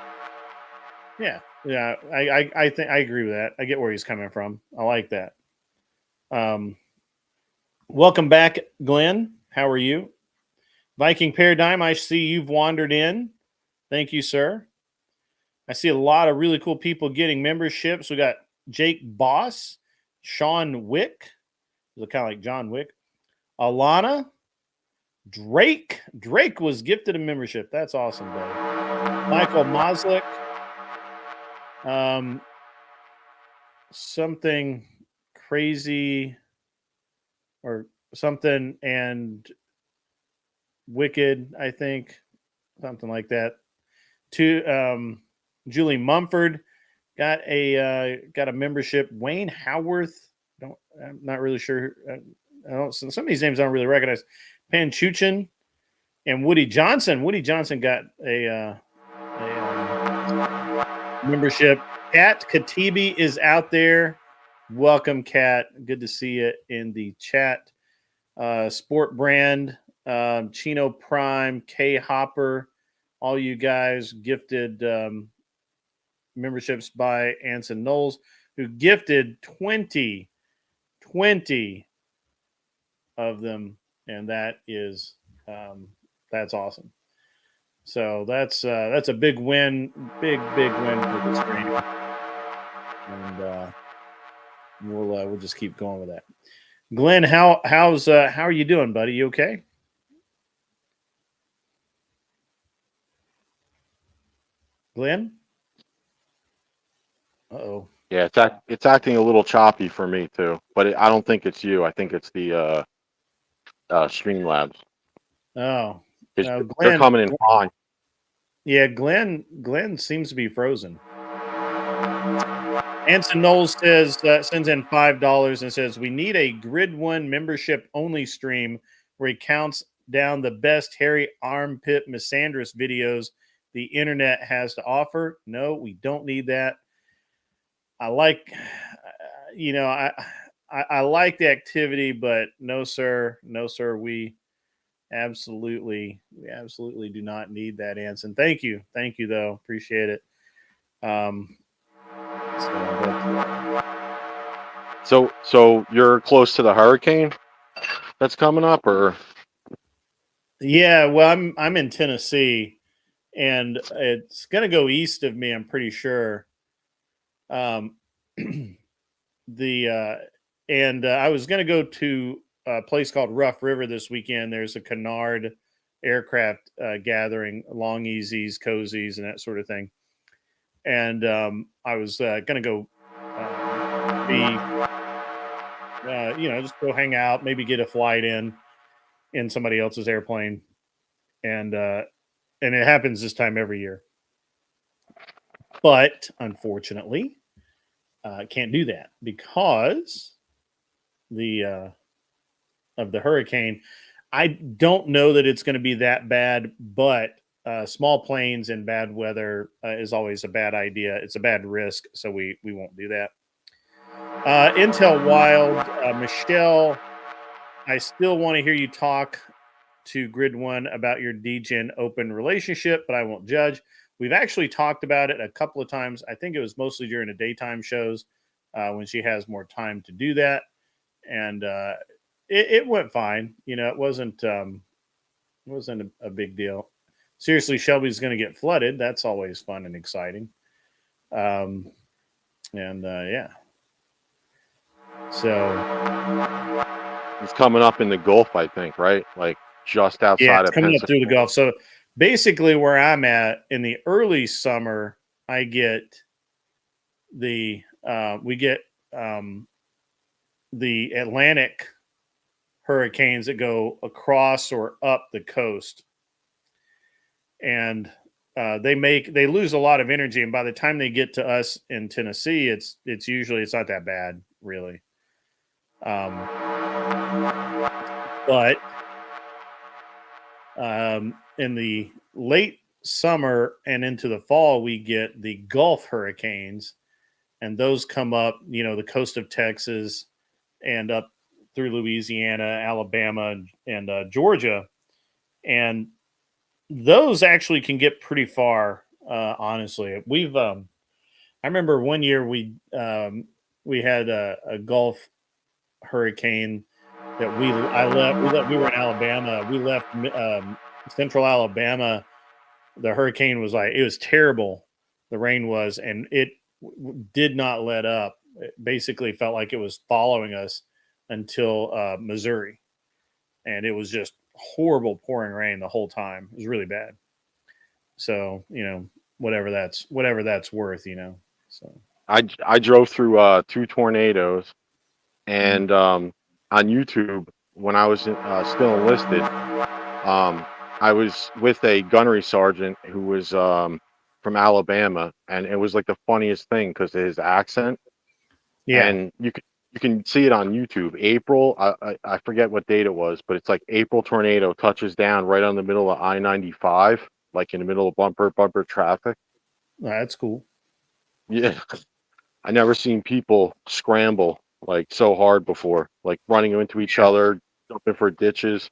Yeah. I think I agree with that. I get where he's coming from. I like that. Welcome back, Glenn. How are you? Viking Paradigm, I see you've wandered in. Thank you, sir. I see a lot of really cool people getting memberships. We got Jake Boss, Sean Wick, kind of like John Wick, Alana, Drake. Drake was gifted a membership. That's awesome, buddy. Michael Moslick. Something crazy or something and wicked, I think. Something like that. Julie Mumford got a membership. Wayne Howarth. I'm not really sure. Some of these names I don't really recognize. Panchuchin and Woody Johnson. Woody Johnson got a membership. Kat Katibi is out there. Welcome, Kat. Good to see you in the chat. Sport Brand, Chino Prime, K Hopper, all you guys gifted memberships by Anson Knowles, who gifted 20 of them, and that is that's awesome. So that's a big win, big win for the stream, and we'll just keep going with that. Glenn, how are you doing, buddy? You okay? Glenn? Uh-oh. Yeah, it's acting a little choppy for me too, but I don't think it's you. I think it's the Streamlabs. Oh. They're Glenn, coming in fine. yeah, Glenn seems to be frozen. Anson Knowles says sends in $5 and says we need a Grid One membership only stream where he counts down the best hairy armpit misandrous videos the internet has to offer. No, we don't need that. I like, I like the activity, but no, sir, we absolutely do not need that, Anson. Thank you, though, appreciate it. So you're close to the hurricane that's coming up, or? Yeah, well, I'm in Tennessee, and it's gonna go east of me. I'm pretty sure. I was gonna go to a place called Rough River this weekend. There's a Canard aircraft gathering, long easies, cozies, and that sort of thing. And I was gonna go just go hang out, maybe get a flight in somebody else's airplane, and it happens this time every year. But unfortunately, can't do that because of the hurricane. I don't know that it's going to be that bad, but small planes in bad weather is always a bad idea. It's a bad risk, so we won't do that. Intel Wild, Michelle, I still want to hear you talk to Grid One about your DGen open relationship, but I won't judge. We've actually talked about it a couple of times. I think it was mostly during the daytime shows when she has more time to do that. And it went fine. It wasn't a big deal. Seriously, Shelby's going to get flooded. That's always fun and exciting. Yeah. So it's coming up in the Gulf, I think, right? Like just outside of coming up through the Gulf. So basically, where I'm at in the early summer, I get the Atlantic hurricanes that go across or up the coast, and they lose a lot of energy. And by the time they get to us in Tennessee, it's not that bad, really. But in the late summer and into the fall, we get the Gulf hurricanes, and those come up, the coast of Texas and up through Louisiana, Alabama, and Georgia. And those actually can get pretty far, honestly. I remember one year we had a Gulf hurricane that we were in Alabama. We left central Alabama. The hurricane was it was terrible. The rain was, and it did not let up. It basically felt like it was following us until Missouri, and it was just horrible pouring rain the whole time. It was really bad. So whatever that's worth. So I drove through 2 tornadoes, and on YouTube when I was still enlisted, I was with a gunnery sergeant who was from Alabama, and it was like the funniest thing because of his accent. Yeah, and you can see it on YouTube. April, I forget what date it was, but it's like April tornado touches down right on the middle of I-95, like in the middle of bumper traffic. That's cool. Yeah, I never seen people scramble like so hard before, like running into each other, jumping for ditches.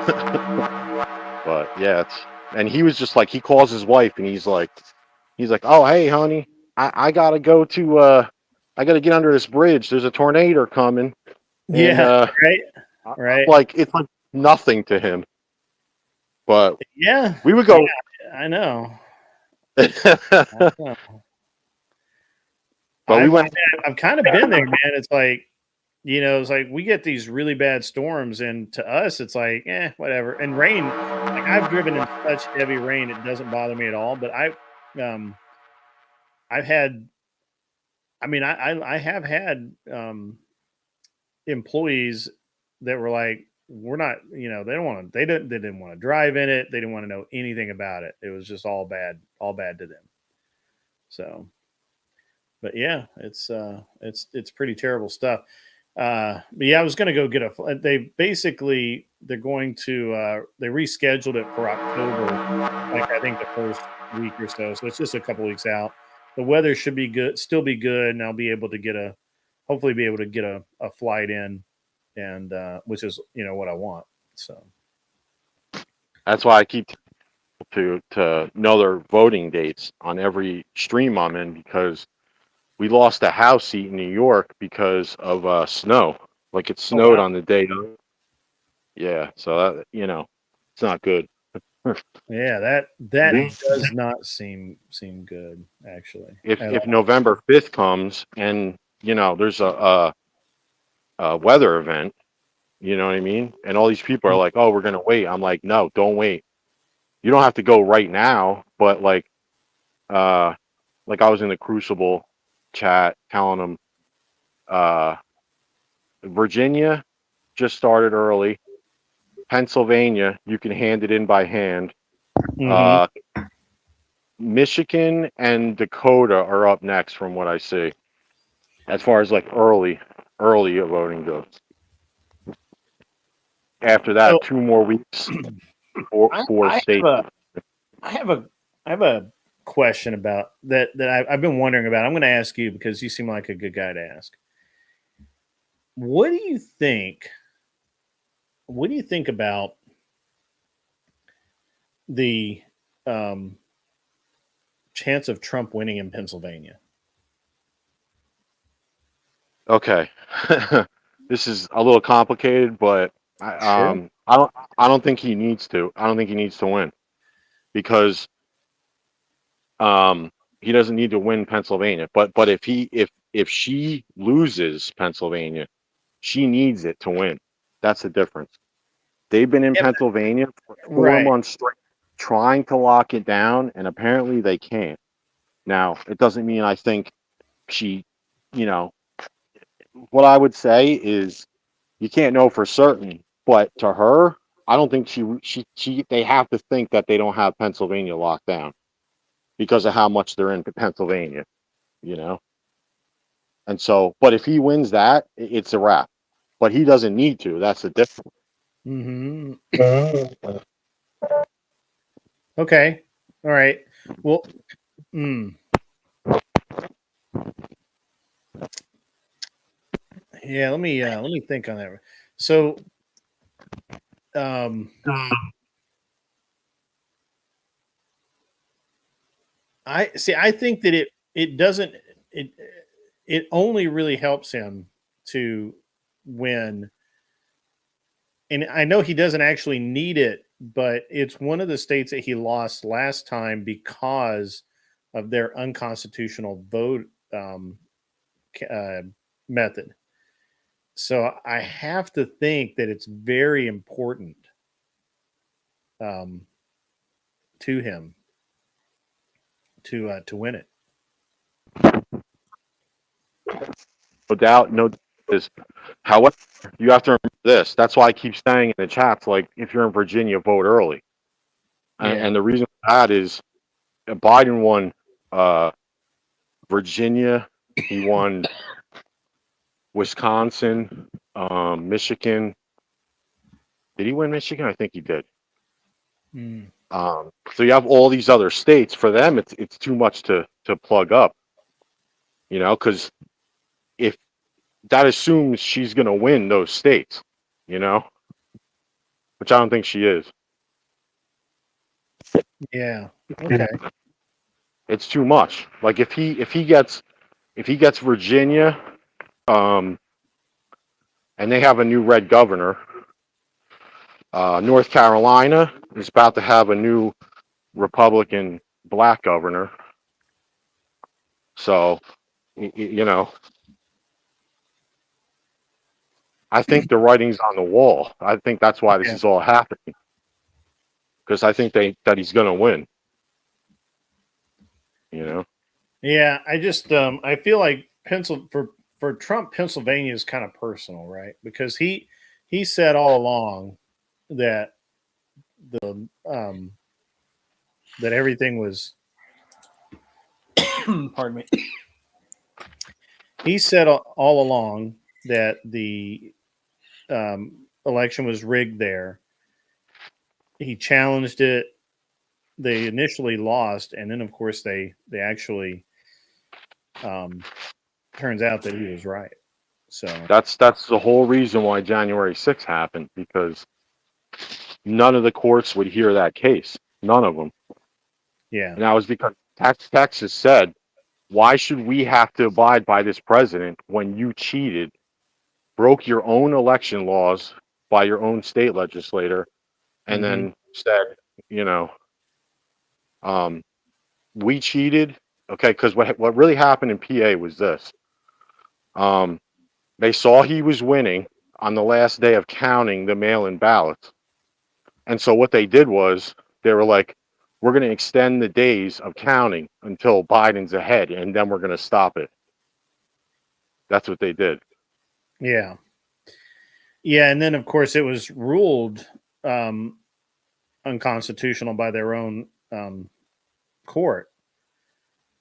But yeah, and he was just like, he calls his wife and he's like, oh, hey honey, I gotta go to I gotta get under this bridge. There's a tornado coming. Yeah, right. Like it's like nothing to him. But yeah, we would go. Yeah, I know. But we went. I've kind of been there, man. It's like it's like we get these really bad storms, and to us, it's like, whatever. And rain, like I've driven in such heavy rain, it doesn't bother me at all. But I've had, I have had employees that were like, we're not, they didn't want to drive in it. They didn't want to know anything about it. It was just all bad to them. So, but yeah, it's pretty terrible stuff. But yeah, I was going to go get they're going to, they rescheduled it for October, like I think the first week or so. So it's just a couple weeks out. The weather should be good, still be good. And I'll be able to hopefully be able to get a flight in, and, which is, what I want. So That's why I keep to know their voting dates on every stream I'm in, because we lost a house seat in New York because of snow. Like it snowed wow. on the day. Yeah, so that it's not good. Yeah, that does not seem good, actually, at If all. November 5th comes and there's a weather event, you know what I mean? And all these people are like, "Oh, we're gonna wait." I'm like, "No, don't wait. You don't have to go right now." But like I was in the Crucible chat telling them, Virginia just started early. Pennsylvania, you can hand it in by hand. Mhm. Michigan and Dakota are up next, from what I see, as far as like early voting goes. After So that, 2 more weeks, four I states. have a question about that I've been wondering about. I'm going to ask you because you seem like a good guy to ask. What do you think? What do you think about the um, chance of Trump winning in Pennsylvania? Okay, this is a little complicated, but Sure. I don't think he needs to. I don't think he needs to win, because he doesn't need to win Pennsylvania. But if she loses Pennsylvania, she needs it to win. That's the difference. They've been in Yep. Pennsylvania for four Right. months straight, trying to lock it down, and apparently they can't. Now, it doesn't mean I think she, you know, what I would say is you can't know for certain, but to her, I don't think they have to think that they don't have Pennsylvania locked down because of how much they're in Pennsylvania, you know? And so, but if he wins that, it's a wrap. But he doesn't need to. That's the difference. Hmm. Okay. All right. Well, mm, yeah. Let me think on that. So, um, I see. I think that it doesn't it it only really helps him to win, and I know he doesn't actually need it, but it's one of the states that he lost last time because of their unconstitutional vote method. So I have to think that it's very important um, to him to win it. No doubt, no doubt is. However, you have to remember this. That's why I keep saying in the chats, like, if you're in Virginia, vote early. Yeah. And the reason for that is Biden won uh, Virginia, he won Wisconsin, Michigan. Did he win Michigan? I think he did. Mm. So you have all these other states. For them, it's too much to plug up, because if that assumes she's going to win those states, you know, which I don't think she is. Yeah. Okay. It's too much. Like if he gets Virginia, and they have a new red governor. North Carolina is about to have a new Republican black governor. So, you know, I think the writing's on the wall. I think that's why this Yeah. is all happening. Because I think that he's going to win. You know? Yeah, I just I feel like for Trump, Pennsylvania is kind of personal, right? Because he said all along that the that everything was pardon me. He said all along that the election was rigged there. He challenged it. They initially lost, and then of course they actually turns out that he was right. So That's the whole reason why January 6th happened, because none of the courts would hear that case. None of them. yeah, And that was because Texas said, why should we have to abide by this president when you cheated, broke your own election laws by your own state legislator, and then said, you know, we cheated. Okay, because what really happened in PA was this. They saw he was winning on the last day of counting the mail-in ballots. And so what they did was they were like, we're going to extend the days of counting until Biden's ahead, and then we're going to stop it. That's what they did. yeah, yeah, and then of course it was ruled unconstitutional by their own court.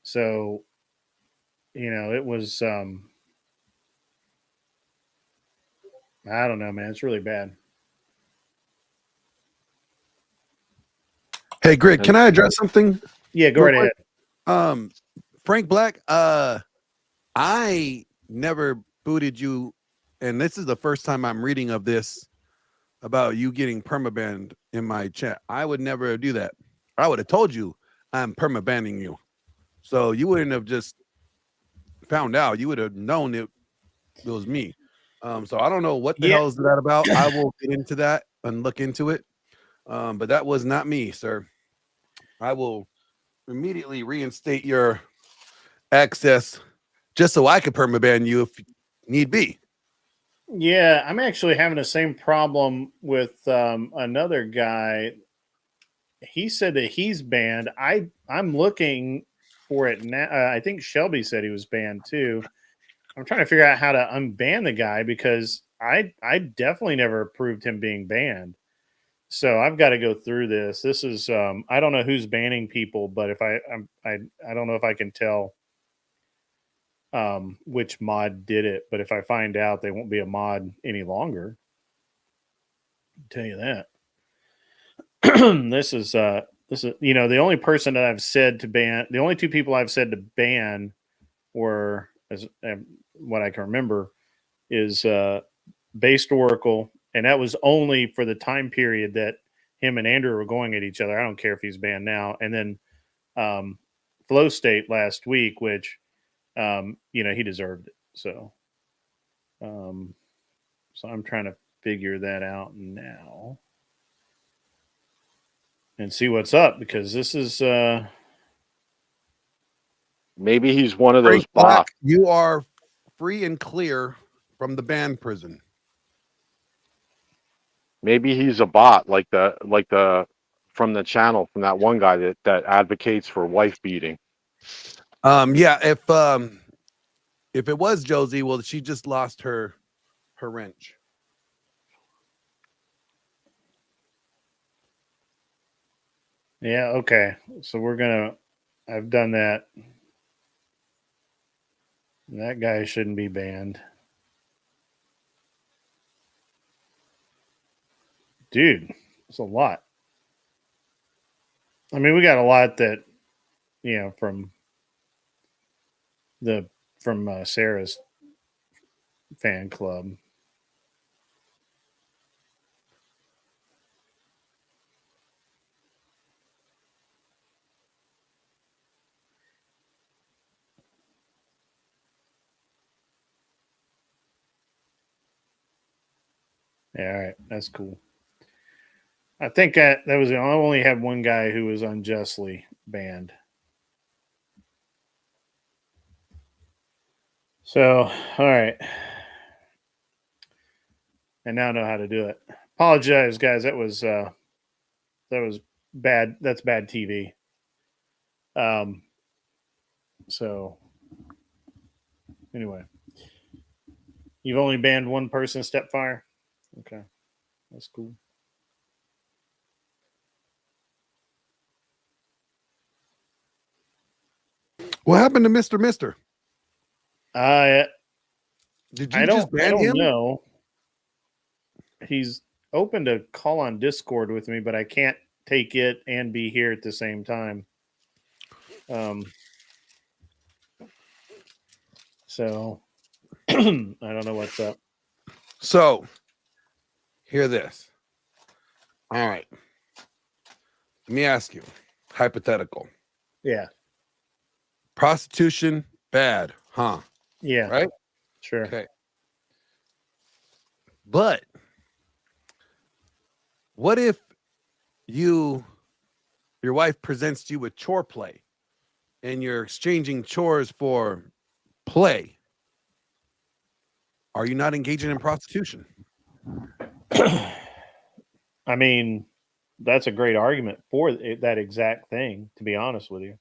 So it was I don't know, man. It's really bad. Hey, Greg, can I address something? Yeah, go right ahead. Frank Black, I never booted you, and this is the first time I'm reading of this about you getting permabanned in my chat. I would never do that. I would have told you I'm permabanning you. So you wouldn't have just found out. You would have known it was me. So I don't know what the hell is that about. I will get into that and look into it. But that was not me, sir. I will immediately reinstate your access just so I could permaban you if need be. Yeah, I'm actually having the same problem with another guy. He said that he's banned. I'm looking for it now. I think Shelby said he was banned too. I'm trying to figure out how to unban the guy because I definitely never approved him being banned. So I've got to go through this. This is I don't know who's banning people, but if I don't know if I can tell which mod did it, but if I find out, they won't be a mod any longer. I'll tell you that. This is the only person that I've said to ban. The only two people I've said to ban were, as what I can remember, is Based Oracle, and that was only for the time period that him and Andrew were going at each other. I don't care if he's banned now. And then Flow State last week, which he deserved it. So I'm trying to figure that out now and see what's up, because this is maybe he's one of those Black, bots. you are free and clear from the ban prison. Maybe he's a bot like the from the channel, from that one guy that advocates for wife beating. Yeah, if it was Josie, well, she just lost her wrench. yeah, okay. So I've done that. That guy shouldn't be banned. Dude, it's a lot. I mean, we got a lot that, from Sarah's fan club. Yeah, all right, that's cool. I think that was I only had one guy who was unjustly banned. So, all right. and now know how to do it. Apologize, guys. That was bad. That's bad TV. So anyway, you've only banned one person, Stepfire. Okay, that's cool. What happened to Mr. Mister? Did you just ban him? I don't know. He's open to call on Discord with me, but I can't take it and be here at the same time. So I don't know what's up. So hear this. All right. Let me ask you, hypothetical. Yeah. Prostitution, bad, huh? Yeah. Right? Sure. Okay. But what if your wife presents you with chore play and you're exchanging chores for play? Are you not engaging in prostitution? I mean, that's a great argument for that exact thing, to be honest with you.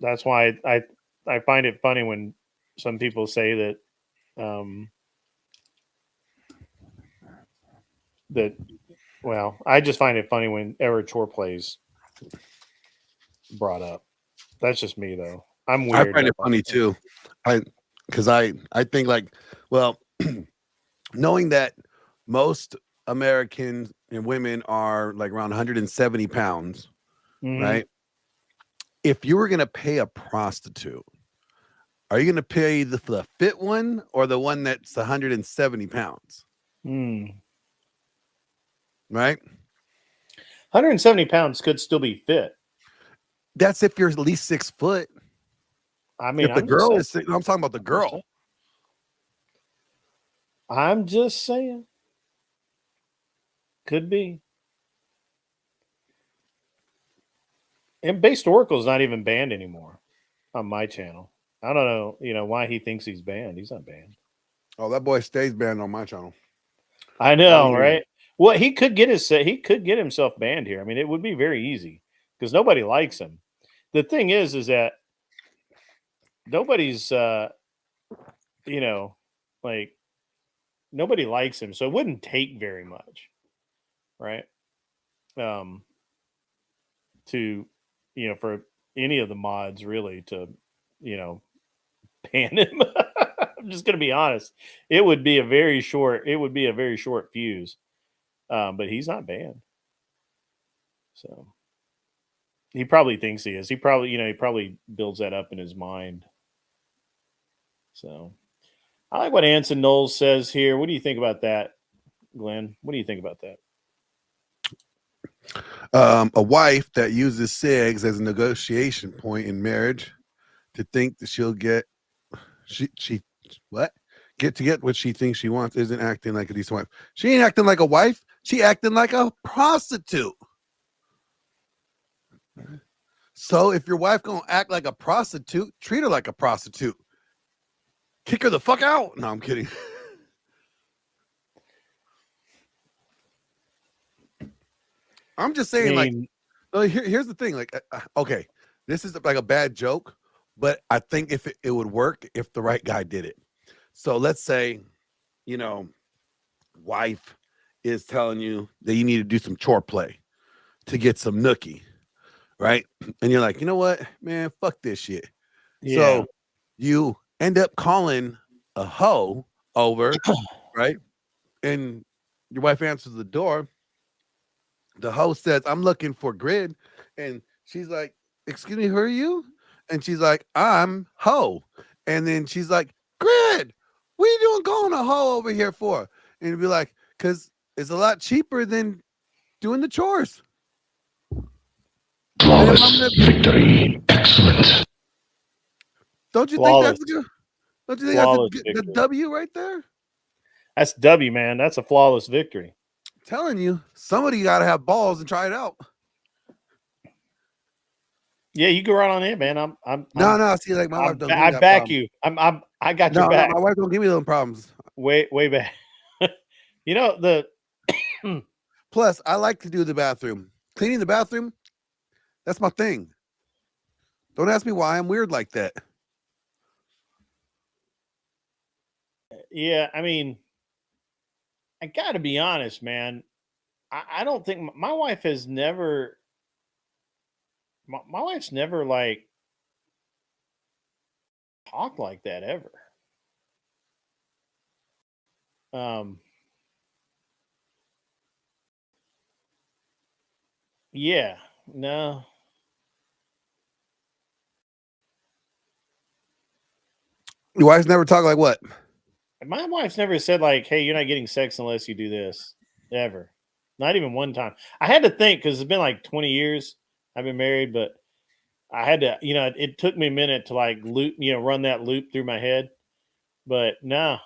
That's why I find it funny when some people say that I just find it funny whenever chore plays brought up. That's just me, though. I'm weird. I find it funny too. Because I think like, well, knowing that most Americans and women are like around 170 pounds, right? If you were going to pay a prostitute, are you going to pay the fit one or the one that's 170 pounds? Right? 170 pounds could still be fit. That's if you're at least 6 foot. I mean, if the girl is, I'm talking about the girl. I'm just saying. Could be. And Based Oracle is not even banned anymore on my channel. I don't know, why he thinks he's banned. He's not banned. Oh, that boy stays banned on my channel. I know, right? Well, he could get himself banned here. I mean, it would be very easy because nobody likes him. The thing is that nobody's, nobody likes him, so it wouldn't take very much, right? For any of the mods really to, ban him. I'm just gonna be honest. It would be a very short fuse. But he's not banned. So he probably thinks he is. He probably builds that up in his mind. So I like what Anson Knowles says here. What do you think about that, Glenn? What do you think about that? A wife that uses SIGs as a negotiation point in marriage to think that she'll get what she thinks she wants isn't acting like a decent wife. She ain't acting like a wife. She acting like a prostitute. So if your wife gonna act like a prostitute, treat her like a prostitute. Kick her the fuck out. No, I'm kidding. I'm just saying, here's the thing. Okay, this is like a bad joke, but I think if it would work if the right guy did it. So let's say, wife is telling you that you need to do some chore play to get some nookie, right? And you're like, you know what, man, fuck this shit. Yeah. So you end up calling a hoe over, right? And your wife answers the door. The hoe says, I'm looking for Grid. And she's like, excuse me, who are you? And she's like, I'm hoe. And then she's like, Grid, what are you doing calling a hoe over here for? And you'd be like, because it's a lot cheaper than doing the chores. Flawless victory. Excellent. Don't you think that's the W right there? That's W, man. That's a flawless victory. I'm telling you, somebody got to have balls and try it out. Yeah, you go right on in, man. I'm no. See, like my wife doesn't. I back you. I got your back. No, my wife don't give me those problems. Way back. You know, the Plus, I like to do the bathroom. Cleaning the bathroom, that's my thing. Don't ask me why I'm weird like that. yeah, I mean, I got to be honest, man. I don't think my wife has never. My wife's never like talked like that ever. Um, yeah, no. Your wife's never talk like what? My wife's never said like, "Hey, you're not getting sex unless you do this." Ever. Not even one time. I had to think because it's been like 20 years I've been married, but I had to, it took me a minute to like loop, run that loop through my head. But no,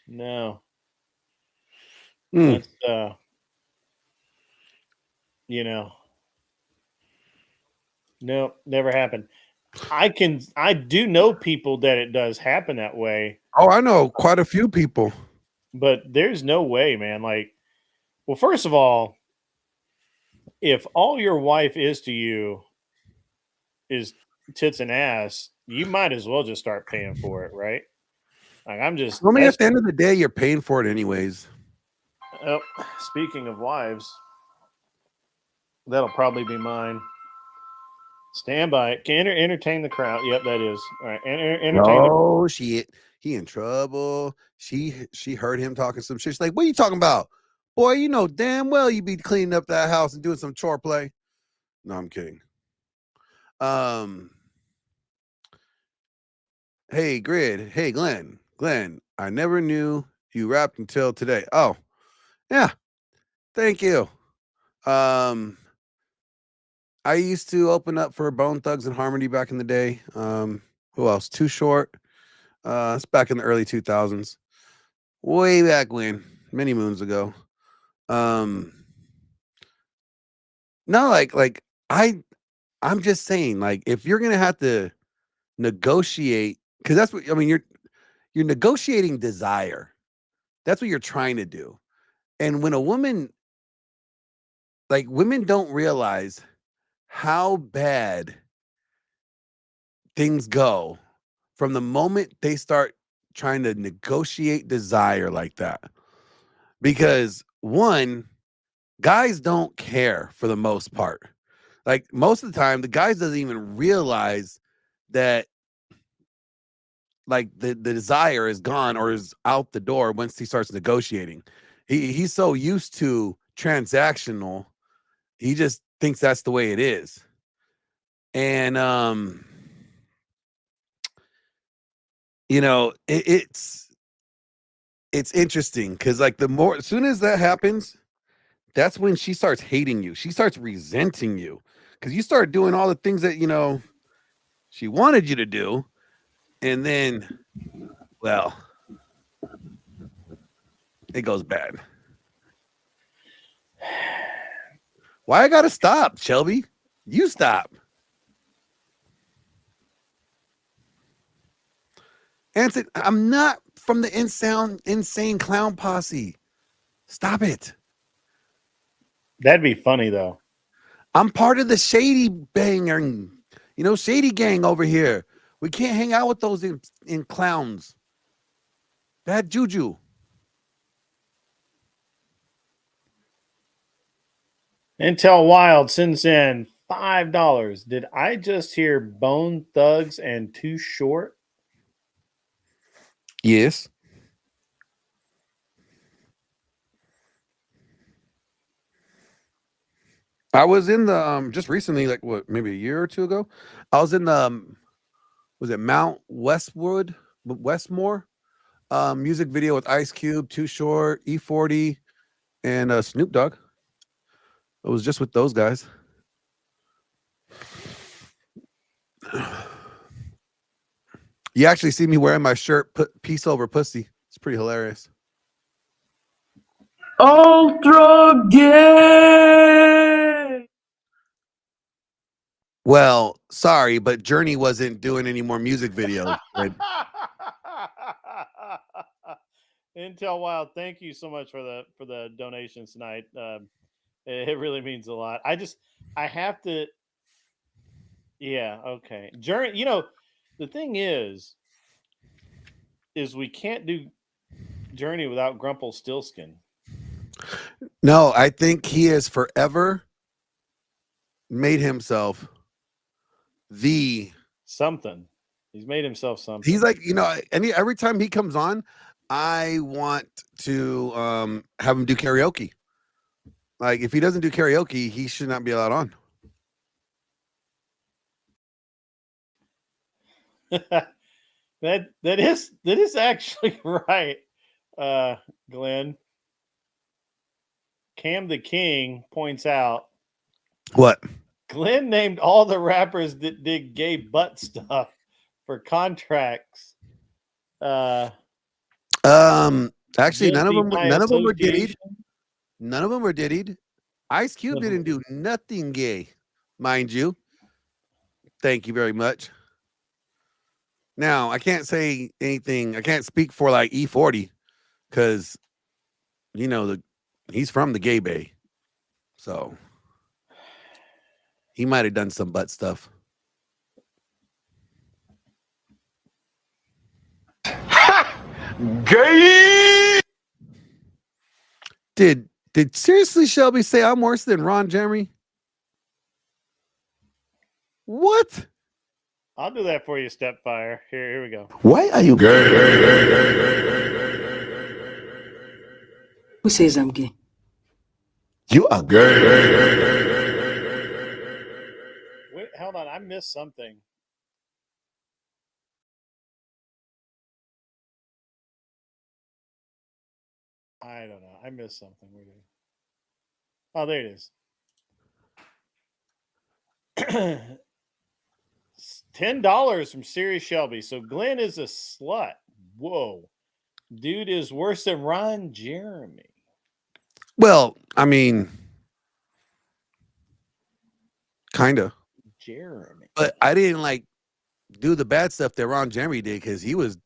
no. That's no, never happened. I do know people that it does happen that way, Oh, I know quite a few people. but there's no way, man. Like, well, first of all, if all your wife is to you is tits and ass, you might as well just start paying for it, right? Like, I mean, at the end of the day, you're paying for it anyways. Oh, speaking of wives, that'll probably be mine. Stand by. Can entertain the crowd. Yep, that is. All right. Entertain Oh, shit. He in trouble. She heard him talking some shit. She's like, what are you talking about? Boy, you know damn well you be cleaning up that house and doing some chore play. No, I'm kidding. Hey, Grid. Hey, Glenn. Glenn, I never knew you rapped until today. Oh, yeah. Thank you. I used to open up for Bone Thugs and Harmony back in the day. Who else? Too Short. It's back in the early 2000s. Way back when, many moons ago. No, like I'm just saying, like, if you're gonna have to negotiate, because that's what I mean, you're negotiating desire. That's what you're trying to do. And when a woman, like, women don't realize how bad things go from the moment they start trying to negotiate desire like that. Because one, guys don't care for the most part. Like, most of the time, the guys doesn't even realize that, like, the desire is gone or is out the door once he starts negotiating. He's so used to transactional, he just thinks that's the way it is. And it's interesting because, like, as soon as that happens, that's when she starts hating you. She starts resenting you because you start doing all the things that she wanted you to do, and then, well, it goes bad. Why I gotta stop, Shelby? You stop. Anson, I'm not from the insane clown posse. Stop it. That'd be funny though. I'm part of the shady banger, shady gang over here. We can't hang out with those in clowns. Bad juju. Intel Wild sends in $5. Did I just hear Bone Thugs and Too Short? Yes. I was in the just recently, like maybe a year or two ago. I was in the was it Mount Westmore music video with Ice Cube, Too Short, E40, and Snoop Dogg. It was just with those guys. You actually see me wearing my shirt, peace over pussy. It's pretty hilarious. Ultra gay. Well, sorry, but Journey wasn't doing any more music videos. Intel Wild, thank you so much for the donations tonight. It really means a lot. I have to. Yeah. Okay. Journey. The thing is we can't do Journey without Grumple Stillskin. No, I think he has forever made himself the something. He's made himself something. He's like, every time he comes on, I want to have him do karaoke. Like, if he doesn't do karaoke, he should not be allowed on. that is actually right, Glenn. Cam the King points out what Glenn named all the rappers that did gay butt stuff for contracts. Actually, none of them were diddied. None of them were diddied. Ice Cube didn't do nothing gay, mind you. Thank you very much. Now, I can't say anything. I can't speak for like E40 because, he's from the gay bay. So he might have done some butt stuff. Gay! Did seriously Shelby say I'm worse than Ron Jeremy? What? I'll do that for you, Stepfire. Here we go. Why are you gay? Who says I'm gay? You are gay. Wait, hold on. I missed something. I don't know. I missed something. Oh, there it is. $10 from Sirius Shelby. So Glenn is a slut. Whoa. Dude is worse than Ron Jeremy. Well, I mean, kind of. Jeremy. But I didn't do the bad stuff that Ron Jeremy did because he was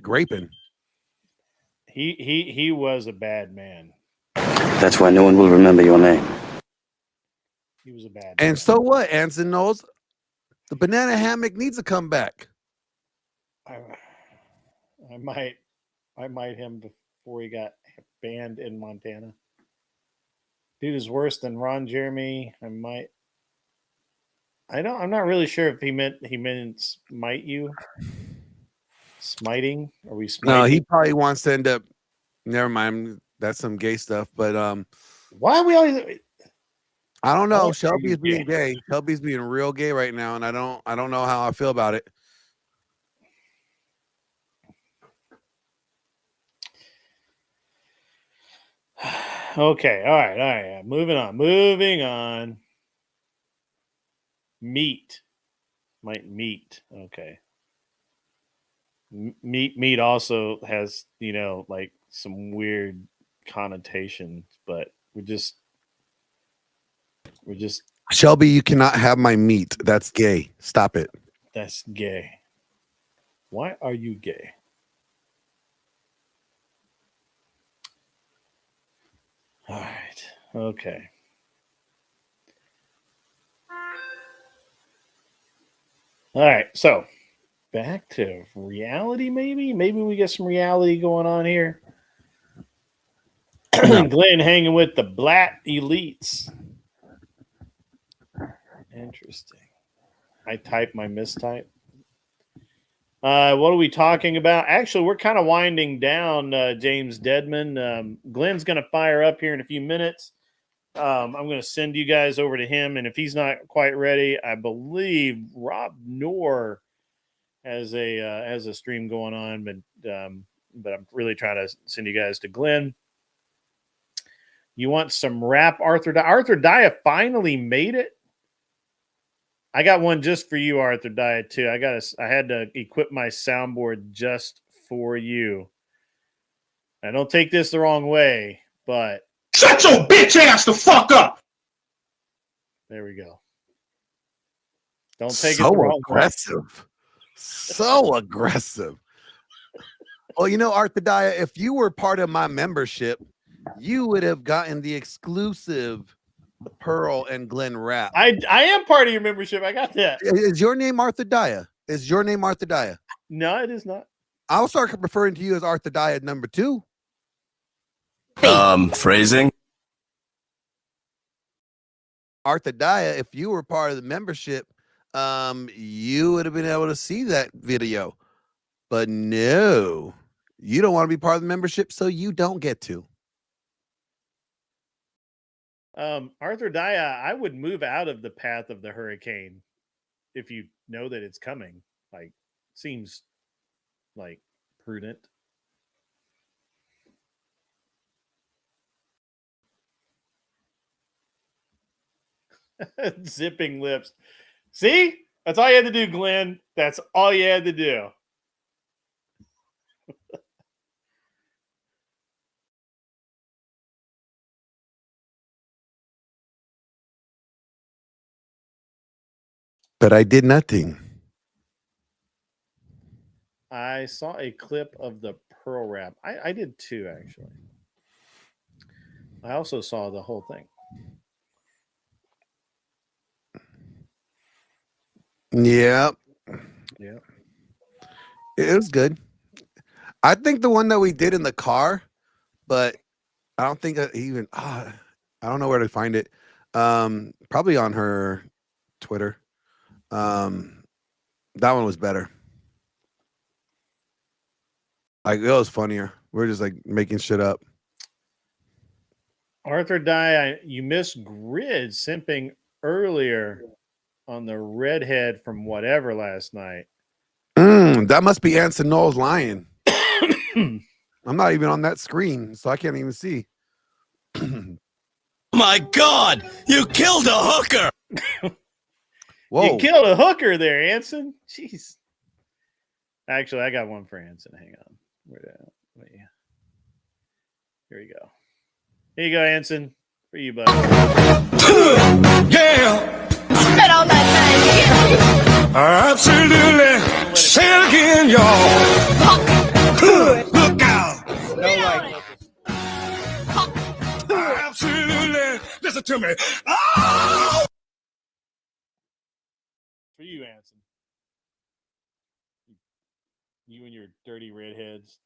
graping. He was a bad man. That's why no one will remember your name. He was a bad man. And so what? Anson knows the banana hammock needs to come back. I might him before he got banned in Montana. Dude is worse than Ron Jeremy. I'm not really sure if he meant smite you. Smiting? Are we smiting? No, he probably wants to end up. Never mind. That's some gay stuff. But why are we always? I don't know. Shelby's being gay. Shelby's being real gay right now, and I don't know how I feel about it. Okay. All right. Moving on. Meat. Okay. Meat also has, some weird connotations, but we're just Shelby, you cannot have my meat. That's gay. Stop it. That's gay. Why are you gay? All right. Okay. All right. So back to reality, maybe. Maybe we get some reality going on here. Glenn hanging with the Black elites. Interesting. I typed my mistype. What are we talking about? Actually, we're kind of winding down, James Deadman. Glenn's going to fire up here in a few minutes. I'm going to send you guys over to him, and if he's not quite ready, I believe Rob Noor has a stream going on, but I'm really trying to send you guys to Glenn. You want some rap, Arthur Dia? Arthur Dia finally made it. I got one just for you, Arthur Dia, too. I had to equip my soundboard just for you. I don't take this the wrong way, but shut your bitch ass the fuck up. There we go. Don't take it the wrong way. So aggressive. Well, you know, Arthadiah, if you were part of my membership, you would have gotten the exclusive Pearl and Glenn rap. I am part of your membership. I got that. Is your name Arthadiah? Is your name Arthadiah? No, it is not. I'll start referring to you as Arthadiah number 2. Phrasing. Arthadiah, if you were part of the membership, you would have been able to see that video. But no, you don't want to be part of the membership, so you don't get to. Arthur Daya, I would move out of the path of the hurricane if you know that it's coming. Like, seems like prudent. Zipping lips. See? That's all you had to do, Glenn. That's all you had to do. But I did nothing. I saw a clip of the Pearl rap. I did too, actually. I also saw the whole thing. Yeah. Yeah. It was good. I think the one that we did in the car, but I don't think even I don't know where to find it. Probably on her Twitter. That one was better. Like, it was funnier. We're just like making shit up. Arthur Dye, you missed Grid simping earlier on the redhead from whatever last night. That must be Anson Knowles lying. I'm not even on that screen, so I can't even see. My God, you killed a hooker. Whoa. You killed a hooker there, Anson. Jeez. Actually, I got one for Anson. Hang on. Wait. Here you go. Here you go, Anson. For you, buddy. Yeah. Spit all that Absolutely. Say it again, y'all. Look out. Absolutely. Listen to me. Oh! For you, Anson. You and your dirty redheads.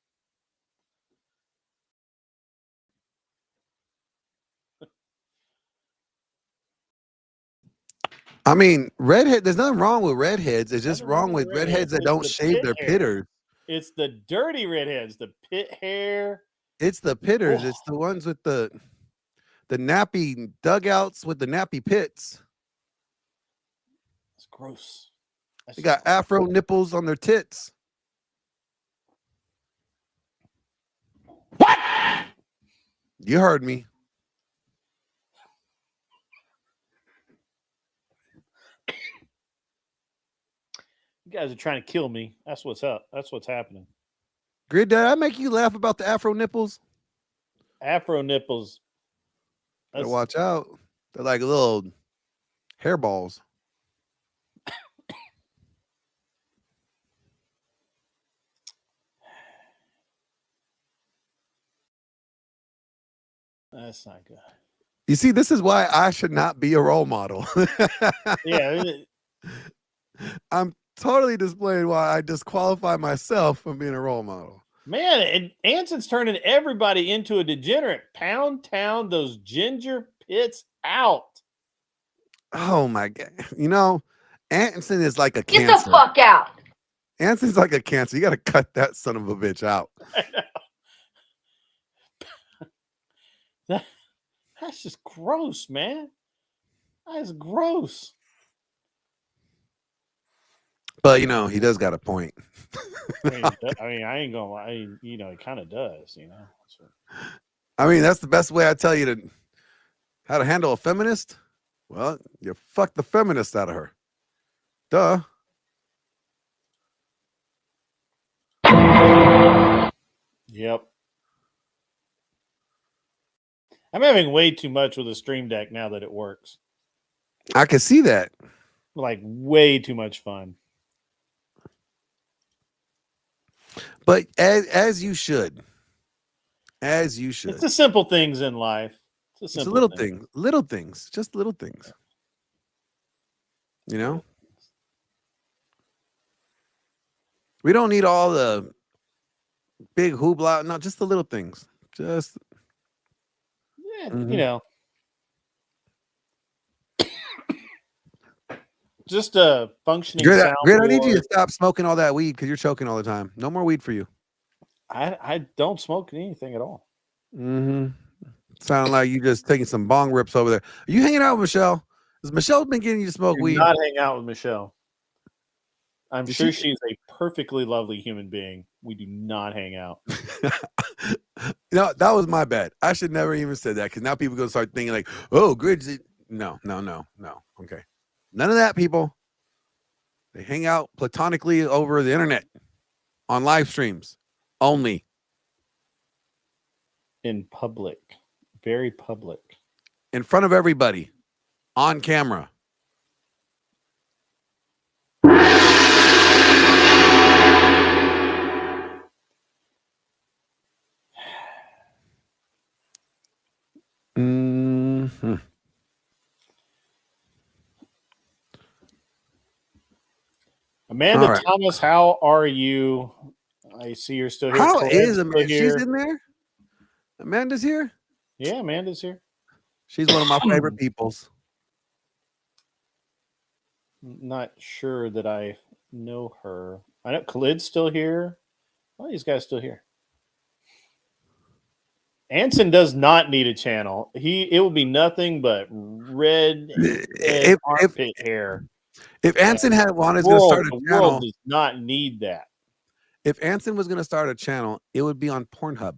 I mean, redhead. There's nothing wrong with redheads. It's just wrong with redheads that don't shave their pitters. It's the dirty redheads, the pit hair. It's the pitters. It's the ones with the nappy dugouts with the nappy pits. It's gross. They got afro nipples on their tits. What? You heard me. You guys are trying to kill me. That's what's up. That's what's happening. Grid, did I make you laugh about the afro nipples? Afro nipples. Better watch out. They're like little hairballs. That's not good. You see, this is why I should not be a role model. Yeah. I'm totally displaying why I disqualify myself from being a role model. Man, and Anson's turning everybody into a degenerate. Pound town those ginger pits out. Oh my God. You know, Anson is like a Get cancer. the fuck out. Anson's like a cancer. You got to cut that son of a bitch out. That's just gross, man. That's gross. But, you know, he does got a point. I mean, I ain't gonna lie. You know, he kind of does, you know. So. I mean, that's the best way I tell you how to handle a feminist. Well, you fuck the feminist out of her. Duh. Yep. I'm having way too much with the Stream Deck now that it works. I can see that. Like, way too much fun. But as you should. As you should. It's the simple things in life. It's a little thing. Little things. Just little things. You know? We don't need all the big hoopla. No, just the little things. Just you know. Just a functioning Grit, soundboard. I need you to stop smoking all that weed because you're choking all the time. No more weed for you. I don't smoke anything at all. Mm-hmm. Sounding like you just taking some bong rips over there. Are you hanging out with Michelle? Has Michelle been getting you to smoke weed? Not hang out with Michelle. I'm Did sure she- she's a perfectly lovely human being. We do not hang out. No, that was my bad. I should never even said that because now people gonna start thinking like, oh, Grid's no. Okay. None of that, people. They hang out platonically over the internet on live streams only. In public. Very public. In front of everybody. On camera. Mm-hmm. Amanda All right. Thomas, how are you? I see you're still here. How Colette's is still Amanda? here. She's in there? Amanda's here? Yeah, Amanda's here. She's one of my favorite peoples. Not sure that I know her. I know Khalid's still here. All these guys still here. Anson does not need a channel. It will be nothing but red armpit hair. If Anson had wanted to start a the channel, world does not need that. if Anson was going to start a channel, it would be on Pornhub.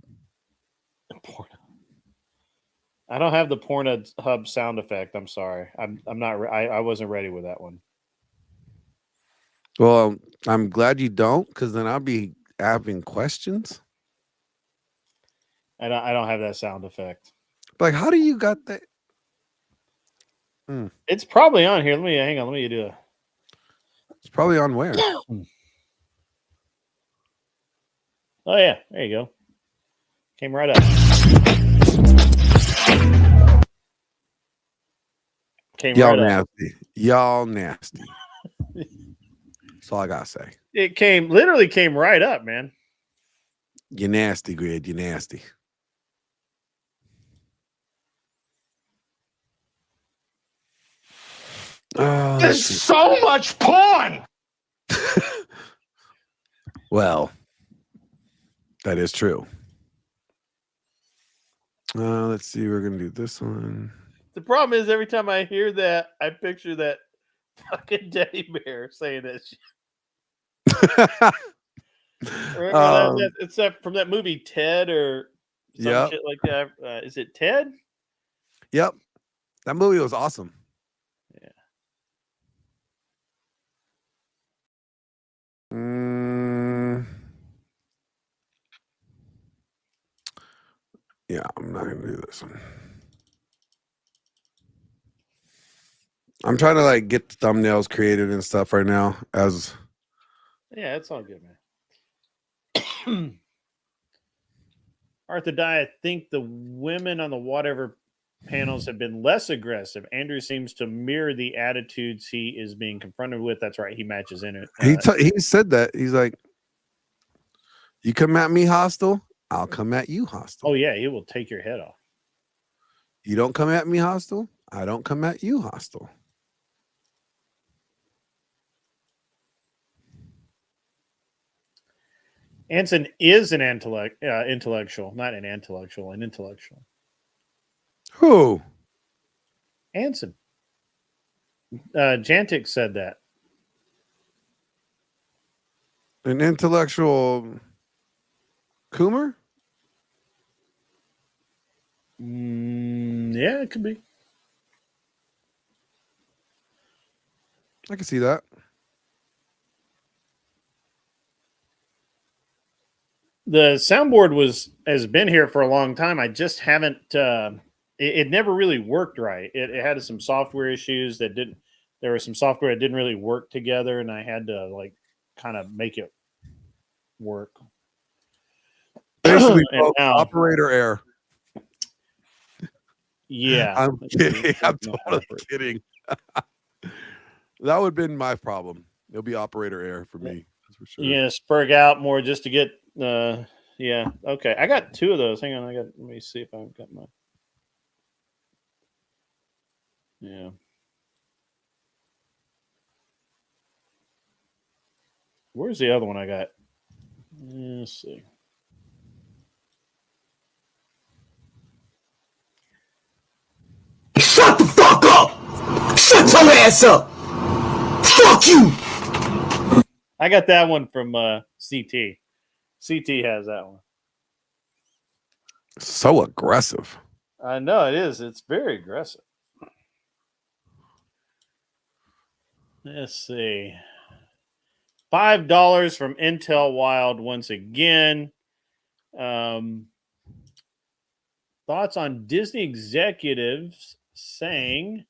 I don't have the Pornhub sound effect. I'm sorry. I'm not. I wasn't ready with that one. Well, I'm glad you don't, because then I'll be having questions. I don't have that sound effect. Like, how do you got that? It's probably on here. Hang on. Let me do it. It's probably on where? Oh yeah, there you go. Came right up. Y'all nasty. Y'all nasty. That's all I gotta say. It literally came right up, man. You nasty, Grid. You nasty. There's so much porn. Well, that is true. Let's see. We're gonna do this one. The problem is every time I hear that, I picture that fucking teddy bear saying that shit. It's that from that movie Ted or some shit like that. Is it Ted? Yep. That movie was awesome. Yeah. Yeah, I'm not gonna do this one. I'm trying to like get the thumbnails created and stuff right now. Yeah, it's all good, man. Arthur Dye, I think the women on the whatever panels have been less aggressive. Andrew seems to mirror the attitudes he is being confronted with. That's right. He matches in it. He said that. He's like, you come at me hostile, I'll come at you hostile. Oh, yeah. He will take your head off. You don't come at me hostile, I don't come at you hostile. Anson is an intellectual, not an intellectual, an intellectual. Who? Anson. Jantic said that. An intellectual Coomer? Yeah, it could be. I can see that. The soundboard has been here for a long time. I just haven't. It never really worked right. It had some software issues that didn't. There was some software that didn't really work together, and I had to like kind of make it work. Basically, And folks, now- operator error. Yeah. I'm Let's see, kidding. I'm no totally operator. kidding. That would have been my problem. It'll be operator error for me. That's for sure. Yeah, spurg out more just to get yeah. Okay. I got 2 of those. Hang on, let me see if I've got my yeah. Where's the other one I got? Let's see. Shut the fuck up! Shut your ass up! Fuck you! I got that one from CT. CT has that one. So aggressive. I know it is. It's very aggressive. Let's see. $5 from Intel Wild once again. Thoughts on Disney executives saying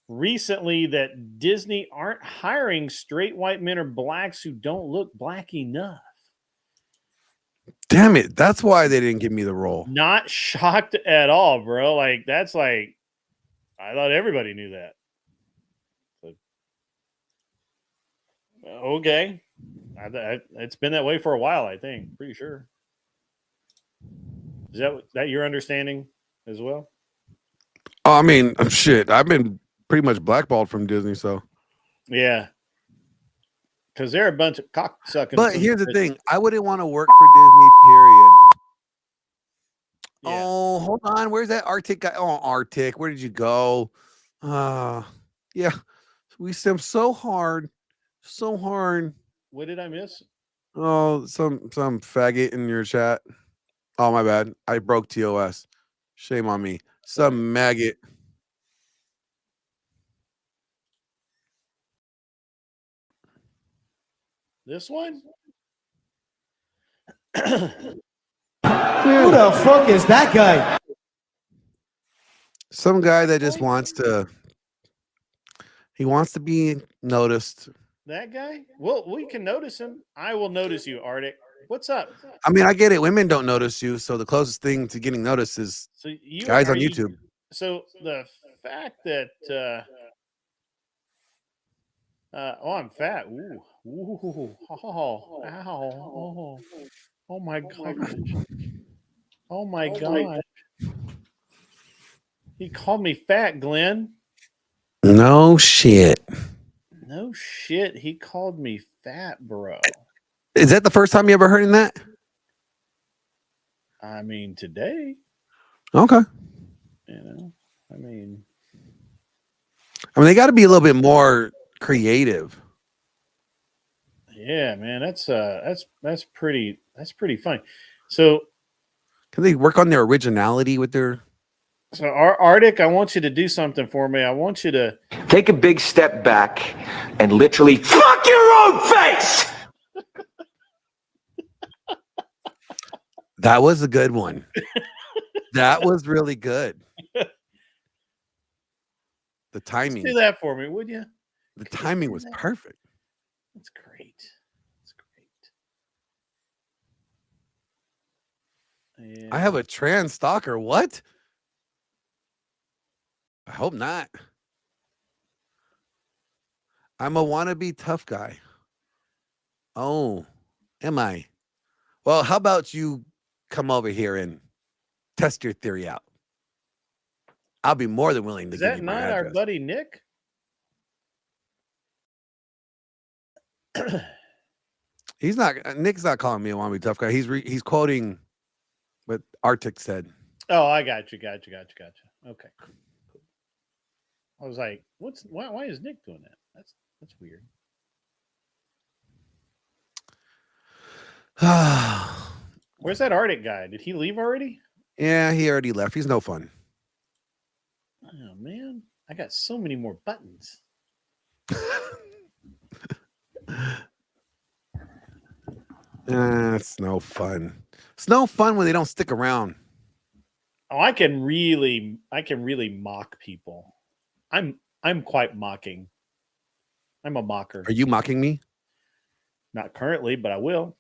recently that Disney aren't hiring straight white men or blacks who don't look black enough. Damn it. That's why they didn't give me the role. Not shocked at all, bro. Like, that's like, I thought everybody knew that. So, okay. It's been that way for a while, I think. Pretty sure. Is that your understanding as well? Oh, I mean, shit. I've been pretty much blackballed from Disney, so. Yeah. Because they're a bunch of cocksucking. But here's the thing. I wouldn't want to work for Disney, period. Yeah. Oh, hold on. Where's that Arctic guy? Oh, Arctic. Where did you go? Yeah. We sim so hard. So hard. What did I miss? Oh, some faggot in your chat. Oh, my bad. I broke TOS. Shame on me. Some maggot. This one? Who the fuck is that guy? Some guy that just wants to. He wants to be noticed. That guy? Well, we can notice him. I will notice you, Arctic. What's up? I mean, I get it. Women don't notice you, so the closest thing to getting noticed is guys on YouTube. So the fact that I'm fat. Ooh. Ooh. Oh. Ow. Oh my gosh. Oh my god. He called me fat, Glenn. No shit. No shit. He called me fat, bro. Is that the first time you ever heard that? I mean, today. Okay. You know, I mean, they got to be a little bit more creative. yeah, man, that's pretty funny. So, can they work on their originality with their? So, Arctic, I want you to do something for me. I want you to take a big step back and literally fuck your own face. That was a good one. That was really good. The timing. Do that for me, would you? The timing was perfect. That's great. That's great. Yeah. I have a trans stalker. What? I hope not. I'm a wannabe tough guy. Oh, am I? Well, how about you come over here and test your theory out? I'll be more than willing to give you my address. Is that not our buddy Nick? He's not. Nick's not calling me a wannabe tough guy. He's quoting what Arctic said. Oh, I got you. Okay. Cool. I was like, why is Nick doing that? That's weird. Where's that Arctic guy? Did he leave already? Yeah, he already left. He's no fun. Oh man, I got so many more buttons. It's no fun. It's no fun when they don't stick around. Oh, I can really mock people. I'm quite mocking. I'm a mocker. Are you mocking me? Not currently, but I will.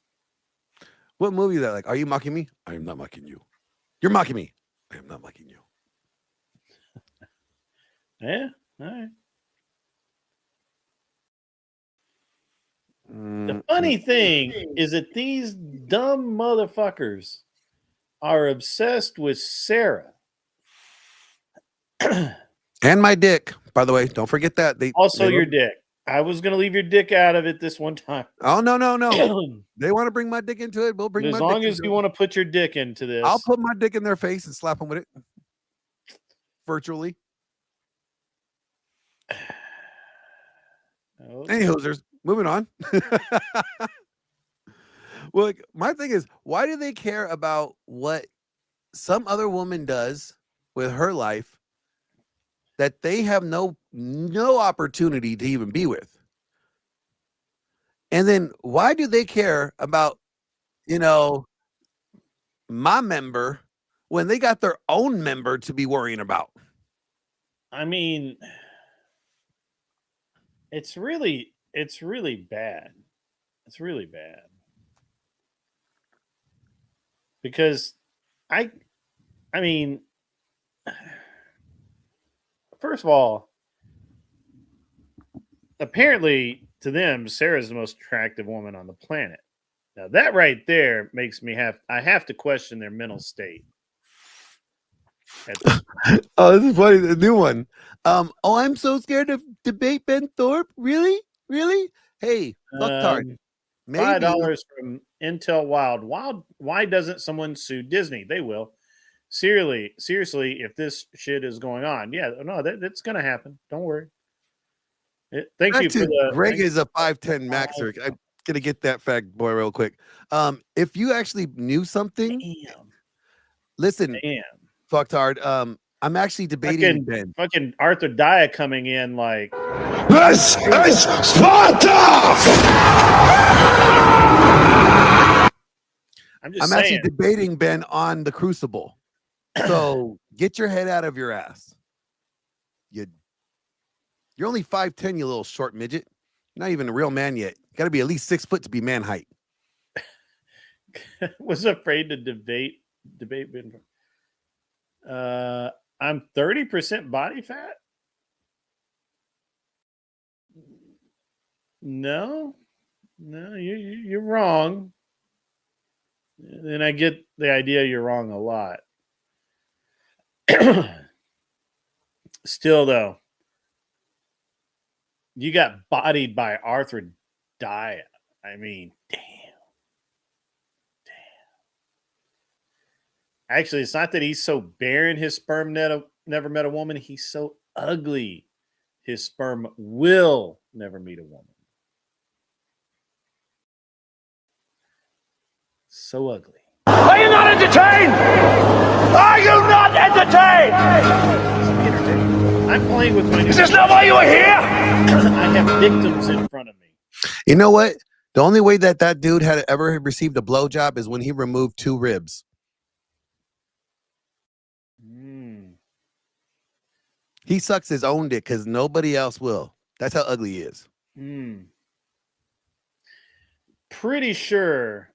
What movie is that? Like, are you mocking me? I am not mocking you. You're mocking me. I am not mocking you. Yeah. All right. The funny thing is that these dumb motherfuckers are obsessed with Sarah. And my dick, by the way. Don't forget that. Also, your dick. I was going to leave your dick out of it this one time. Oh, no. They want to bring my dick into it. We'll bring as my long dick as you want to put your dick into this. I'll put my dick in their face and slap them with it. Virtually. Okay. Any hosers. Moving on. Well, like, my thing is, why do they care about what some other woman does with her life that they have no opportunity to even be with? And then why do they care about, my member when they got their own member to be worrying about? I mean, it's really bad. It's really bad. Because I mean, first of all, apparently to them, Sarah's the most attractive woman on the planet. Now that right there makes me I have to question their mental state. Oh, this is funny. The new one. I'm so scared to debate Ben Thorpe. Really? Hey, fucktard. $5 from Intel Wild. Why doesn't someone sue Disney? They will. Seriously, if this shit is going on, yeah, no, that's gonna happen. Don't worry. Thank you for the. Greg is a 5'10" maxer. I'm gonna get that fact, boy, real quick. If you actually knew something, listen, fucktard. I'm actually debating Ben. Fucking Arthur Dyer coming in like. This is Sparta! I'm actually debating Ben on the Crucible. So get your head out of your ass. You're only 5'10", you little short midget. You're not even a real man yet. You got to be at least 6 foot to be man height. Was afraid to debate Ben. I'm 30% body fat. No, you're wrong. And I get the idea you're wrong a lot. Still, though, you got bodied by Arthur Dyer. I mean, damn. Actually, it's not that he's so barren his sperm never met a woman. He's so ugly his sperm will never meet a woman. So ugly. Are you not entertained? Are you not entertained? I'm playing with my. Is this not why you are here? I have victims in front of me. You know what? The only way that dude had ever received a blowjob is when he removed 2 ribs. He sucks his own dick because nobody else will. That's how ugly he is. Pretty sure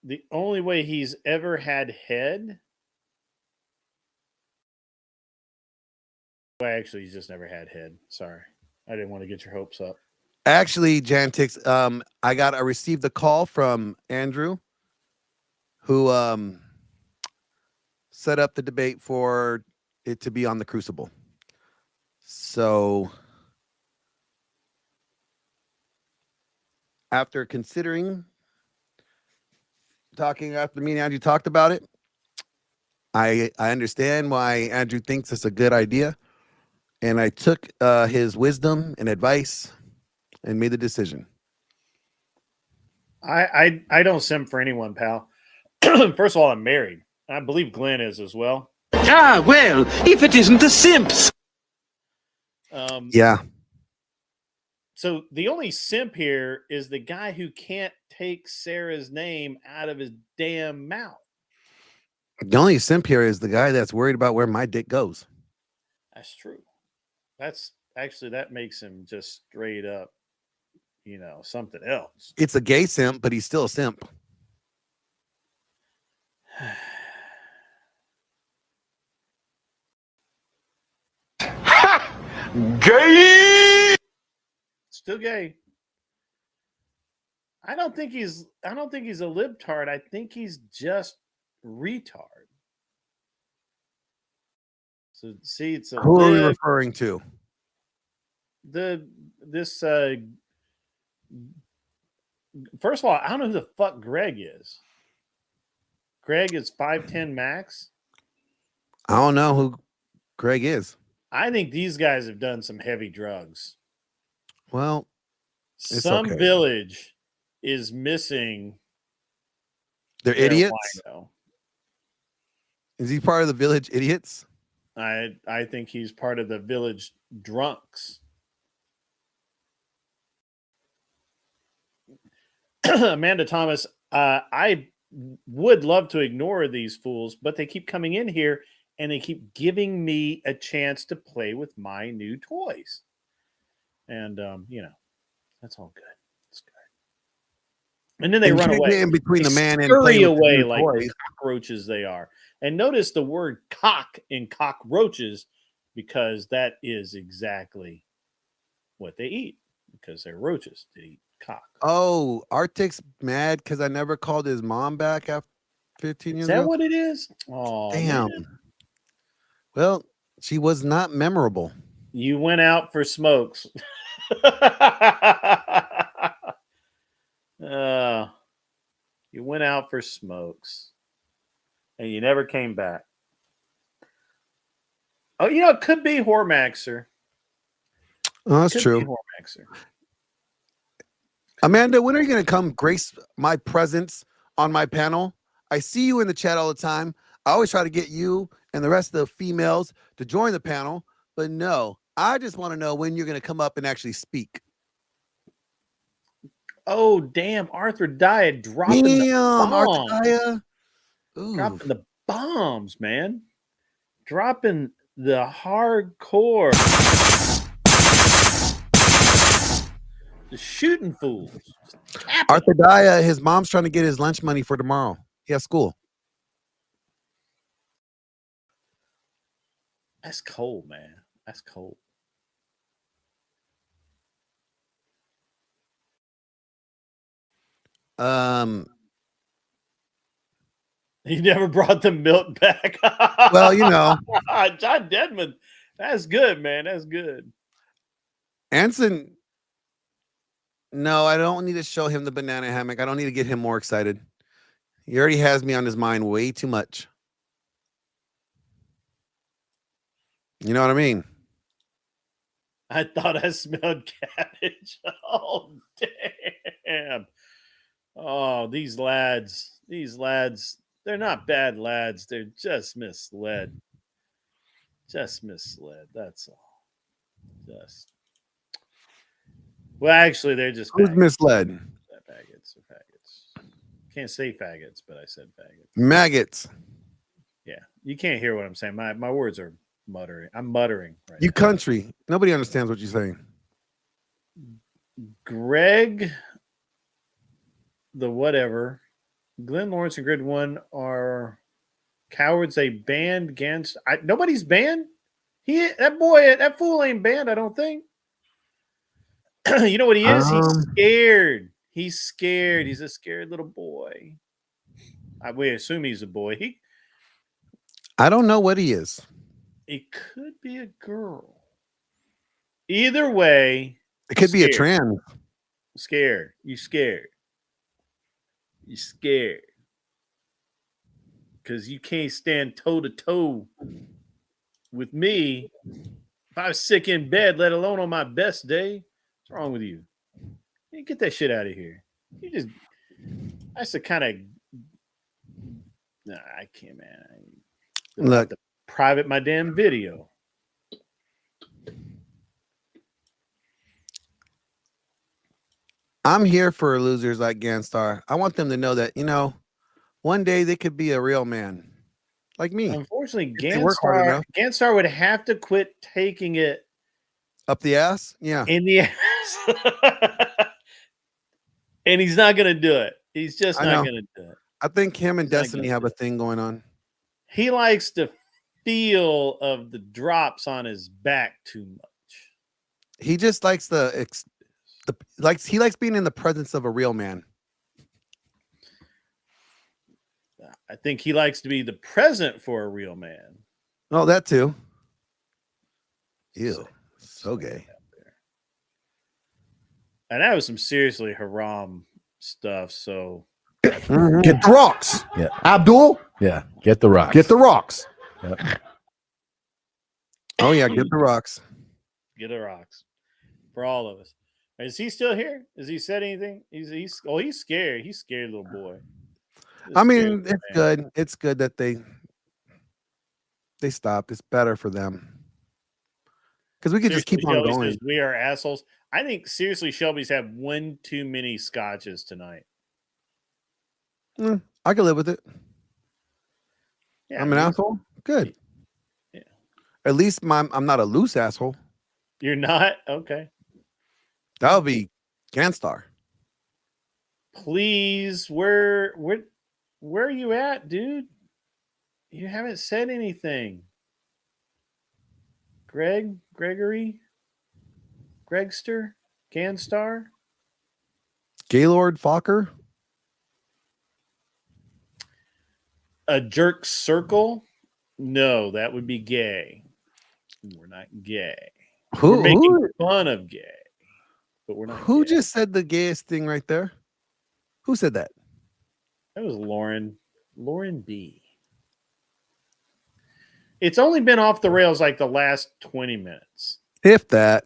the only way he's ever had head. Well, actually, he's just never had head. Sorry. I didn't want to get your hopes up. Actually, Jantix, I received a call from Andrew, who set up the debate for it to be on the Crucible. So after considering talking after me and Andrew talked about it, I understand why Andrew thinks it's a good idea. And I took his wisdom and advice and made the decision. I don't simp for anyone, pal. First of all, I'm married. I believe Glenn is as well. Ah, well, if it isn't the simps. Yeah. So the only simp here is the guy who can't take Sarah's name out of his damn mouth. The only simp here is the guy that's worried about where my dick goes. That's true. That makes him just straight up, something else. It's a gay simp, but he's still a simp. Gay! Still gay. I don't think he's a libtard. I think he's just retard. So see, it's a Who are we referring to? First of all, I don't know who the fuck Greg is. Greg is 5'10 max. I don't know who Greg is. I think these guys have done some heavy drugs. Well, some okay. village is missing. They're idiots. Wino. Is he part of the village idiots? I think he's part of the village drunks. Amanda Thomas, I would love to ignore these fools, but they keep coming in here and they keep giving me a chance to play with my new toys. And, that's all good. It's good. And then they run away. In between they the man and scurry away like toys. the cockroaches they are. And notice the word cock in cockroaches because that is exactly what they eat because they're roaches. They eat cock. Oh, Arctic's mad because I never called his mom back after 15 years Is that ago? what it is? Oh, damn. Man. Well, she was not memorable. You went out for smokes. You went out for smokes. And you never came back. Oh, it could be Hormaxer. Oh, that's true. Hormaxer. Amanda, when are you going to come grace my presence on my panel? I see you in the chat all the time. I always try to get you and the rest of the females to join the panel, but no, I just want to know when you're going to come up and actually speak. Oh, damn. Arthur Dyer dropping the bombs. Arthur Dyer. Dropping the bombs, man. Dropping the hardcore. The shooting fools. Arthur Dyer, his mom's trying to get his lunch money for tomorrow. He has school. That's cold, man. That's cold. He never brought the milk back. Well, John Dedman. That's good, man. That's good. Anson. No, I don't need to show him the banana hammock. I don't need to get him more excited. He already has me on his mind way too much. You know what I mean? I thought I smelled cabbage. Oh, damn. Oh, these lads, they're not bad lads. They're just misled. Just misled. That's all. Well, actually, they're just who's faggots. misled? Faggots or faggots. Can't say faggots, but I said faggots. Maggots. Yeah, you can't hear what I'm saying. My words are muttering. I'm muttering right You now. country. Nobody understands what you're saying. Greg, the whatever, Glenn Lawrence and Grid One are cowards. They banned against. Nobody's banned. That fool ain't banned. I don't think. You know what he is? He's scared. He's scared. He's a scared little boy. We assume he's a boy. I don't know what he is. It could be a girl. Either way, it could be a trans. Scared. You scared. You scared. Because you can't stand toe to toe with me. If I was sick in bed, let alone on my best day, what's wrong with you? You get that shit out of here. That's the kind of. Nah, I can't, man. Look, to private my damn video. I'm here for losers like Ganstar. I want them to know that, one day they could be a real man like me. Unfortunately, Ganstar would have to quit taking it up the ass. Yeah. In the ass. And he's not going to do it. He's just not going to do it. I think him and He's not Destiny against have a thing going on. He likes the feel of the drops on his back too much. He just likes he likes being in the presence of a real man. I think he likes to be the present for a real man. Oh, that too. Ew, so gay. And that was some seriously haram stuff. So Get the rocks. Yeah. Abdul. Yeah. Get the rocks. Get the rocks. Yep. Oh yeah, get the rocks. Get the rocks for all of us. Is he still here? Has he said anything? He's scared. He's scared, little boy. I mean, it's good. It's good that they stopped. It's better for them because we could just keep on Shelby going. says, we are assholes. I think seriously, Shelby's had one too many scotches tonight. I can live with it. Yeah, I'm an asshole. Good. Yeah. At least I'm not a loose asshole. You're not? Okay. That would be Ganstar. Please, where are you at, dude? You haven't said anything. Gregory, Gregster, Ganstar, Gaylord Fokker. a jerk circle. No, that would be gay. We're not gay. We're making fun of gay, but we're not. Who gay. just said the gayest thing right there? Who said that? That was Lauren. Lauren B. It's only been off the rails like the last 20 minutes. If that.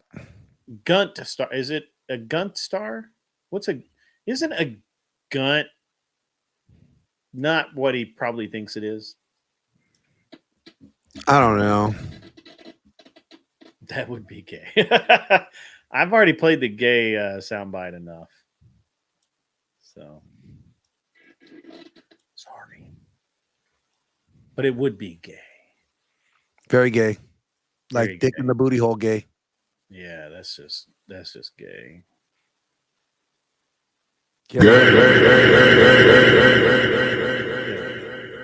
Gunt star. Is it a Gunt star? Isn't a Gunt not what he probably thinks it is? I don't know. That would be gay. I've already played the gay soundbite enough. So sorry. But it would be gay. Very gay. Like Very dick gay. in the booty hole gay. Yeah, that's just gay. Gay.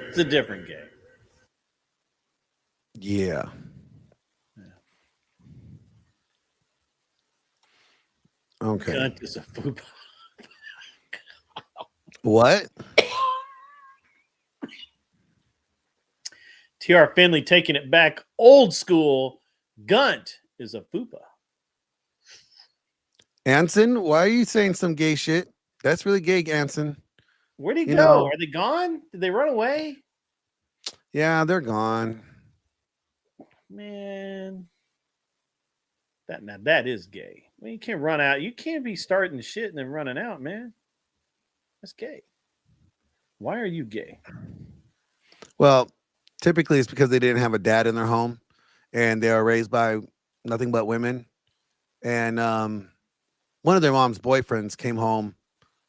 It's a different gay. Yeah. Okay. Gunt is a fupa. What? TR Finley taking it back old school. Gunt is a fupa. Anson, why are you saying some gay shit? That's really gay, Anson. Where'd he You go? know- Are they gone? Did they run away? Yeah, they're gone. Man. That is gay. I mean, you can't run out. You can't be starting shit and then running out, man. That's gay. Why are you gay? Well, typically it's because they didn't have a dad in their home and they are raised by nothing but women. And one of their mom's boyfriends came home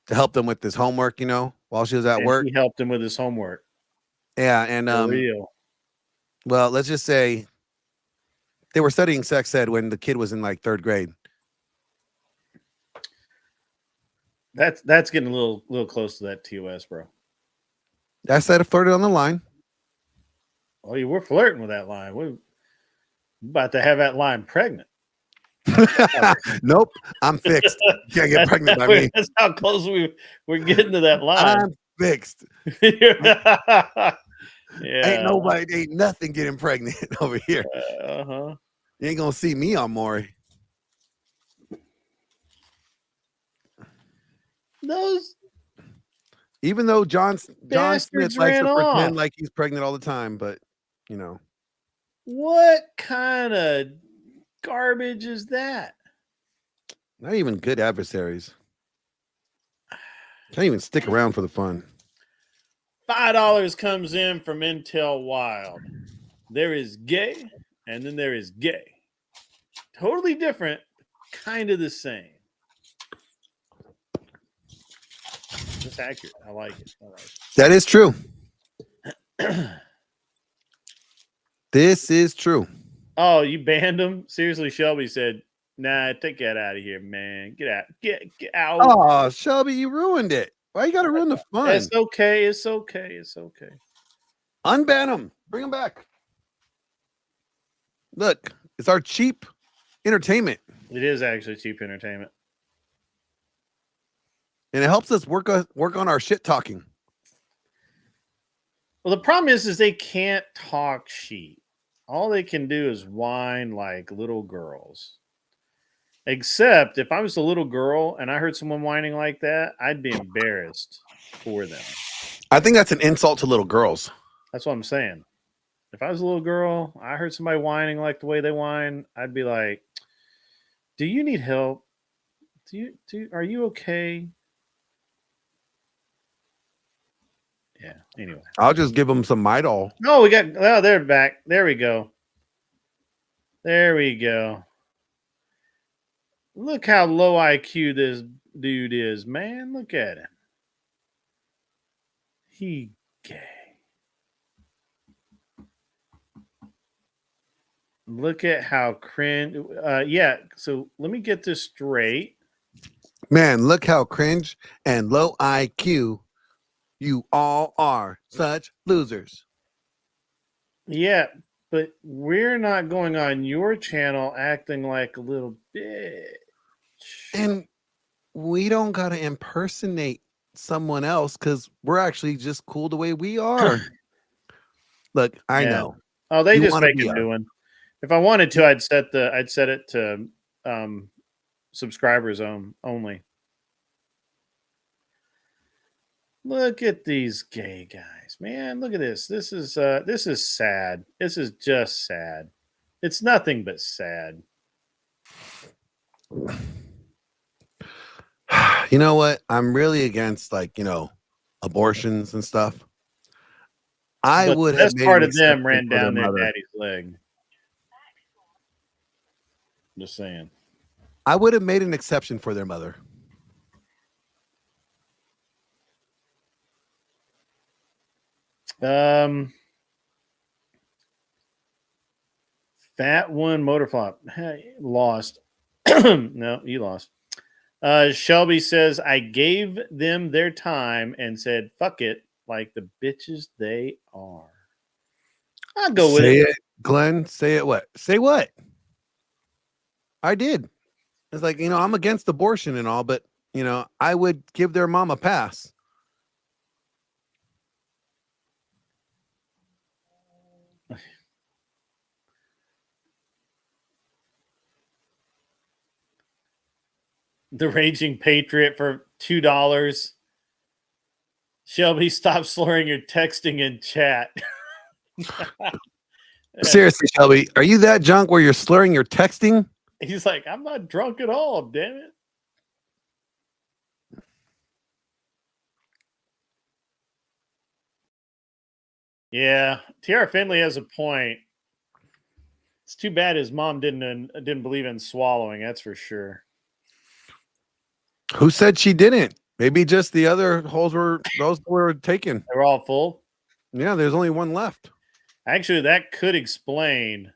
to help them with this homework, while she was at work. He helped him with his homework. Yeah, and For real. well, let's just say they were studying sex ed when the kid was in like 3rd grade. That's getting a little close to that TOS, bro. I said I flirted on the line. Oh, you were flirting with that line. We're about to have that line pregnant. Nope, I'm fixed. You can't get pregnant by me. That's how close we're getting to that line. I'm fixed. Yeah. Ain't nothing getting pregnant over here. Uh-huh. You ain't gonna see me on Maury. Those Even though John Smith bastards likes to ran pretend off. like he's pregnant all the time, but What kind of garbage is that? not even good adversaries. Can't even stick around for the fun. $5 comes in from Intel Wild. There is gay, and then there is gay. Totally different, kind of the same. It's accurate. I like it. That is true. This is true. Oh, you banned him? Seriously, Shelby said, nah, take that out of here, man. Get out. Get out. Oh, Shelby, you ruined it. Why you got to ruin the fun? It's okay. It's okay. It's okay. Unban them. Bring them back. Look, it's our cheap entertainment. It is actually cheap entertainment. And it helps us work on our shit talking. Well, the problem is they can't talk shit. All they can do is whine like little girls. Except if I was a little girl and I heard someone whining like that, I'd be embarrassed for them. I think that's an insult to little girls. That's what I'm saying. If I was a little girl, I heard somebody whining like the way they whine, I'd be like, "Do you need help? Are you okay?" Yeah. Anyway, I'll just give them some Midol. No, we got. Oh, they're back. There we go. There we go. Look how low IQ this dude is, man. Look at him. He gay. Look at how cringe. Yeah. So let me get this straight. Man, look how cringe and low IQ you all are. Such losers. Yeah, but we're not going on your channel acting like a little bitch. And we don't got to impersonate someone else because we're actually just cool the way we are. Look, I know. Oh, they You just wanna make be a new one. If I wanted to, I'd set it to subscribers only. Look at these gay guys, man. Look at this. This is sad. This is just sad. It's nothing but sad. You know what? I'm really against abortions and stuff. I would have Best made part an of them exception ran for their down their mother. daddy's leg. Just saying. I would have made an exception for their mother. Fat one motor flop. Hey, lost. No, you lost. Shelby says, I gave them their time and said, fuck it, like the bitches they are. I'll go with Say it. it, Glenn. Say it what? Say what? I did. It's like, I'm against abortion and all, but, I would give their mom a pass. The Raging Patriot for $2. Shelby, stop slurring your texting in chat. Seriously, Shelby, are you that junk where you're slurring your texting? He's like, I'm not drunk at all, damn it. Yeah, T.R. Finley has a point. It's too bad his mom didn't believe in swallowing, that's for sure. Who said she didn't? Maybe just the other holes were taken. They were all full? Yeah, there's only one left. Actually, that could explain,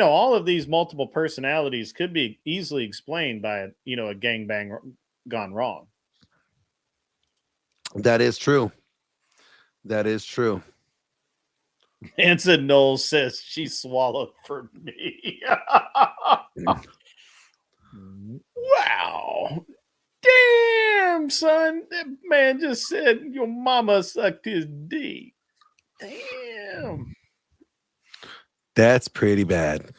all of these multiple personalities could be easily explained by, a gangbang gone wrong. That is true. That is true. Anson Knowles says she swallowed for me. Wow. Damn, son. That man just said your mama sucked his dick. Damn. That's pretty bad.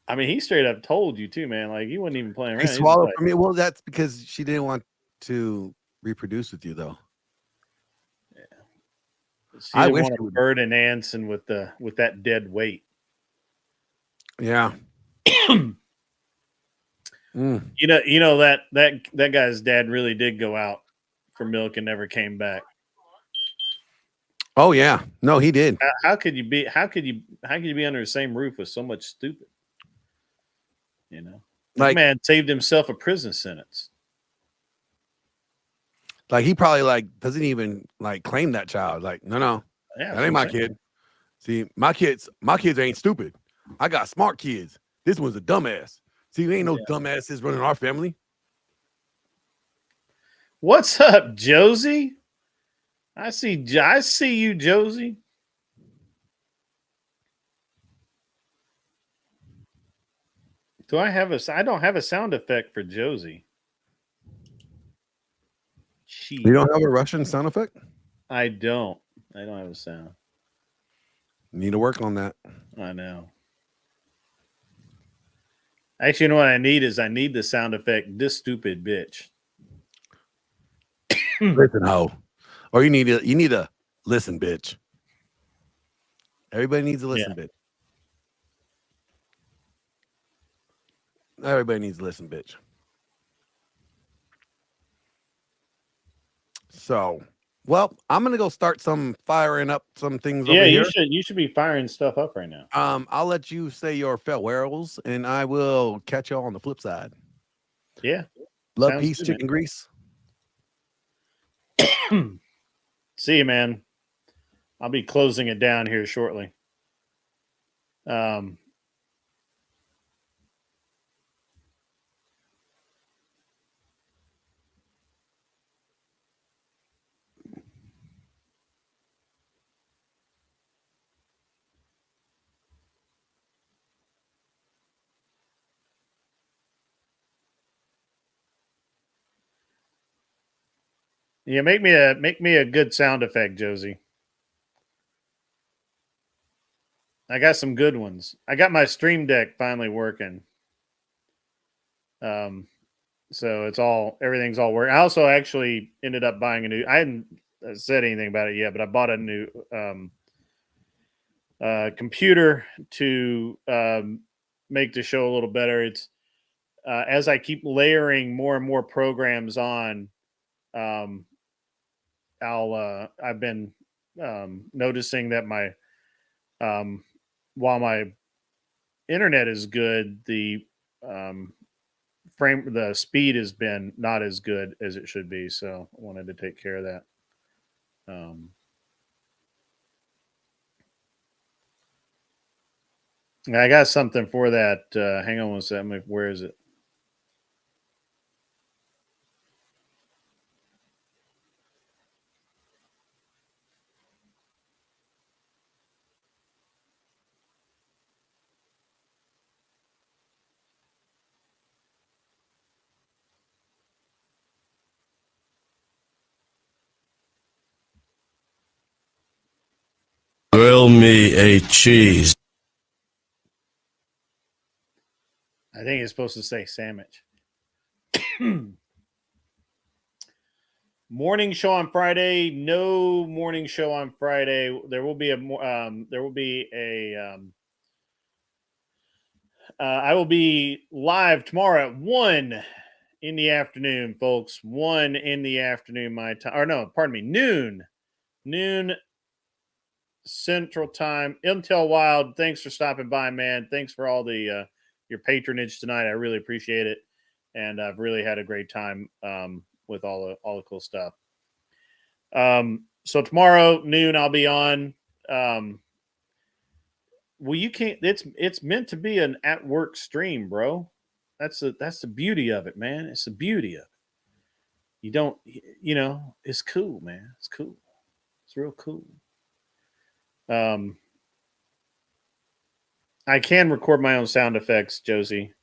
I mean, he straight up told you too, man. Like, he wasn't even playing around. He swallowed for me. Well, that's because she didn't want to reproduce with you, though. She I didn't wish want it to would- burden Anson with that dead weight. Yeah. That guy's dad really did go out for milk and never came back. Oh yeah, no, he did. How could you be under the same roof with so much stupid? That man saved himself a prison sentence. Like he probably doesn't even claim that child. Like, no, Yeah, that ain't my kid. See, my kids ain't stupid. I got smart kids. This one's a dumbass. See, there ain't no dumbasses running our family. What's up, Josie? I see you, Josie. Do I have I don't have a sound effect for Josie. Jeez. You don't have a Russian sound effect? I don't have a sound. Need to work on that. I know. Actually, you know what I need is the sound effect, this stupid bitch. Listen, ho. Or you need to listen, bitch. Everybody needs to listen, bitch. Everybody needs to listen, bitch. So, well, I'm gonna go start firing up some things over here. You should be firing stuff up right now. I'll let you say your farewells, and I will catch y'all on the flip side. Yeah. Love, Sounds peace, good, chicken man. grease. See you, man. I'll be closing it down here shortly. Yeah, make me a good sound effect, Josie. I got some good ones. I got my Stream Deck finally working. So everything's all working. I also actually ended up buying a new. I hadn't said anything about it yet, but I bought a new computer to make the show a little better. It's as I keep layering more and more programs on. I've been noticing that my while my internet is good, the speed has been not as good as it should be. So I wanted to take care of that. I got something for that. Hang on one second. Where is it? Grill me a cheese. I think it's supposed to say sandwich. Morning show on Friday. No morning show on Friday. There will be I will be live tomorrow at 1 in the afternoon, folks. 1 in the afternoon, my time. Or no, pardon me, noon Central Time. Intel Wild, thanks for stopping by, man. Thanks for all the your patronage tonight. I really appreciate it, and I've really had a great time with all the cool stuff. So tomorrow noon I'll be on. Well, you can't. It's meant to be an at work stream, bro. That's the beauty of it, man. It's the beauty of it. You don't, it's cool, man. It's cool. It's real cool. I can record my own sound effects, Josie.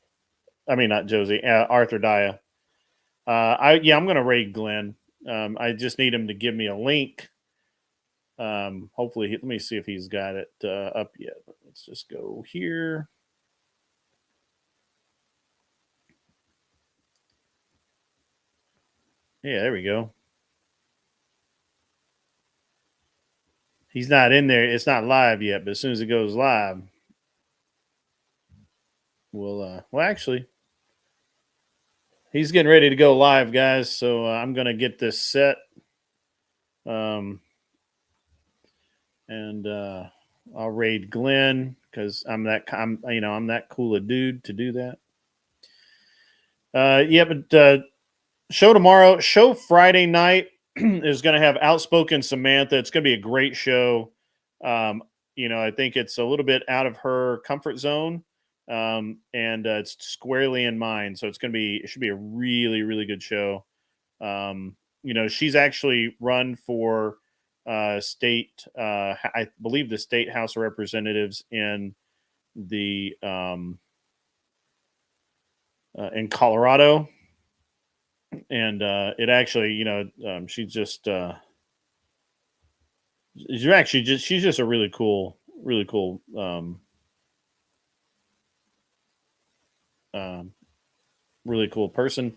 I mean, not Josie. Arthur Daya. I'm gonna raid Glenn. I just need him to give me a link. Hopefully, let me see if he's got it up yet. Let's just go here. Yeah, there we go. He's not in there. It's not live yet, but as soon as it goes live, well, actually, he's getting ready to go live, guys. So I'm gonna get this set, and I'll raid Glenn because I'm that cool a dude to do that. But show tomorrow, show Friday night is going to have Outspoken Samantha. It's going to be a great show. I think it's a little bit out of her comfort zone, and it's squarely in mine. So it should be a really, really good show. you know, she's actually run for state, I believe the state House of Representatives in the in Colorado, and it actually, you know, she's just she's just a really cool really cool person.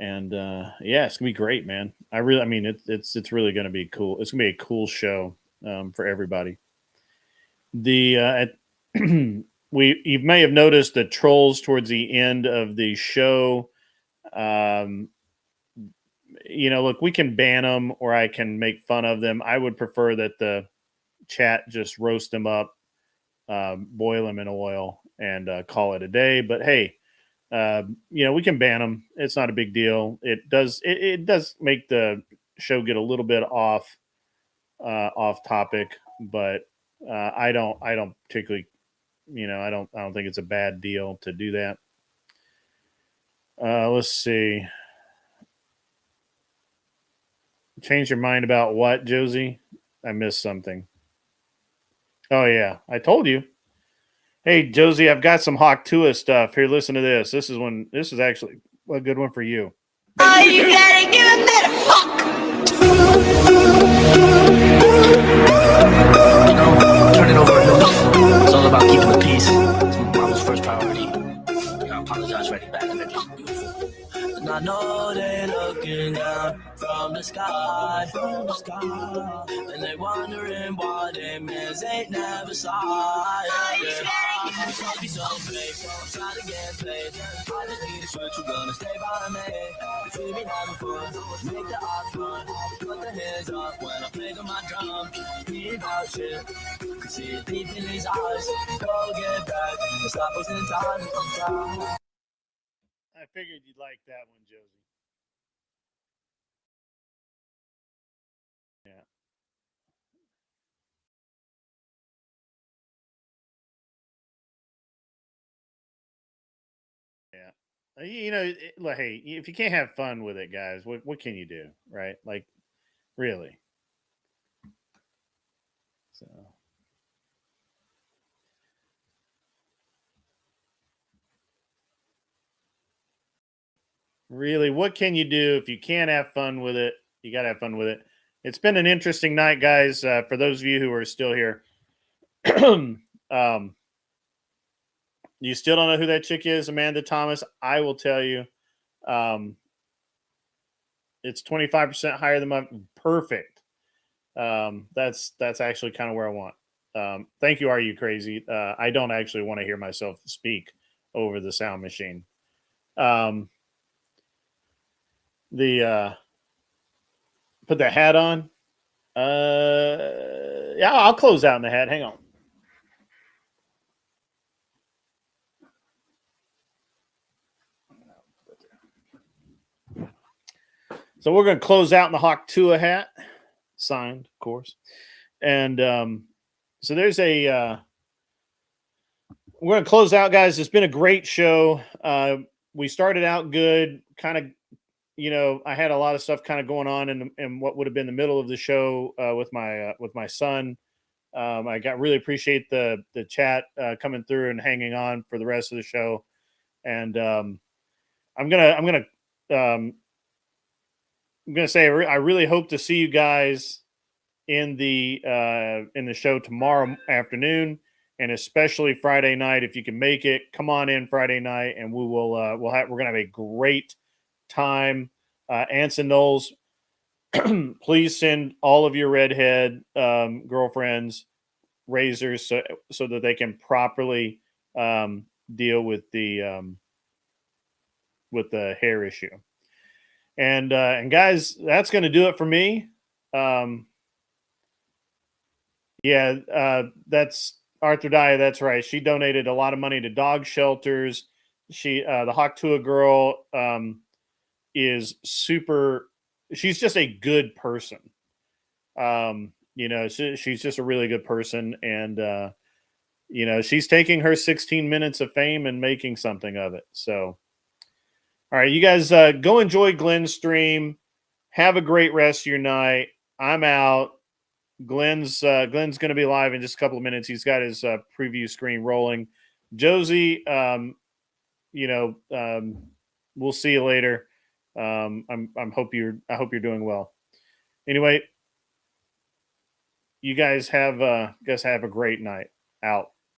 And yeah, it's gonna be great, man. I mean, it's really gonna be cool. It's gonna be a cool show for everybody. The you may have noticed the trolls towards the end of the show. You know, look, we can ban them or I can make fun of them. I would prefer that the chat just roast them up, boil them in oil, and call it a day. But hey, you know, we can ban them. It's not a big deal. It does make the show get a little bit off topic, but I don't particularly, you know, I don't think it's a bad deal to do that. Let's see. Change your mind about what, Josie? I missed something. Oh yeah, I told you. Hey Josie, I've got some Hawk Tua stuff here. Listen to this. This is actually a good one for you. Oh, you gotta give a bit of fuck. You know, turn it over a new leaf. It's all about keeping the peace. It's my mama's first priority. I apologize for any bad energy. And I know they looking down from the sky, and they wondering why them mans ain't never side. I'm trying to be so fake, so I'm trying to get paid. I just need a switch, you're gonna stay by me. If we been having fun, make the odds run. Put the hands up when I play on my drum. Be about shit, can see it deep in his eyes. Go get back, and stop wasting time. I figured you'd like that one, Josie. Yeah. Yeah. You know, like, hey, if you can't have fun with it, guys, what can you do, right? Like, really. So. Really, what can you do if you can't have fun with it? You got to have fun with it. It's been an interesting night, guys. For those of you who are still here, you still don't know who that chick is, Amanda Thomas. I will tell you, it's 25% higher than my perfect. That's actually kind of where I want. Thank you. Are you crazy? I don't actually want to hear myself speak over the sound machine. Put the hat on. Yeah, I'll close out in the hat. Hang on. So we're going to close out in the Hawk Tua hat, signed, of course. And so there's we're going to close out, guys. It's been a great show. We started out good, kind of, you know, I had a lot of stuff kind of going on in what would have been the middle of the show with my son. I really appreciate the chat coming through and hanging on for the rest of the show. And I'm gonna say I really hope to see you guys in the show tomorrow afternoon, and especially Friday night if you can make it. Come on in Friday night, and we're gonna have a great time. Anson Knowles, please send all of your redhead girlfriends razors so that they can properly deal with the hair issue. And guys, that's going to do it for me. That's Arthur Dyer. That's right. She donated a lot of money to dog shelters. The Hawk Tua girl is super. She's just a good person. You know, she's just a really good person, and you know, she's taking her 16 minutes of fame and making something of it. So, all right, you guys go enjoy Glenn's stream. Have a great rest of your night. I'm out. Glenn's going to be live in just a couple of minutes. He's got his preview screen rolling. Josie, we'll see you later. I hope you're doing well. Anyway, you guys have a great night. Out.